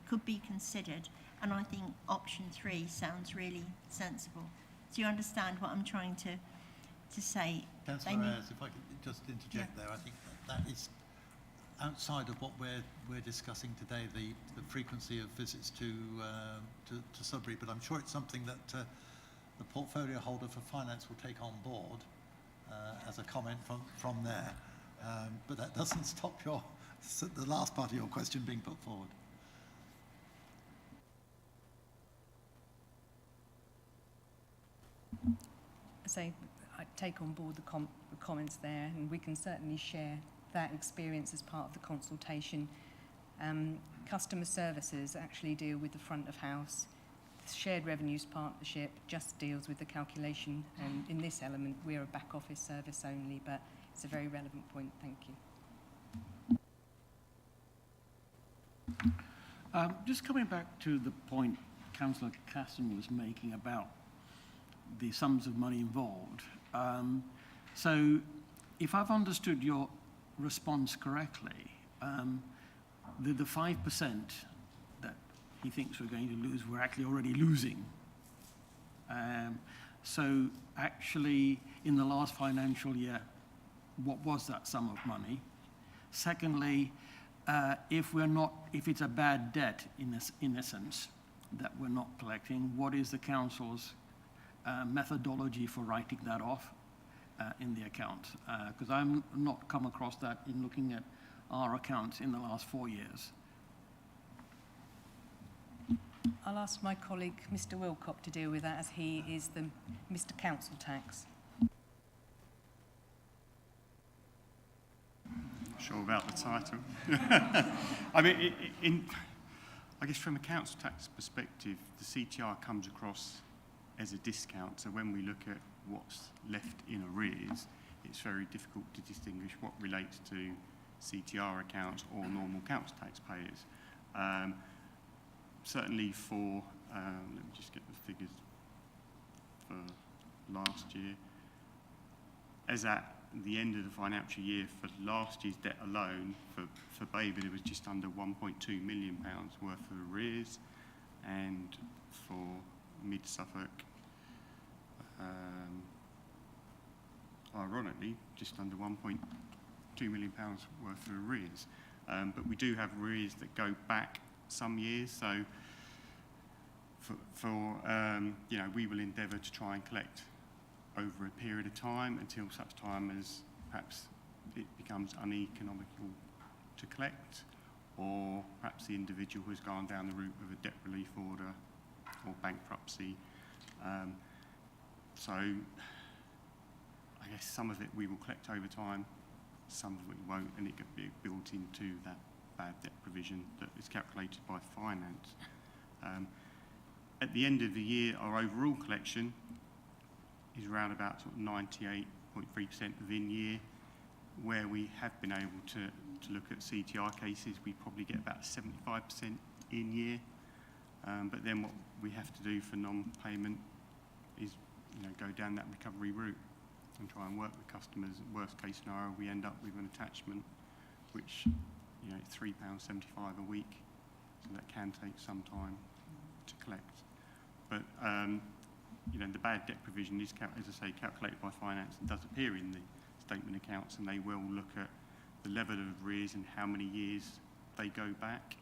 could be considered. And I think option 3 sounds really sensible. Do you understand what I'm trying to say? Councillor Ayres, if I could just interject there, I think that is outside of what we're discussing today, the frequency of visits to Sudbury, but I'm sure it's something that the portfolio holder for finance will take on board as a comment from there. But that doesn't stop the last part of your question being put forward. So I take on board the comments there, and we can certainly share that experience as part of the consultation. Customer services actually deal with the front of house. The shared revenues partnership just deals with the calculation, and in this element we're a back office service only, but it's a very relevant point. Thank you. Just coming back to the point Councillor Caston was making about the sums of money involved. So if I've understood your response correctly, the 5% that he thinks we're going to lose, we're actually already losing. So actually, in the last financial year, what was that sum of money? Secondly, if it's a bad debt in essence that we're not collecting, what is the council's methodology for writing that off in the account? Because I'm not come across that in looking at our accounts in the last 4 years. I'll ask my colleague, Mr. Wilcock, to deal with that, as he is the Mr. Council Tax. Sure about the title. I mean, I guess from a council tax perspective, the CTR comes across as a discount. So when we look at what's left in arrears, it's very difficult to distinguish what relates to CTR accounts or normal council taxpayers. Certainly for, let me just get the figures for last year. As at the end of the financial year, for last year's debt alone, for Babergh, there was just under £1.2 million worth of arrears, and for Mid-Suffolk, ironically, just under £1.2 million worth of arrears. But we do have arrears that go back some years, so we will endeavour to try and collect over a period of time until such time as perhaps it becomes uneconomical to collect, or perhaps the individual has gone down the route of a debt relief order or bankruptcy. So I guess some of it we will collect over time, some of it won't, and it could be built into that bad debt provision that is calculated by finance. At the end of the year, our overall collection is around about sort of 98.3% within year. Where we have been able to look at CTR cases, we probably get about 75% in year. But then what we have to do for non-payment is, go down that recovery route and try and work with customers. Worst case scenario, we end up with an attachment, which, it's £3.75 a week, so that can take some time to collect. But, the bad debt provision is, as I say, calculated by finance and does appear in the statement accounts, and they will look at the level of arrears and how many years they go back.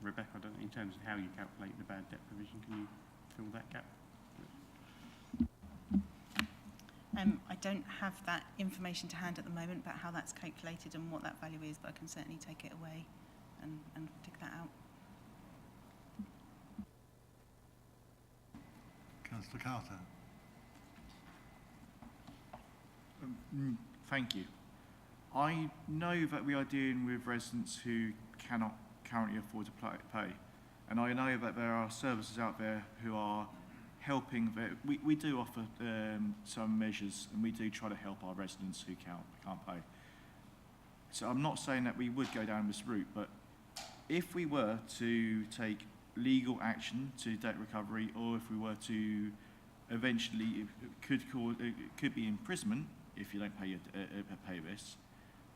Rebecca, I don't know, in terms of how you calculate the bad debt provision, can you fill that gap? I don't have that information to hand at the moment about how that's calculated and what that value is, but I can certainly take it away and dig that out. Councillor Carter. Thank you. I know that we are dealing with residents who cannot currently afford to pay, and I know that there are services out there who are helping. We do offer some measures, and we do try to help our residents who can't pay. So I'm not saying that we would go down this route, but if we were to take legal action to debt recovery, or if we were to eventually, it could be imprisonment if you don't pay this,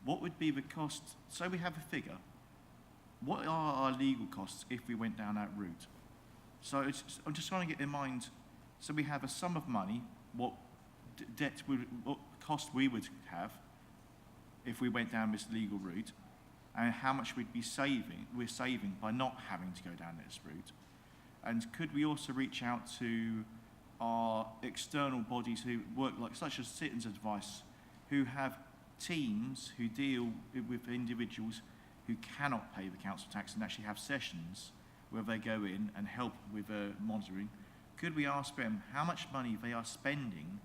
what would be the cost? So we have a figure. What are our legal costs if we went down that route? So I'm just trying to get in mind, so we have a sum of money, what cost we would have if we went down this legal route, and how much we're saving by not having to go down this route. And could we also reach out to our external bodies who work such as Citizens Advice, who have teams who deal with individuals who cannot pay the council tax and actually have sessions where they go in and help with monitoring? Could we ask them how much money they are spending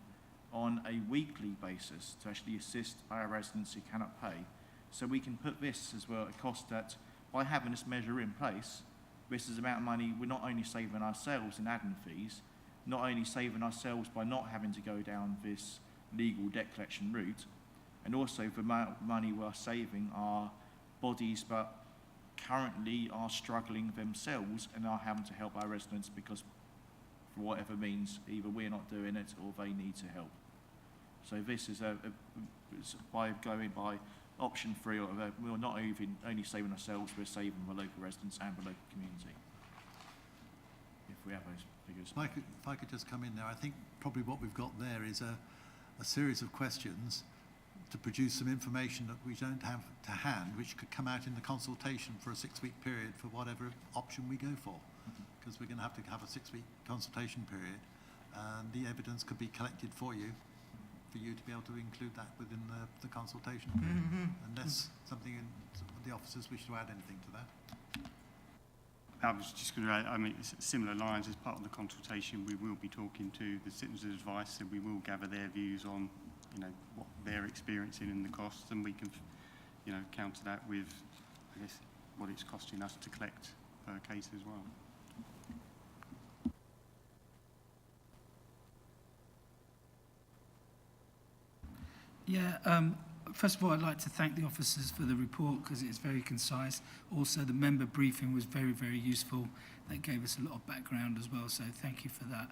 on a weekly basis to actually assist our residents who cannot pay? So we can put this as well, a cost that by having this measure in place, this is the amount of money we're not only saving ourselves in admin fees, not only saving ourselves by not having to go down this legal debt collection route, and also the amount of money we're saving our bodies but currently are struggling themselves and are having to help our residents because for whatever means either we're not doing it or they need to help. So this is by going by option 3, we're not even only saving ourselves, we're saving the local residents and the local community, if we have those figures. If I could just come in there, I think probably what we've got there is a series of questions to produce some information that we don't have to hand, which could come out in the consultation for a 6-week period for whatever option we go for. Because we're going to have a 6-week consultation period, and the evidence could be collected for you to be able to include that within the consultation period, unless something in the officers wish to add anything to that. I was just going to add, it's similar lines. As part of the consultation, we will be talking to the Citizens Advice, and we will gather their views on, what they're experiencing and the costs, and we can, counter that with, I guess, what it's costing us to collect per case as well. Yeah, first of all, I'd like to thank the officers for the report because it's very concise. Also, the member briefing was very, very useful. That gave us a lot of background as well, so thank you for that.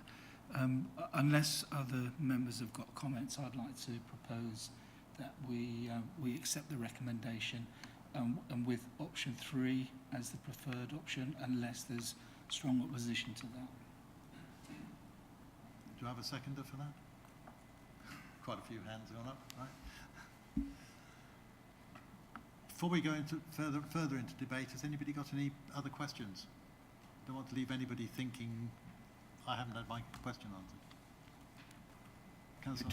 Unless other members have got comments, I'd like to propose that we accept the recommendation and with option 3 as the preferred option, unless there's strong opposition to that. Do you have a seconder for that? Quite a few hands gone up, right? Before we go into further into debate, has anybody got any other questions? Don't want to leave anybody thinking I haven't had my question answered. Councillor,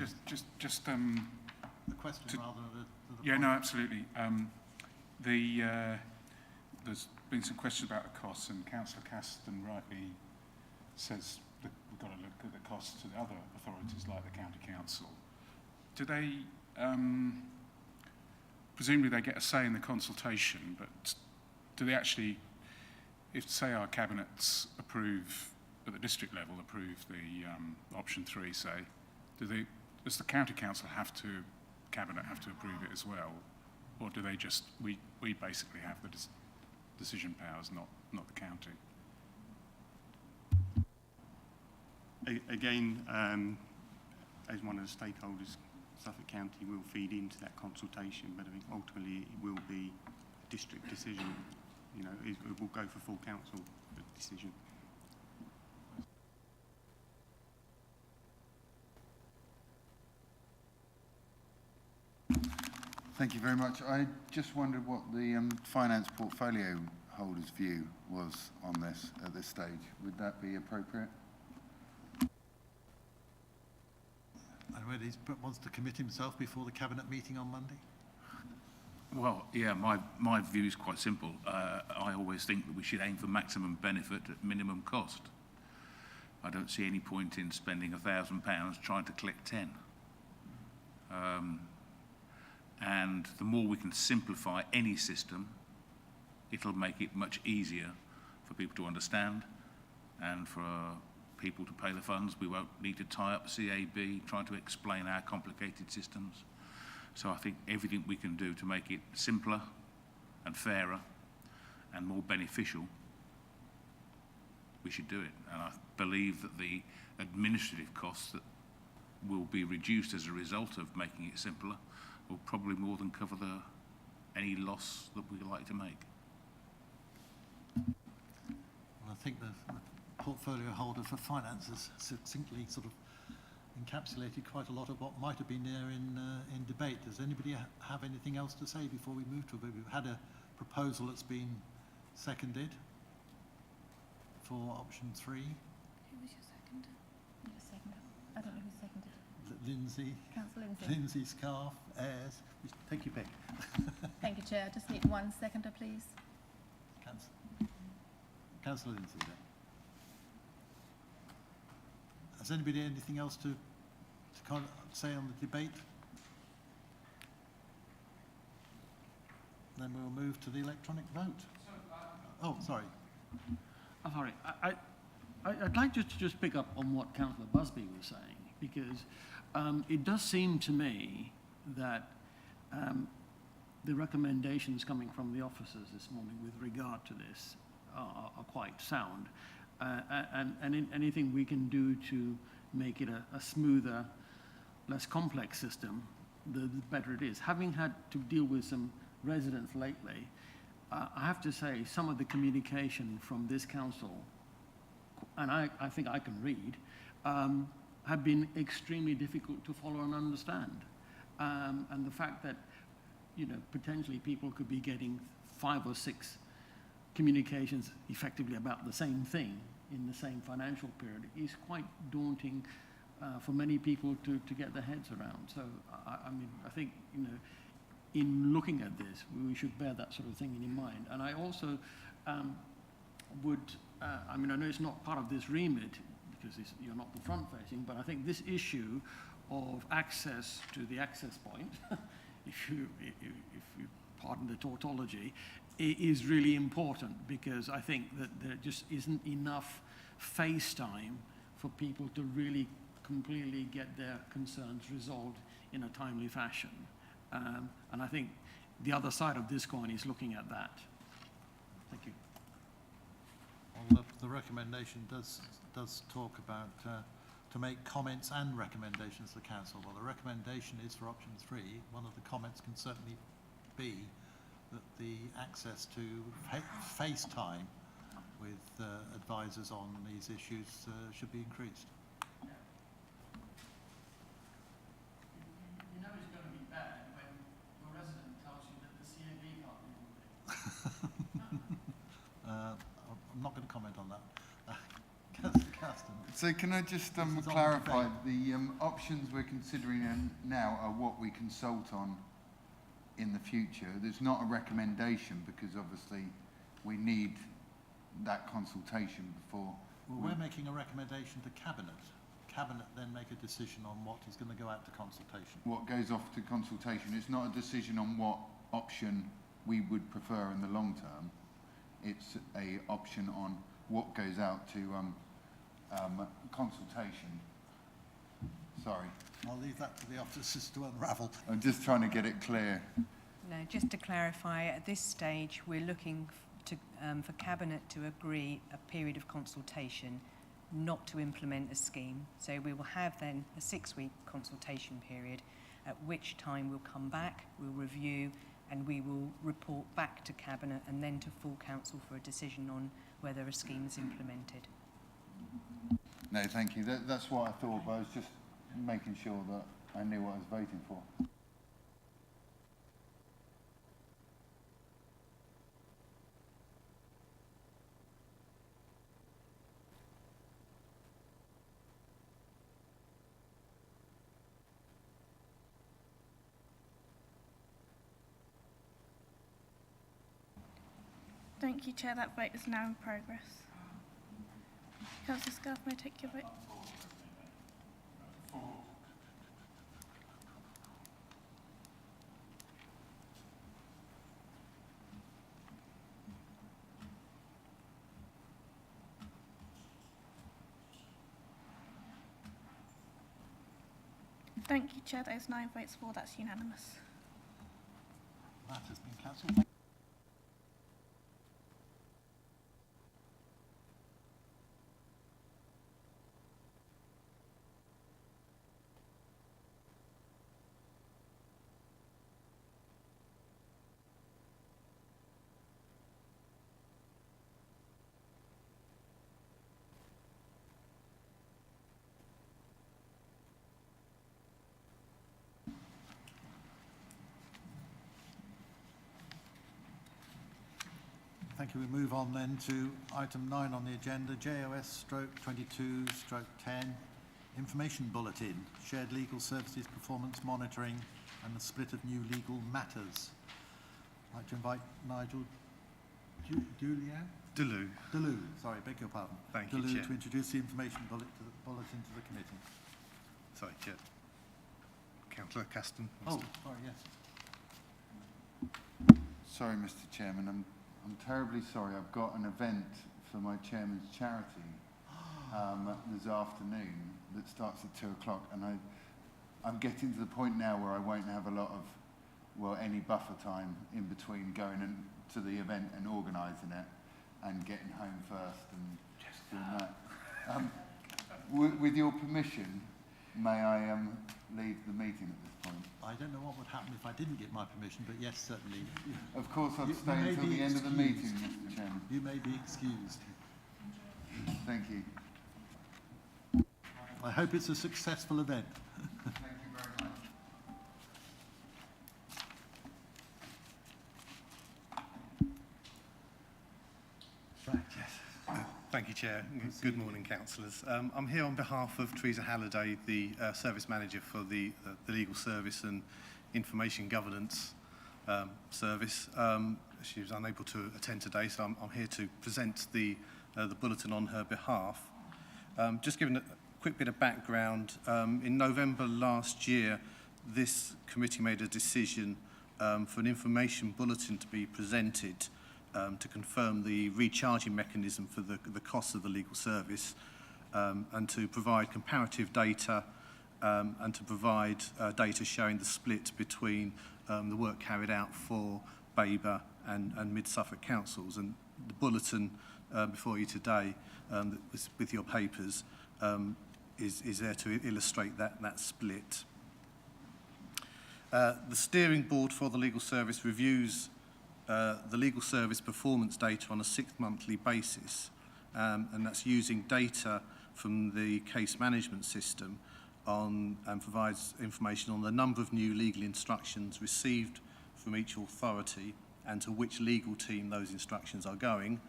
Just the question rather than the yeah, no, absolutely. There's been some questions about the costs, and Councillor Caston rightly says that we've got to look at the costs to the other authorities like the County Council. Do they, presumably they get a say in the consultation, but do they actually, if say our cabinets approve, at the district level approve the option 3, say, does the County Council cabinet have to approve it as well? Or do they just, we basically have decision powers, not the county. Again, as one of the stakeholders, Suffolk County will feed into that consultation, but I think ultimately it will be a district decision. You know, it will go for full council decision. Thank you very much. I just wondered what the finance portfolio holder's view was on this at this stage. Would that be appropriate? And whether he wants to commit himself before the Cabinet meeting on Monday? Well, yeah, my view is quite simple. I always think that we should aim for maximum benefit at minimum cost. I don't see any point in spending £1,000 trying to collect 10. And the more we can simplify any system, it'll make it much easier for people to understand and for people to pay the funds. We won't need to tie up CAB trying to explain our complicated systems. So I think everything we can do to make it simpler and fairer and more beneficial, we should do it. And I believe that the administrative costs that will be reduced as a result of making it simpler will probably more than cover any loss that we'd like to make. Well, I think the portfolio holder for finance has succinctly sort of encapsulated quite a lot of what might have been there in debate. Does anybody have anything else to say before we move to a vote? We've had a proposal that's been seconded for option 3. Who was your seconder? Your seconder. I don't know who seconded. Lindsay. Councillor Lindsay. Lindsay, Scarf, Ayres. Take your pick. Thank you, Chair. I just need one seconder, please. Councillor Lindsay then. Has anybody anything else to say on the debate? Then we'll move to the electronic vote. Oh, sorry. Sorry, I'd like to just pick up on what Councillor Busby was saying, because it does seem to me that the recommendations coming from the officers this morning with regard to this are quite sound. And anything we can do to make it a smoother, less complex system, the better it is. Having had to deal with some residents lately, I have to say some of the communication from this council, and I think I can read, have been extremely difficult to follow and understand. And the fact that, you know, potentially people could be getting 5 or 6 communications effectively about the same thing in the same financial period is quite daunting for many people to get their heads around. So, I mean, I think, you know, in looking at this, we should bear that sort of thing in mind. And I also would, I mean, I know it's not part of this remit because you're not the front-facing, but I think this issue of access to the access point, if you pardon the tautology, is really important, because I think that there just isn't enough face time for people to really completely get their concerns resolved in a timely fashion. And I think the other side of this coin is looking at that. Thank you. Well, the recommendation does talk about to make comments and recommendations to the council. Well, the recommendation is for option 3. One of the comments can certainly be that the access to FaceTime with advisors on these issues should be increased. You know it's going to be bad when your resident tells you that the CAB can't be moved. I'm not going to comment on that. So can I just clarify, the options we're considering now are what we consult on in the future. There's not a recommendation, because obviously we need that consultation before. Well, we're making a recommendation to Cabinet. Cabinet then make a decision on what is going to go out to consultation. What goes off to consultation? It's not a decision on what option we would prefer in the long term. It's a option on what goes out to consultation. Sorry. I'll leave that to the officers to unravel. I'm just trying to get it clear. No, just to clarify, at this stage, we're looking for Cabinet to agree a period of consultation not to implement a scheme. So we will have then a 6-week consultation period, at which time we'll come back, we'll review, and we will report back to Cabinet and then to full council for a decision on whether a scheme is implemented. No, thank you. That's what I thought, but I was just making sure that I knew what I was voting for. Thank you, Chair. That vote is now in progress. Councillor Scarf, may I take your vote? Thank you, Chair. That is 9 votes for. That's unanimous. That has been cancelled. Thank you. We move on then to item 9 on the agenda, JOS/22/10, Information Bulletin, Shared Legal Services Performance Monitoring and the Split of New Legal Matters. I'd like to invite Nigel Delou, sorry, beg your pardon. Thank you, Delou, Chair. to introduce the Information Bulletin to the committee. Sorry, Chair. Councillor Caston. Oh, sorry, yes. Sorry, Mr. Chairman, I'm terribly sorry. I've got an event for my chairman's charity this afternoon that starts at 2 o'clock, and I'm getting to the point now where I won't have a lot of, well, any buffer time in between going to the event and organising it and getting home first and doing that. With your permission, may I leave the meeting at this point? I don't know what would happen if I didn't get my permission, but yes, certainly. Of course, I'll stay until the end of the meeting, Mr. Chairman. You may be excused. Thank you. I hope it's a successful event. Thank you very much. Right, yes. Thank you, Chair. Good morning, councillors. I'm here on behalf of Teresa Halliday, the Service Manager for the Legal Service and Information Governance Service. She was unable to attend today, so I'm here to present the bulletin on her behalf. Just giving a quick bit of background, in November last year, this committee made a decision for an information bulletin to be presented to confirm the recharging mechanism for the costs of the legal service and to provide comparative data and to provide data showing the split between the work carried out for Babergh and Mid-Suffolk councils. And the bulletin before you today, with your papers, is there to illustrate that split. The steering board for the legal service reviews the legal service performance data on a 6-monthly basis, and that's using data from the case management system and provides information on the number of new legal instructions received from each authority and to which legal team those instructions are going,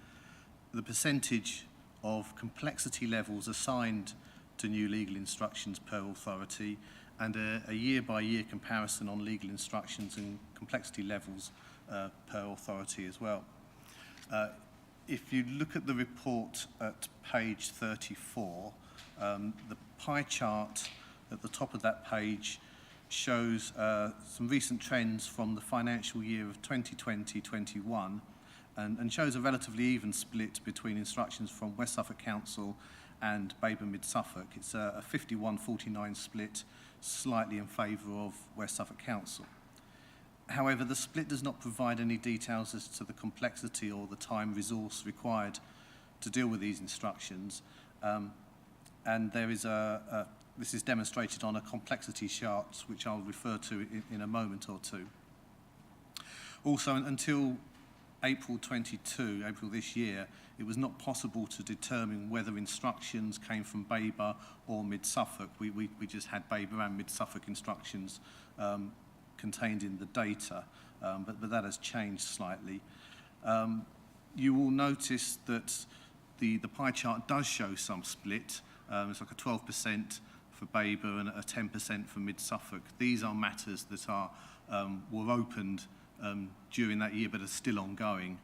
the percentage of complexity levels assigned to new legal instructions per authority, and a year-by-year comparison on legal instructions and complexity levels per authority as well. If you look at the report at page 34, the pie chart at the top of that page shows some recent trends from the financial year of 2020-21 and shows a relatively even split between instructions from West Suffolk Council and Babergh Mid-Suffolk. It's a 51-49 split, slightly in favour of West Suffolk Council. However, the split does not provide any details as to the complexity or the time resource required to deal with these instructions. And there is this is demonstrated on a complexity chart, which I'll refer to in a moment or two. Also, until April this year, it was not possible to determine whether instructions came from Babergh or Mid-Suffolk. We just had Babergh and Mid-Suffolk instructions contained in the data, but that has changed slightly. You will notice that the pie chart does show some split. It's like a 12% for Babergh and a 10% for Mid-Suffolk. These are matters that were opened during that year but are still ongoing.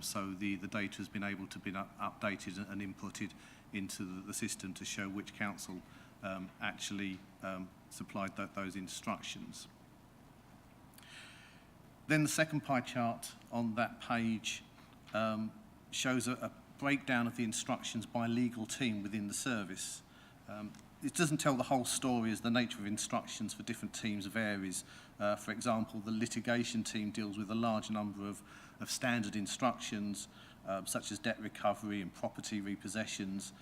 So the data has been able to be updated and inputted into the system to show which council actually supplied those instructions. Then the second pie chart on that page shows a breakdown of the instructions by legal team within the service. It doesn't tell the whole story, as the nature of instructions for different teams varies. For example, the litigation team deals with a large number of standard instructions, such as debt recovery and property repossessions,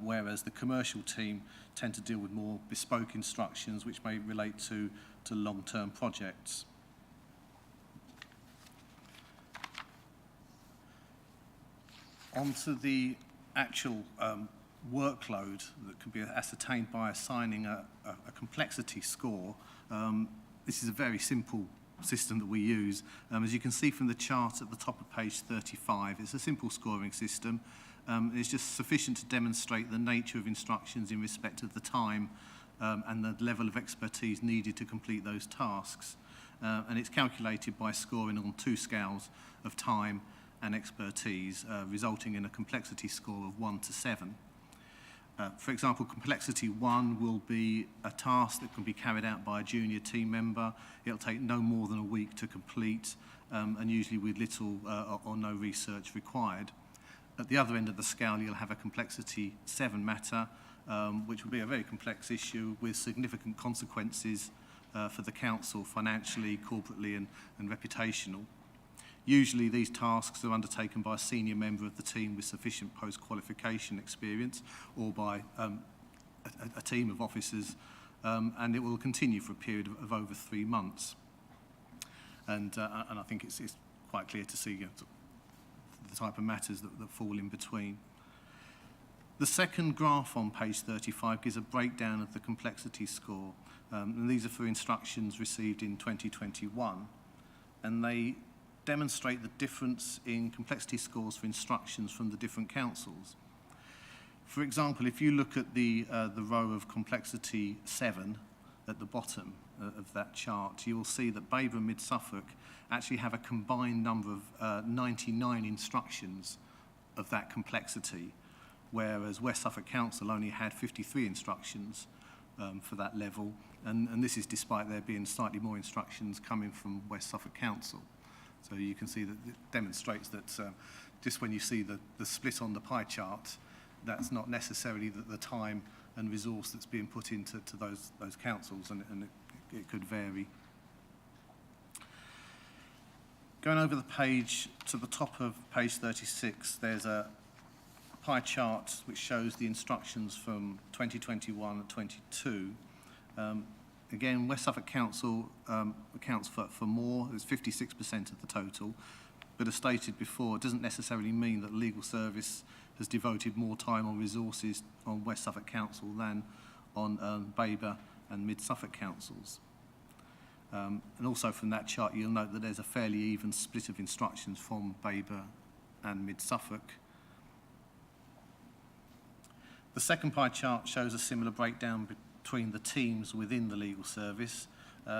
whereas the commercial team tend to deal with more bespoke instructions, which may relate to long-term projects. Onto the actual workload that can be ascertained by assigning a complexity score. This is a very simple system that we use. As you can see from the chart at the top of page 35, it's a simple scoring system. It's just sufficient to demonstrate the nature of instructions in respect of the time and the level of expertise needed to complete those tasks. And it's calculated by scoring on 2 scales of time and expertise, resulting in a complexity score of 1 to 7. For example, complexity 1 will be a task that can be carried out by a junior team member. It'll take no more than a week to complete, and usually with little or no research required. At the other end of the scale, you'll have a complexity 7 matter, which will be a very complex issue with significant consequences for the council financially, corporately, and reputational. Usually these tasks are undertaken by a senior member of the team with sufficient post-qualification experience, or by a team of officers, and it will continue for a period of over 3 months. And I think it's quite clear to see the type of matters that fall in between. The second graph on page 35 gives a breakdown of the complexity score, and these are for instructions received in 2021, and they demonstrate the difference in complexity scores for instructions from the different councils. For example, if you look at the row of complexity 7 at the bottom of that chart, you will see that Babergh and Mid-Suffolk actually have a combined number of 99 instructions of that complexity, whereas West Suffolk Council only had 53 instructions for that level, and this is despite there being slightly more instructions coming from West Suffolk Council. So you can see that it demonstrates that just when you see the split on the pie chart, that's not necessarily the time and resource that's being put into those councils, and it could vary. Going over the page to the top of page 36, there's a pie chart which shows the instructions from 2021 and 22. Again, West Suffolk Council accounts for more, it's 56% of the total, but as stated before, it doesn't necessarily mean that legal service has devoted more time or resources on West Suffolk Council than on Babergh and Mid-Suffolk Councils. And also from that chart, you'll note that there's a fairly even split of instructions from Babergh and Mid-Suffolk. The second pie chart shows a similar breakdown between the teams within the legal service.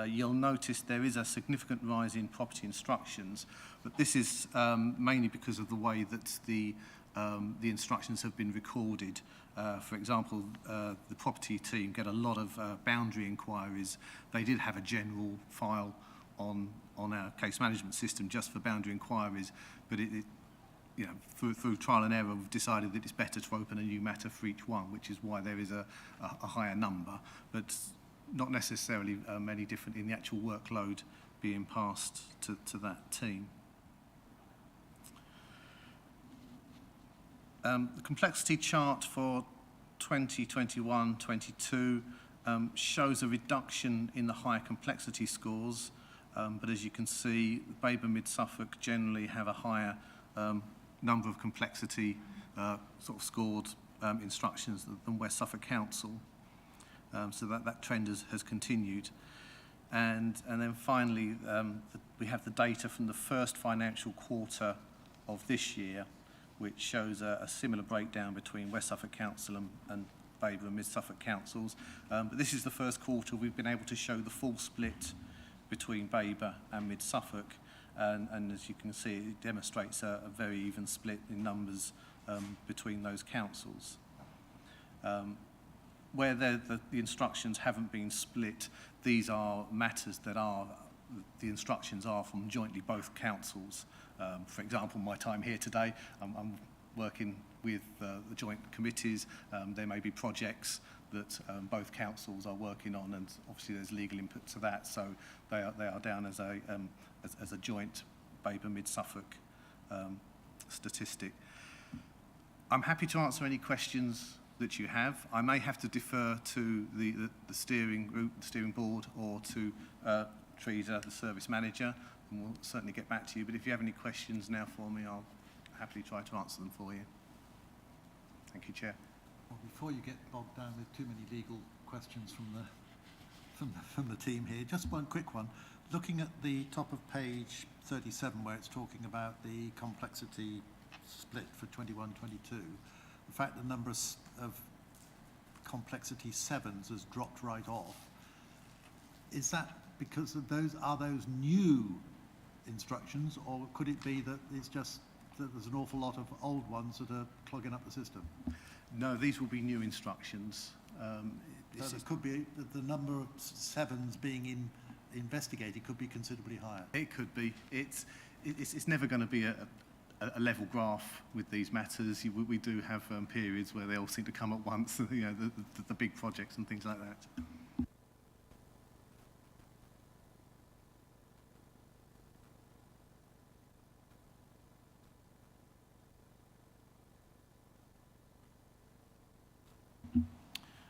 You'll notice there is a significant rise in property instructions, but this is mainly because of the way that the instructions have been recorded. For example, the property team get a lot of boundary inquiries. They did have a general file on our case management system just for boundary inquiries, but through trial and error, we've decided that it's better to open a new matter for each one, which is why there is a higher number, but not necessarily many different in the actual workload being passed to that team. The complexity chart for 2021-22 shows a reduction in the higher complexity scores, but as you can see, Babergh Mid Suffolk generally have a higher number of complexity sort of scored instructions than West Suffolk Council. So that trend has continued. And then finally, we have the data from the first financial quarter of this year, which shows a similar breakdown between West Suffolk Council and Babergh and Mid Suffolk Councils. But this is the first quarter we've been able to show the full split between Babergh and Mid Suffolk. And as you can see, it demonstrates a very even split in numbers between those councils. Where the instructions haven't been split, these are matters that the instructions are from jointly both councils. For example, my time here today, I'm working with the joint committees. There may be projects that both councils are working on, and obviously there's legal input to that, so they are down as a joint Babergh Mid Suffolk statistic. I'm happy to answer any questions that you have. I may have to defer to the steering group, the steering board, or to Teresa, the service manager, and we'll certainly get back to you. But if you have any questions now for me, I'll happily try to answer them for you. Thank you, Chair. Well, before you get bogged down with too many legal questions from the team here, just one quick one. Looking at the top of page 37, where it's talking about the complexity split for 21-22, the fact the number of complexity 7s has dropped right off, is that because of those new instructions, or could it be that it's just that there's an awful lot of old ones that are clogging up the system? No, these will be new instructions. So it could be the number of 7s being investigated could be considerably higher. It could be. It's never going to be a level graph with these matters. We do have periods where they all seem to come at once, you know, the big projects and things like that.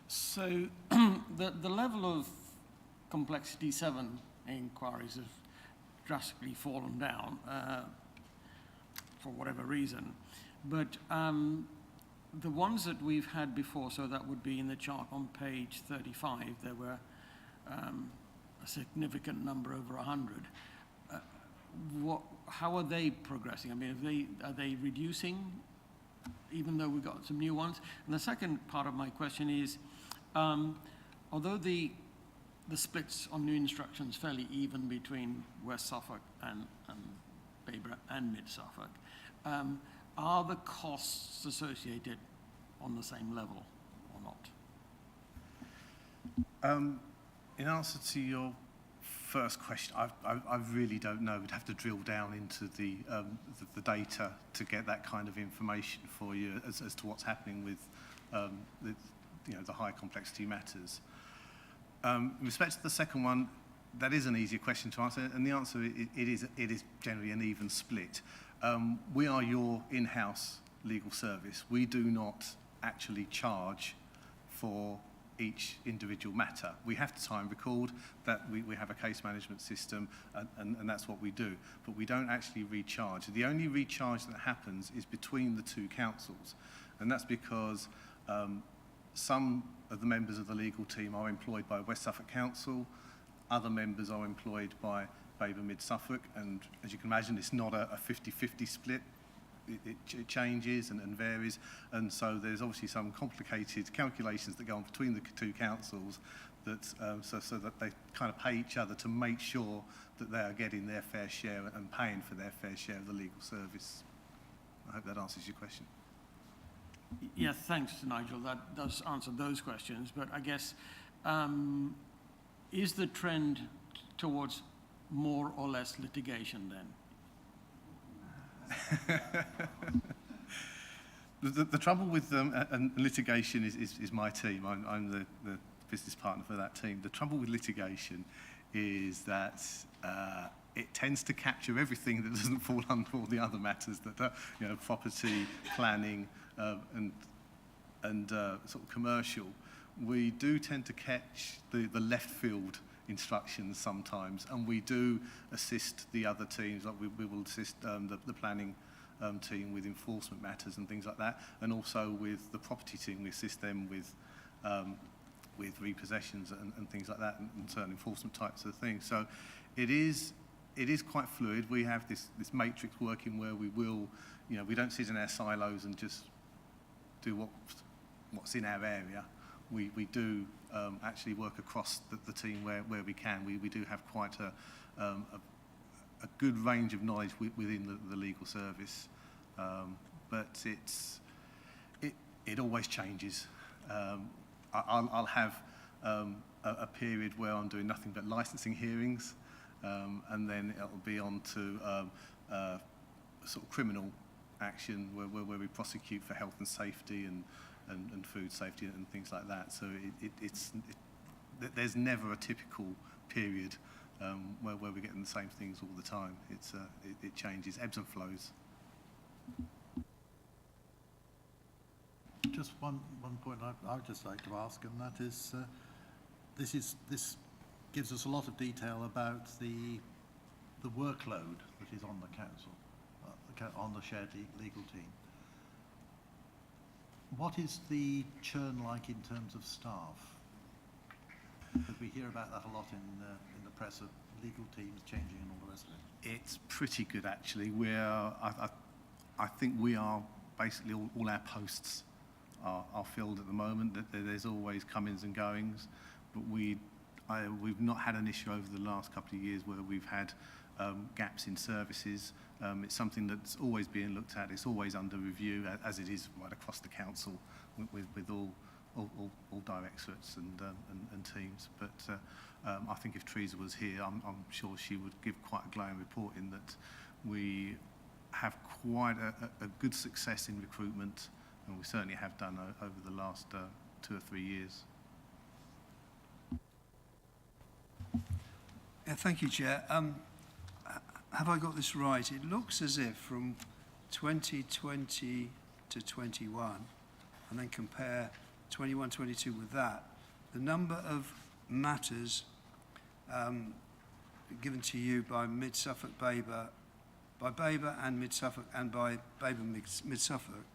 So the level of complexity 7 inquiries have drastically fallen down for whatever reason. But the ones that we've had before, so that would be in the chart on page 35, there were a significant number, over 100. How are they progressing? I mean, are they reducing, even though we've got some new ones? And the second part of my question is, although the splits on new instructions fairly even between West Suffolk and Babergh and Mid Suffolk, are the costs associated on the same level or not? In answer to your first question, I really don't know. We'd have to drill down into the data to get that kind of information for you as to what's happening with the high complexity matters. In respect to the second one, that is an easier question to answer, and the answer it is generally an even split. We are your in-house legal service. We do not actually charge for each individual matter. We have to time record that. We have a case management system, and that's what we do, but we don't actually recharge. The only recharge that happens is between the two councils, and that's because some of the members of the legal team are employed by West Suffolk Council, other members are employed by Babergh Mid Suffolk, and as you can imagine, it's not a 50-50 split. It changes and varies, and so there's obviously some complicated calculations that go on between the two councils that so that they kind of pay each other to make sure that they are getting their fair share and paying for their fair share of the legal service. I hope that answers your question. Yeah, thanks, Nigel. That does answer those questions, but I guess, is the trend towards more or less litigation then? The trouble with and litigation is my team. I'm the business partner for that team. The trouble with litigation is that it tends to capture everything that doesn't fall under all the other matters that are, you know, property, planning, and sort of commercial. We do tend to catch the left field instructions sometimes, and we do assist the other teams. Like we will assist the planning team with enforcement matters and things like that, and also with the property team, we assist them with repossessions and things like that, and certain enforcement types of things. So it is quite fluid. We have this matrix working where we will, you know, we don't sit in our silos and just do what's in our area. We do actually work across the team where we can. We do have quite a good range of knowledge within the legal service, but it always changes. I'll have a period where I'm doing nothing but licensing hearings, and then it'll be on to sort of criminal action where we prosecute for health and safety and food safety and things like that. So there's never a typical period where we're getting the same things all the time. It changes, ebbs and flows. Just one point I would just like to ask, and that is, this gives us a lot of detail about the workload that is on the council, on the shared legal team. What is the churn like in terms of staff? Because we hear about that a lot in the press, of legal teams changing and all the rest of it. It's pretty good, actually. I think we are basically all our posts are filled at the moment. There's always come-ins and goings, but we've not had an issue over the last couple of years where we've had gaps in services. It's something that's always being looked at. It's always under review, as it is right across the council with all directorates and teams. But I think if Teresa was here, I'm sure she would give quite a glowing report in that we have quite a good success in recruitment, and we certainly have done over the last 2 or 3 years. Yeah, thank you, Chair. Have I got this right? It looks as if from 2020 to 21, and then compare 21-22 with that, the number of matters given to you by Mid-Suffolk Babergh, by Babergh and Mid-Suffolk, and by Babergh Mid-Suffolk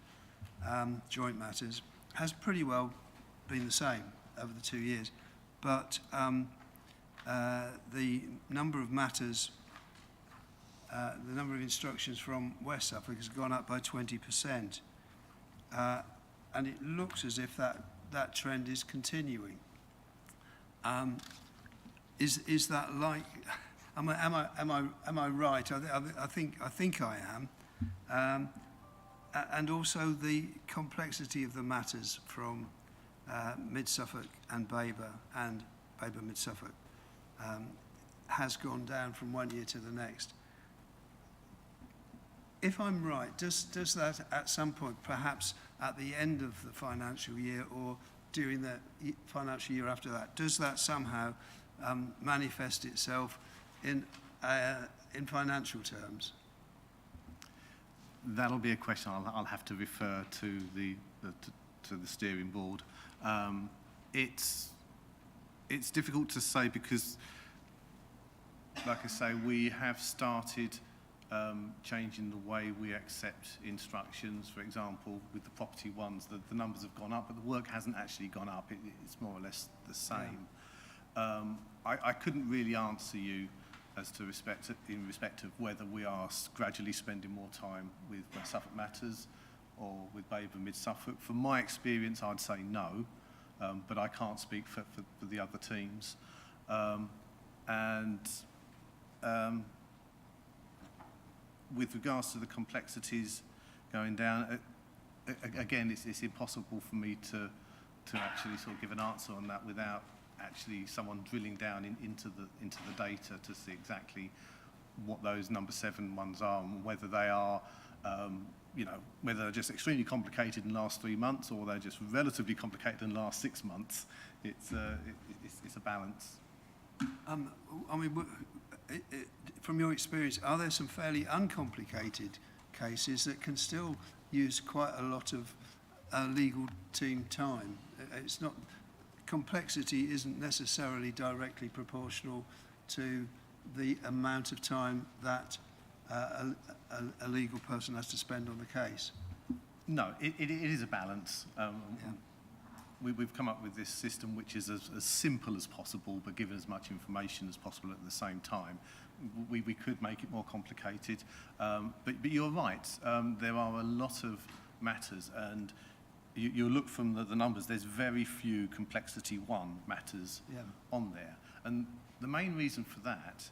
joint matters has pretty well been the same over the 2 years, but the number of matters, the number of instructions from West Suffolk has gone up by 20%, and it looks as if that trend is continuing. Is that like? Am I right? I think I am. And also the complexity of the matters from Mid-Suffolk and Babergh Mid-Suffolk has gone down from 1 year to the next. If I'm right, does that at some point, perhaps at the end of the financial year or during the financial year after that, does that somehow manifest itself in financial terms? That'll be a question I'll have to refer to the steering board. It's difficult to say because, like I say, we have started changing the way we accept instructions. For example, with the property ones, the numbers have gone up, but the work hasn't actually gone up. It's more or less the same. Yeah. I couldn't really answer you as to in respect of whether we are gradually spending more time with West Suffolk matters or with Babergh Mid-Suffolk. From my experience, I'd say no, but I can't speak for the other teams. With regards to the complexities going down, again, it's impossible for me to actually sort of give an answer on that without actually someone drilling down into the data to see exactly what those number 7 ones are and whether they are, whether they're just extremely complicated in the last 3 months or they're just relatively complicated in the last 6 months. It's a balance. I mean, from your experience, are there some fairly uncomplicated cases that can still use quite a lot of legal team time? It's not, complexity isn't necessarily directly proportional to the amount of time that a legal person has to spend on the case. No, it is a balance. We've come up with this system which is as simple as possible, but given as much information as possible at the same time. We could make it more complicated, but you're right. There are a lot of matters, and you look from the numbers, there's very few complexity 1 matters on there. And the main reason for that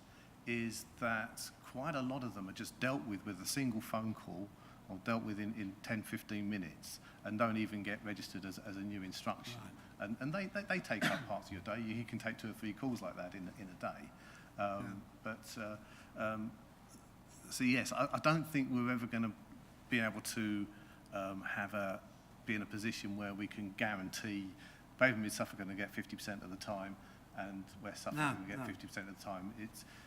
is that quite a lot of them are just dealt with a single phone call, or dealt with in 10, 15 minutes, and don't even get registered as a new instruction. Right. And they take up parts of your day. You can take 2 or 3 calls like that in a day. So yes, I don't think we're ever going to be able to be in a position where we can guarantee Babergh and Suffolk are going to get 50% of the time, and West Suffolk are going to get 50% of the time.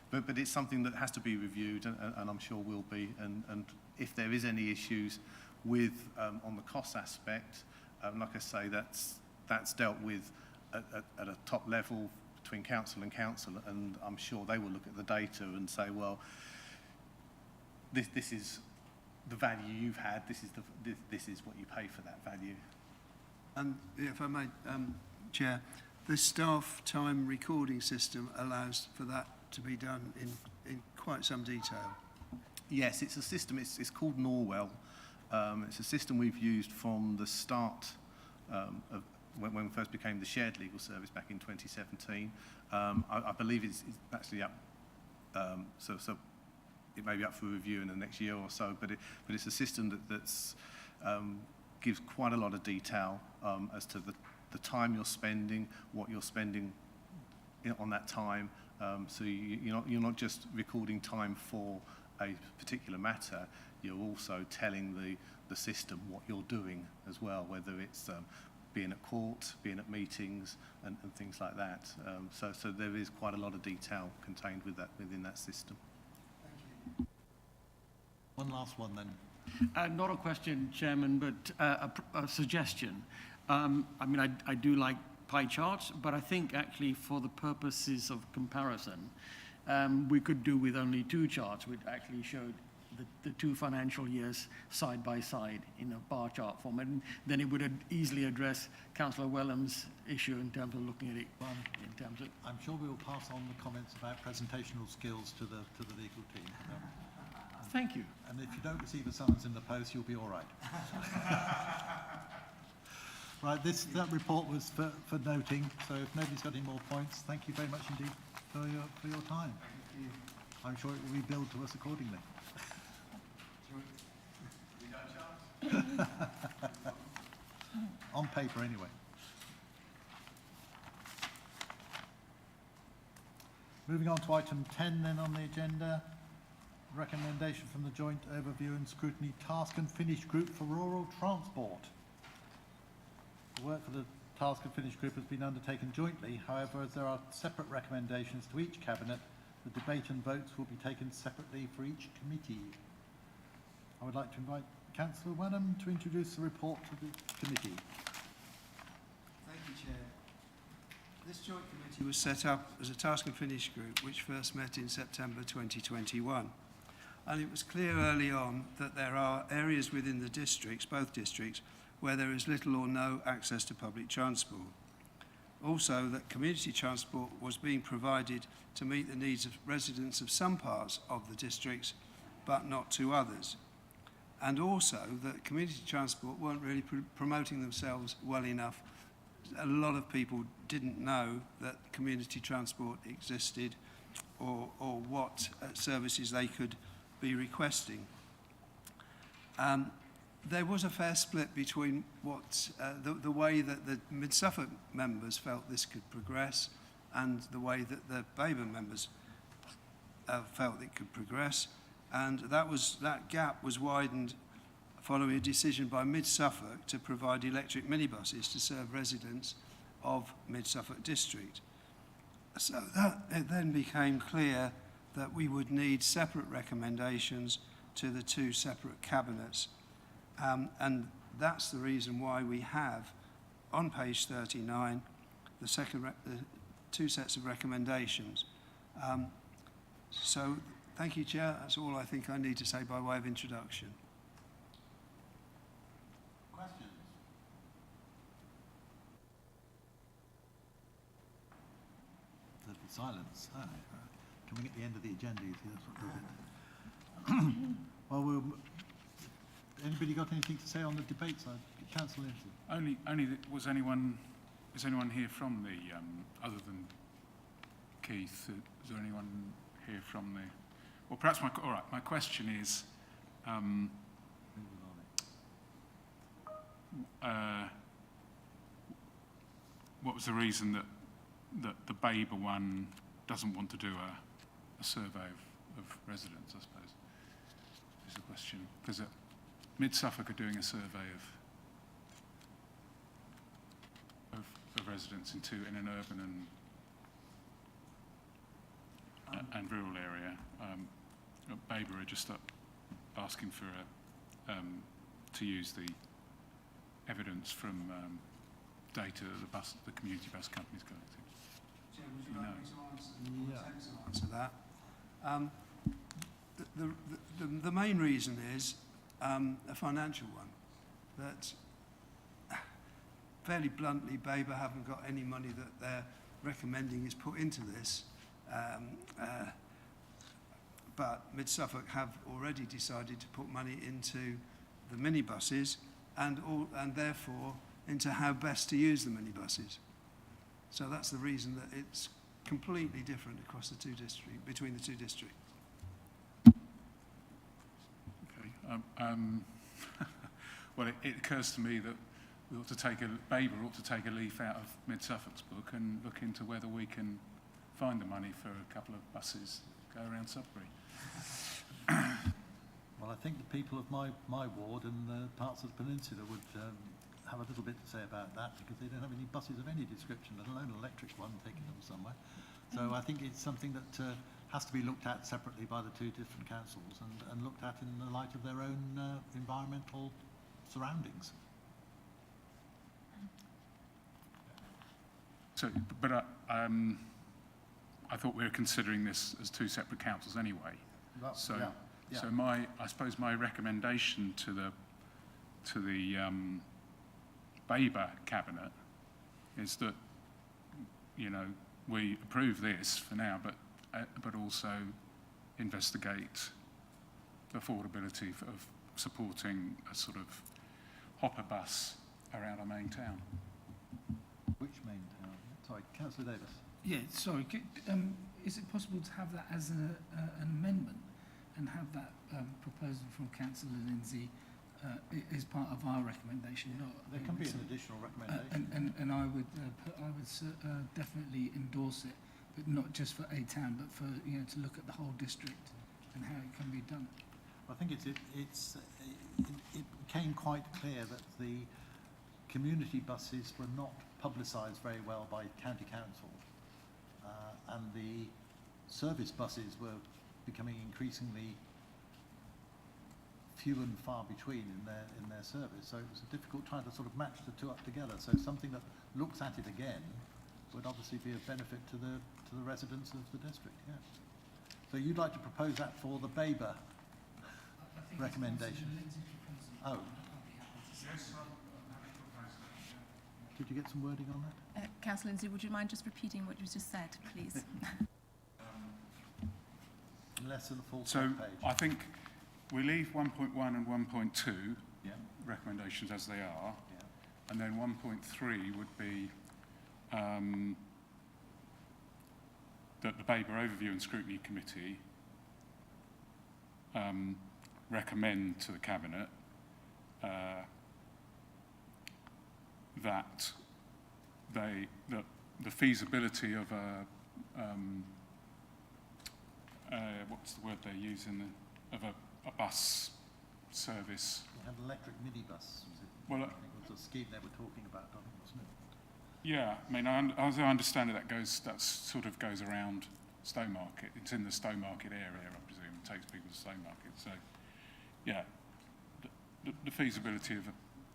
But it's something that has to be reviewed, and I'm sure will be. And if there is any issues with on the cost aspect, like I say, that's dealt with at a top level between council and council, and I'm sure they will look at the data and say, well, this is the value you've had. This is what you pay for that value. And if I may, Chair, the staff time recording system allows for that to be done in quite some detail. Yes, it's a system. It's called Norwell. It's a system we've used from the start of when we first became the shared legal service back in 2017. I believe it's actually up. So it may be up for review in the next year or so. But it's a system that's gives quite a lot of detail as to the time you're spending, what you're spending on that time. So you're not just recording time for a particular matter, you're also telling the system what you're doing as well, whether it's being at court, being at meetings, and things like that. So there is quite a lot of detail contained within that system. Thank you. One last one then. Not a question, Chairman, but a suggestion. I mean, I do like pie charts, but I think actually for the purposes of comparison, we could do with only 2 charts, which actually showed the 2 financial years side by side in a bar chart format. And then it would easily address Councillor Wellham's issue in terms of looking at it in terms of... I'm sure we will pass on the comments about presentational skills to the legal team. Thank you. And if you don't receive a summons in the post, you'll be all right. Right, that report was for noting, so if nobody's got any more points, thank you very much indeed for your time. Thank you. I'm sure it will be billed to us accordingly. On paper, anyway. Moving on to item 10 then on the agenda, recommendation from the Joint Overview and Scrutiny Task and Finish Group for Rural Transport. The work for the Task and Finish Group has been undertaken jointly. However, as there are separate recommendations to each Cabinet, the debate and votes will be taken separately for each committee. I would like to invite Councillor Wenham to introduce the report to the committee. Thank you, Chair. This joint committee was set up as a Task and Finish Group which first met in September 2021. And it was clear early on that there are areas within the districts, both districts, where there is little or no access to public transport. Also, that community transport was being provided to meet the needs of residents of some parts of the districts, but not to others. And also that community transport weren't really promoting themselves well enough. A lot of people didn't know that community transport existed or what services they could be requesting. There was a fair split between what the way that the Mid-Suffolk members felt this could progress and the way that the Babergh members felt it could progress. And that gap was widened following a decision by Mid-Suffolk to provide electric minibuses to serve residents of Mid-Suffolk district. So that it then became clear that we would need separate recommendations to the two separate cabinets. And that's the reason why we have, on page 39, the two sets of recommendations. So thank you, Chair. That's all I think I need to say by way of introduction. Questions? The silence. Ah, coming at the end of the agenda, you see, that's what does it. Well, anybody got anything to say on the debate side? Councillor Lindsay. Only that is anyone here from the, other than Keith, is there anyone here from the, well, perhaps my question is, what was the reason that the Babergh one doesn't want to do a survey of residents, I suppose, is the question. Because Mid-Suffolk are doing a survey of residents in an urban and rural area. Babergh are just asking for to use the evidence from data that the community bus companies collected. Chair, would you like me to answer that? The main reason is a financial one, that fairly bluntly, Babergh haven't got any money that they're recommending is put into this, but Mid-Suffolk have already decided to put money into the minibuses and therefore into how best to use the minibuses. So that's the reason that it's completely different across the between the two districts. Okay. Well, it occurs to me that we ought to Babergh ought to take a leaf out of Mid-Suffolk's book and look into whether we can find the money for a couple of buses go around Sudbury. Well, I think the people of my ward and parts of the peninsula would have a little bit to say about that, because they don't have any buses of any description, let alone an electric one taking them somewhere. So I think it's something that has to be looked at separately by the two different councils and looked at in the light of their own environmental surroundings. So, but I thought we were considering this as two separate councils anyway. Well, so, yeah. so I suppose my recommendation to the Babergh cabinet is that, you know, we approve this for now, but also investigate the affordability of supporting a sort of hopper bus around our main town. Which main town? Sorry, Councillor Davis. Yeah, sorry. Is it possible to have that as an amendment and have that proposal from Councillor Lindsay is part of our recommendation? There can be an additional recommendation. And I would definitely endorse it, but not just for a town, but for to look at the whole district and how it can be done. I think it became quite clear that the community buses were not publicised very well by county council, and the service buses were becoming increasingly few and far between in their service. So it was difficult trying to sort of match the two up together. So something that looks at it again would obviously be of benefit to the residents of the district. Yeah. So you'd like to propose that for the Babergh recommendation? Oh. Did you get some wording on that? Councillor Lindsay, would you mind just repeating what you just said, please? Less than a full so page. I think we leave 1.1 and 1.2 yeah. recommendations as they are, yeah. and then 1.3 would be that the Babergh Overview and Scrutiny Committee recommend to the Cabinet that the feasibility of what's the word they're using, of a bus service. We have electric minibus. Well, I think it was a scheme they were talking about, wasn't it? Yeah, I mean, as I understand it, that sort of goes around Stowmarket. It's in the Stowmarket area, I presume. It takes people to Stowmarket. So, yeah, the feasibility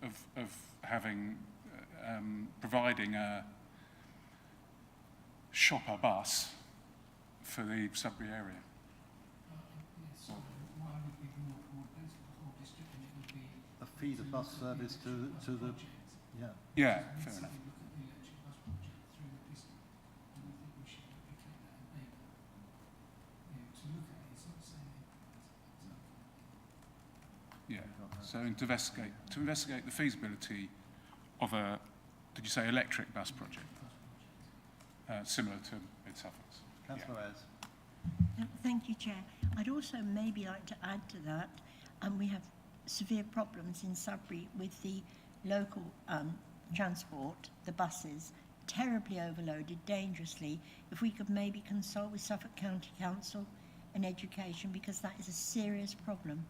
of having providing a shopper bus for the Sudbury area. A feeder bus service to the yeah. Yeah, fair enough. Yeah. So to investigate the feasibility of a, did you say electric bus project? Similar to Suffolk's. Councillor Ayres. Thank you, Chair. I'd also maybe like to add to that, we have severe problems in Sudbury with the local transport, the buses, terribly overloaded, dangerously. If we could maybe consult with Suffolk County Council and Education, because that is a serious problem,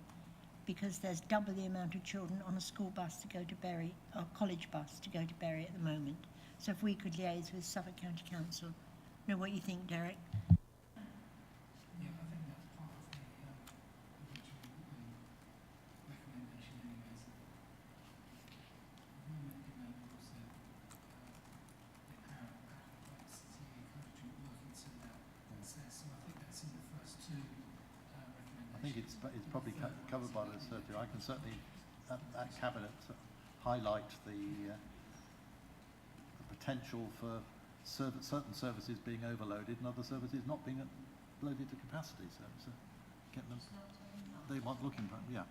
because there's double the amount of children on a school bus to go to Bury, or college bus to go to Bury at the moment. So if we could liaise with Suffolk County Council. Know what you think, Derek? Yeah, I think that's part of the original recommendation anyways. So I think that's in the first two recommendations. I think it's probably covered by the circular. I can certainly, at Cabinet, highlight the potential for certain services being overloaded and other services not being loaded to capacity. So get them, they want looking for, yeah.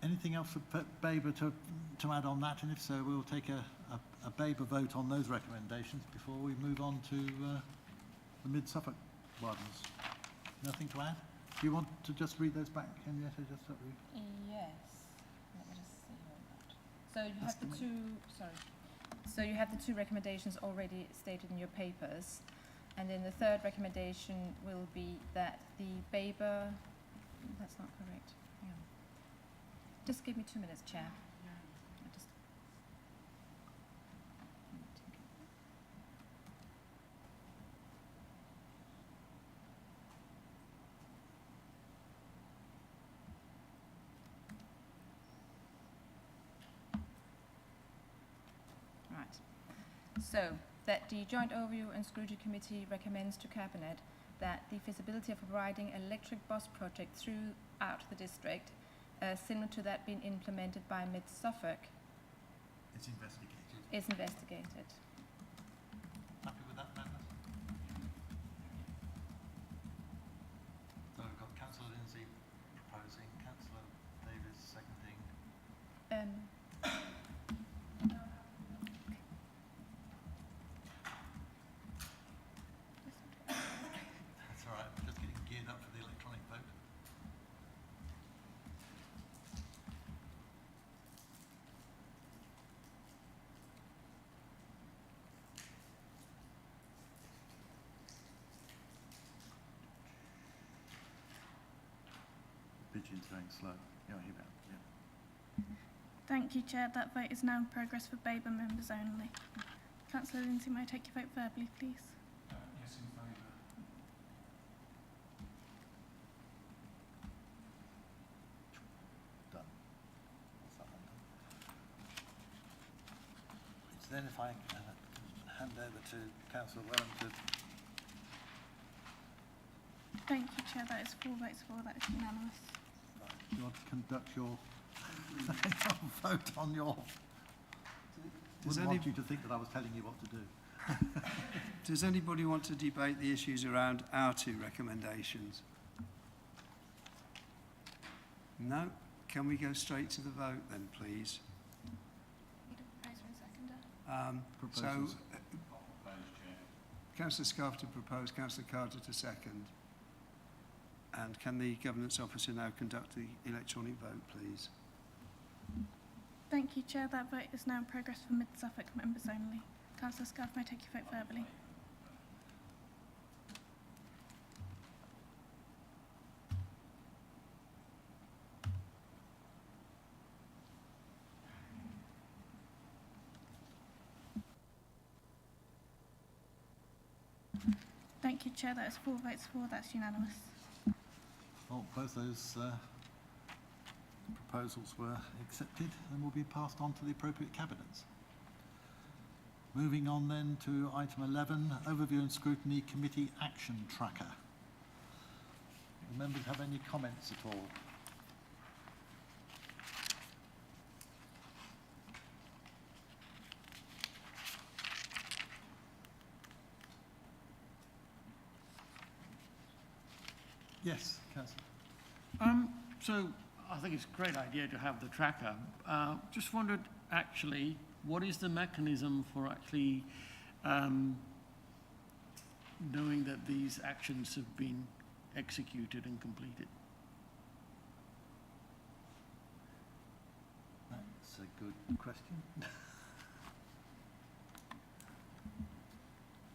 Anything else for Babergh to add on that? And if so, we'll take a Babergh vote on those recommendations before we move on to the Mid-Suffolk ones. Nothing to add? Do you want to just read those back, Henrietta? Just so we... Yes. Let me just see on that. So you have the two. Sorry. So you have the two recommendations already stated in your papers, and then the third recommendation will be that the Babergh. That's not correct. Hang on. Just give me 2 minutes, Chair. So, that the Joint Overview and Scrutiny Committee recommends to Cabinet that the feasibility of providing an electric bus project throughout the district, similar to that being implemented by Mid-Suffolk, It's investigated. is investigated. Happy with that, members? So we've got Councillor Lindsay proposing, Councillor Davis seconding. That's all right, we're just getting geared up for the electronic vote. Pigeon's going slow. Yeah, I hear that. Yeah. Thank you, Chair. That vote is now in progress for Babergh members only. Councillor Lindsay, may I take your vote verbally, please? Yes, in favour. Done. That's that one done. It's then if I hand over to Councillor Wellham to... Thank you, Chair. That is 4 votes for. That is unanimous. Right. Do you want to conduct your vote on your... Wouldn't want you to think that I was telling you what to do. Does anybody want to debate the issues around our two recommendations? No? Can we go straight to the vote then, please? Need a proposer and seconder. So, Councillor Scarf to propose, Councillor Carter to second. And can the Governance Officer now conduct the electronic vote, please? Thank you, Chair. That vote is now in progress for Mid-Suffolk members only. Councillor Scarf, may I take your vote verbally? Thank you, Chair. That is 4 votes for. That's unanimous. Well, both those proposals were accepted and will be passed on to the appropriate cabinets. Moving on then to item 11, Overview and Scrutiny Committee Action Tracker. Do members have any comments at all? Yes, Councillor. So I think it's a great idea to have the tracker. Just wondered, actually, what is the mechanism for actually knowing that these actions have been executed and completed? That's a good question.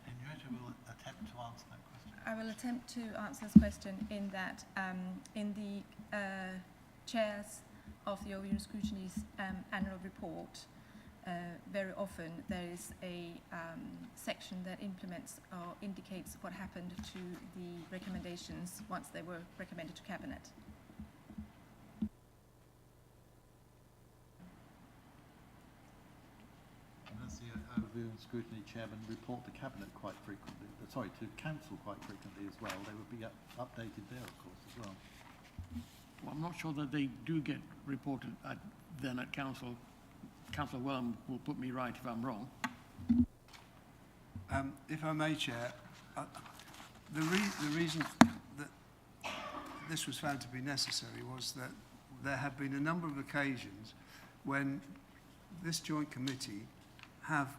Henrietta will attempt to answer that question. I will attempt to answer this question in that in the chairs of the Overview and Scrutiny's annual report, very often there is a section that implements or indicates what happened to the recommendations once they were recommended to Cabinet. And as the Overview and Scrutiny Chairman report to Cabinet quite frequently, to Council quite frequently as well, they would be updated there, of course, as well. Well, I'm not sure that they do get reported then at Council. Councillor Wellham will put me right if I'm wrong. If I may, Chair, the reason that this was found to be necessary was that there have been a number of occasions when this joint committee have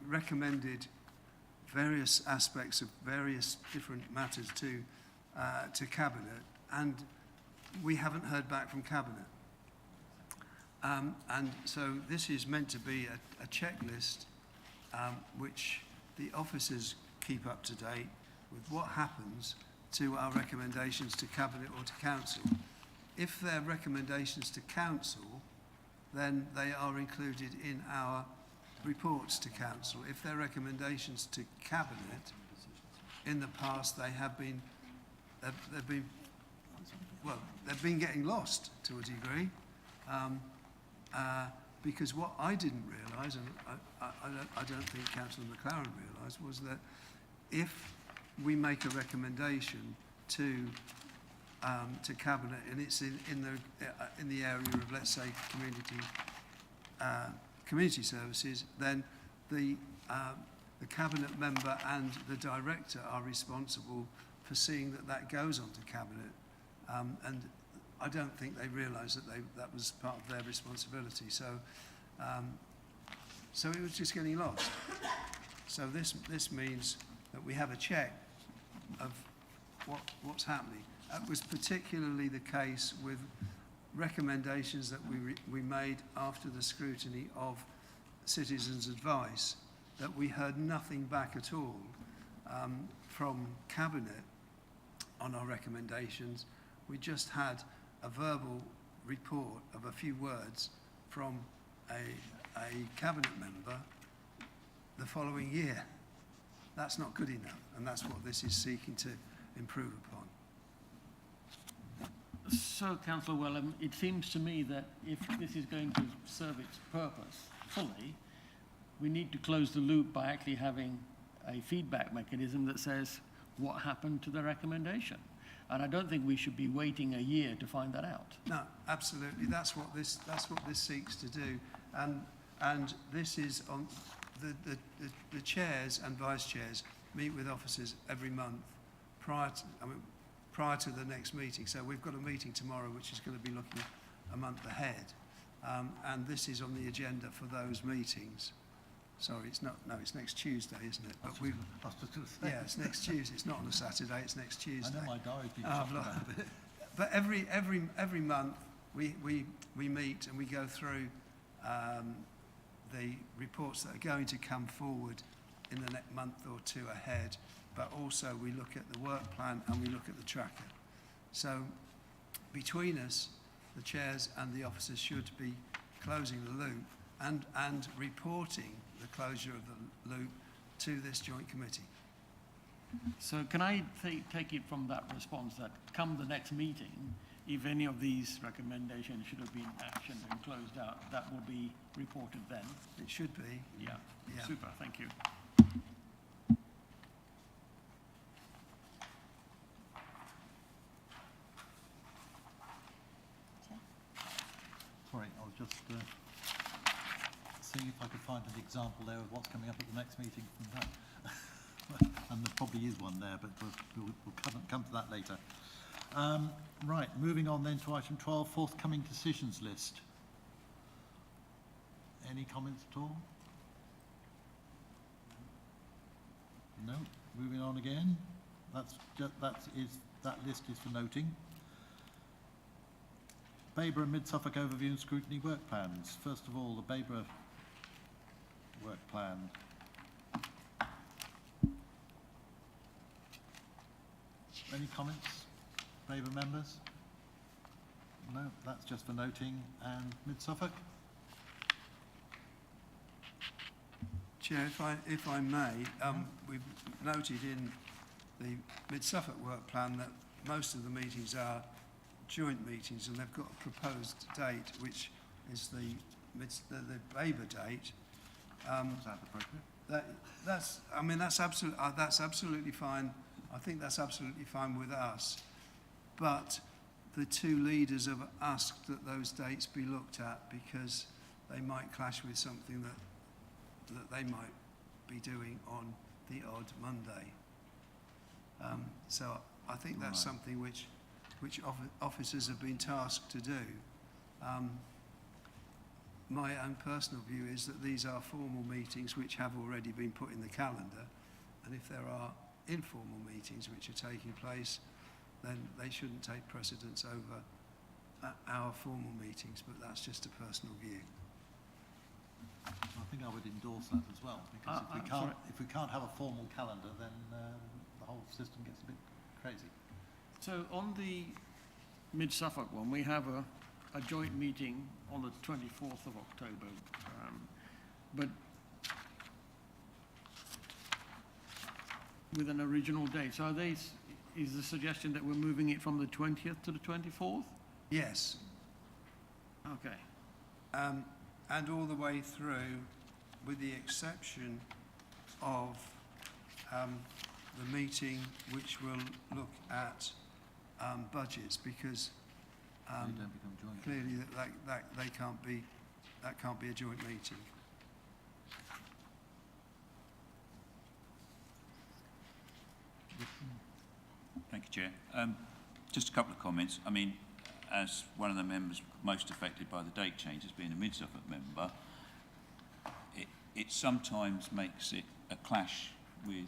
recommended various aspects of various different matters to Cabinet, and we haven't heard back from Cabinet. And so this is meant to be a checklist which the officers keep up to date with what happens to our recommendations to Cabinet or to Council. If they're recommendations to Council, then they are included in our reports to Council. If they're recommendations to Cabinet, in the past they have been, they've been getting lost to a degree. Because what I didn't realise, and I don't think Councillor McLaren realised, was that if we make a recommendation to Cabinet and it's in the area of, let's say, community services, then the Cabinet member and the Director are responsible for seeing that that goes on to Cabinet, and I don't think they realised that that was part of their responsibility. So it was just getting lost. So this means that we have a check of what's happening. That was particularly the case with recommendations that we made after the scrutiny of citizens' advice, that we heard nothing back at all from Cabinet on our recommendations. We just had a verbal report of a few words from a Cabinet member the following year. That's not good enough, and that's what this is seeking to improve upon. So, Councillor Wellham, it seems to me that if this is going to serve its purpose fully, we need to close the loop by actually having a feedback mechanism that says what happened to the recommendation. And I don't think we should be waiting a year to find that out. No, absolutely. That's what this seeks to do, and this is on the chairs and vice chairs meet with officers every month prior to the next meeting. So we've got a meeting tomorrow which is going to be looking a month ahead, and this is on the agenda for those meetings. Sorry, it's not. No, it's next Tuesday, isn't it? But yeah, it's next Tuesday. It's not on a Saturday. It's next Tuesday. I know my diary's been chopped about a bit. But every month we meet and we go through the reports that are going to come forward in the next month or two ahead. But also we look at the work plan and we look at the tracker. So between us, the chairs and the officers should be closing the loop and reporting the closure of the loop to this joint committee. So can I take it from that response that come the next meeting, if any of these recommendations should have been actioned and closed out, that will be reported then? It should be. Yeah. Yeah. Super, thank you. Sorry, I was just seeing if I could find an example there of what's coming up at the next meeting from that. And there probably is one there, but we'll come to that later. Right, moving on then to item 12, forthcoming decisions list. Any comments at all? No. Moving on again. That list is for noting. Babergh and Mid-Suffolk overview and scrutiny work plans. First of all, the Babergh work plan. Any comments, Babergh members? No, that's just for noting. And Mid-Suffolk? Chair, if I may, we've noted in the Mid-Suffolk work plan that most of the meetings are joint meetings, and they've got a proposed date, which is the Babergh date. Is that appropriate? That's absolutely fine. I think that's absolutely fine with us. But the two leaders have asked that those dates be looked at because they might clash with something that they might be doing on the odd Monday. So I think that's something which officers have been tasked to do. My own personal view is that these are formal meetings which have already been put in the calendar, and if there are informal meetings which are taking place, then they shouldn't take precedence over our formal meetings, but that's just a personal view. I think I would endorse that as well, because if we can't have a formal calendar, then the whole system gets a bit crazy. So on the Mid-Suffolk one, we have a joint meeting on the 24th of October, but with an original date. So is the suggestion that we're moving it from the 20th to the 24th? Yes. Okay. And all the way through, with the exception of the meeting which will look at budgets, because They don't become joint. clearly that can't be a joint meeting. Thank you, Chair. Just a couple of comments. I mean, as one of the members most affected by the date changes, being a Mid-Suffolk member, it sometimes makes it a clash with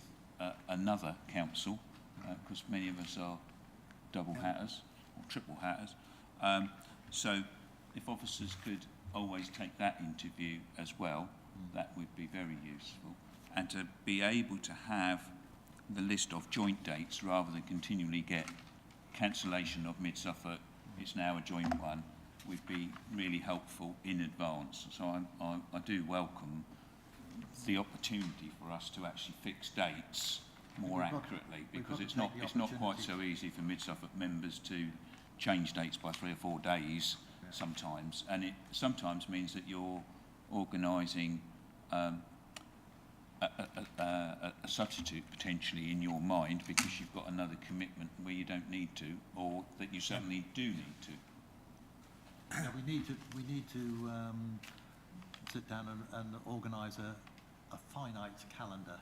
another council, because many of us are double hatters or triple hatters. So if officers could always take that into view as well, that would be very useful. And to be able to have the list of joint dates rather than continually get cancellation of Mid-Suffolk, it's now a joint one, would be really helpful in advance. So I do welcome the opportunity for us to actually fix dates more accurately, because it's not quite so easy for Mid-Suffolk members to change dates by 3 or 4 days sometimes, and it sometimes means that you're organising a substitute potentially in your mind because you've got another commitment where you don't need to, or that you certainly do need to. Yeah, we need to sit down and organise a finite calendar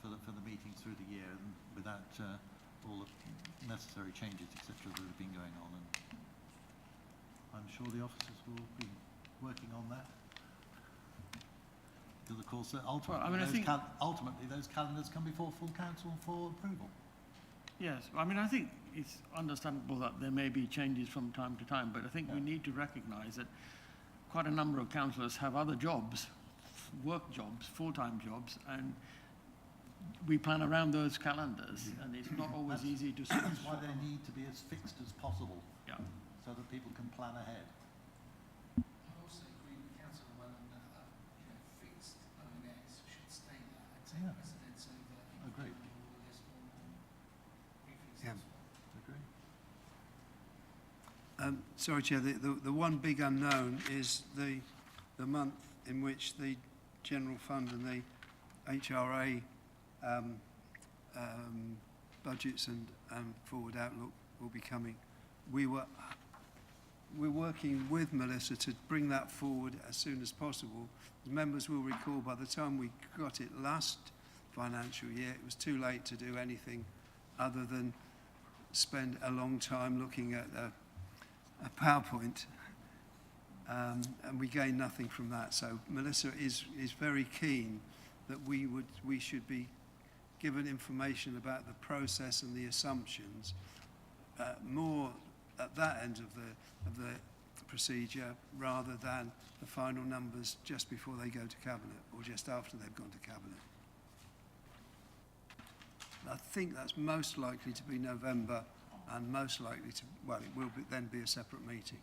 for the meetings through the year, and without all the necessary changes, etc., that have been going on. And I'm sure the officers will be working on that. Because of course, ultimately those calendars come before full council for approval. Yes, I mean, I think it's understandable that there may be changes from time to time, but I think we need to recognise that quite a number of councillors have other jobs, work jobs, full-time jobs, and we plan around those calendars, and it's not always easy to... That's why they need to be as fixed as possible, so that people can plan ahead. I also agree with Councillor Welland that fixed ONS should stay there and take precedence over Agreed. all this more Sorry, Chair, the one big unknown is the month in which the General Fund and the HRA budgets and forward outlook will be coming. We're working with Melissa to bring that forward as soon as possible. As members will recall, by the time we got it last financial year, it was too late to do anything other than spend a long time looking at a PowerPoint, and we gained nothing from that. So Melissa is very keen that we should be given information about the process and the assumptions more at that end of the procedure rather than the final numbers just before they go to Cabinet or just after they've gone to Cabinet. I think that's most likely to be November and most likely to, well, it will then be a separate meeting.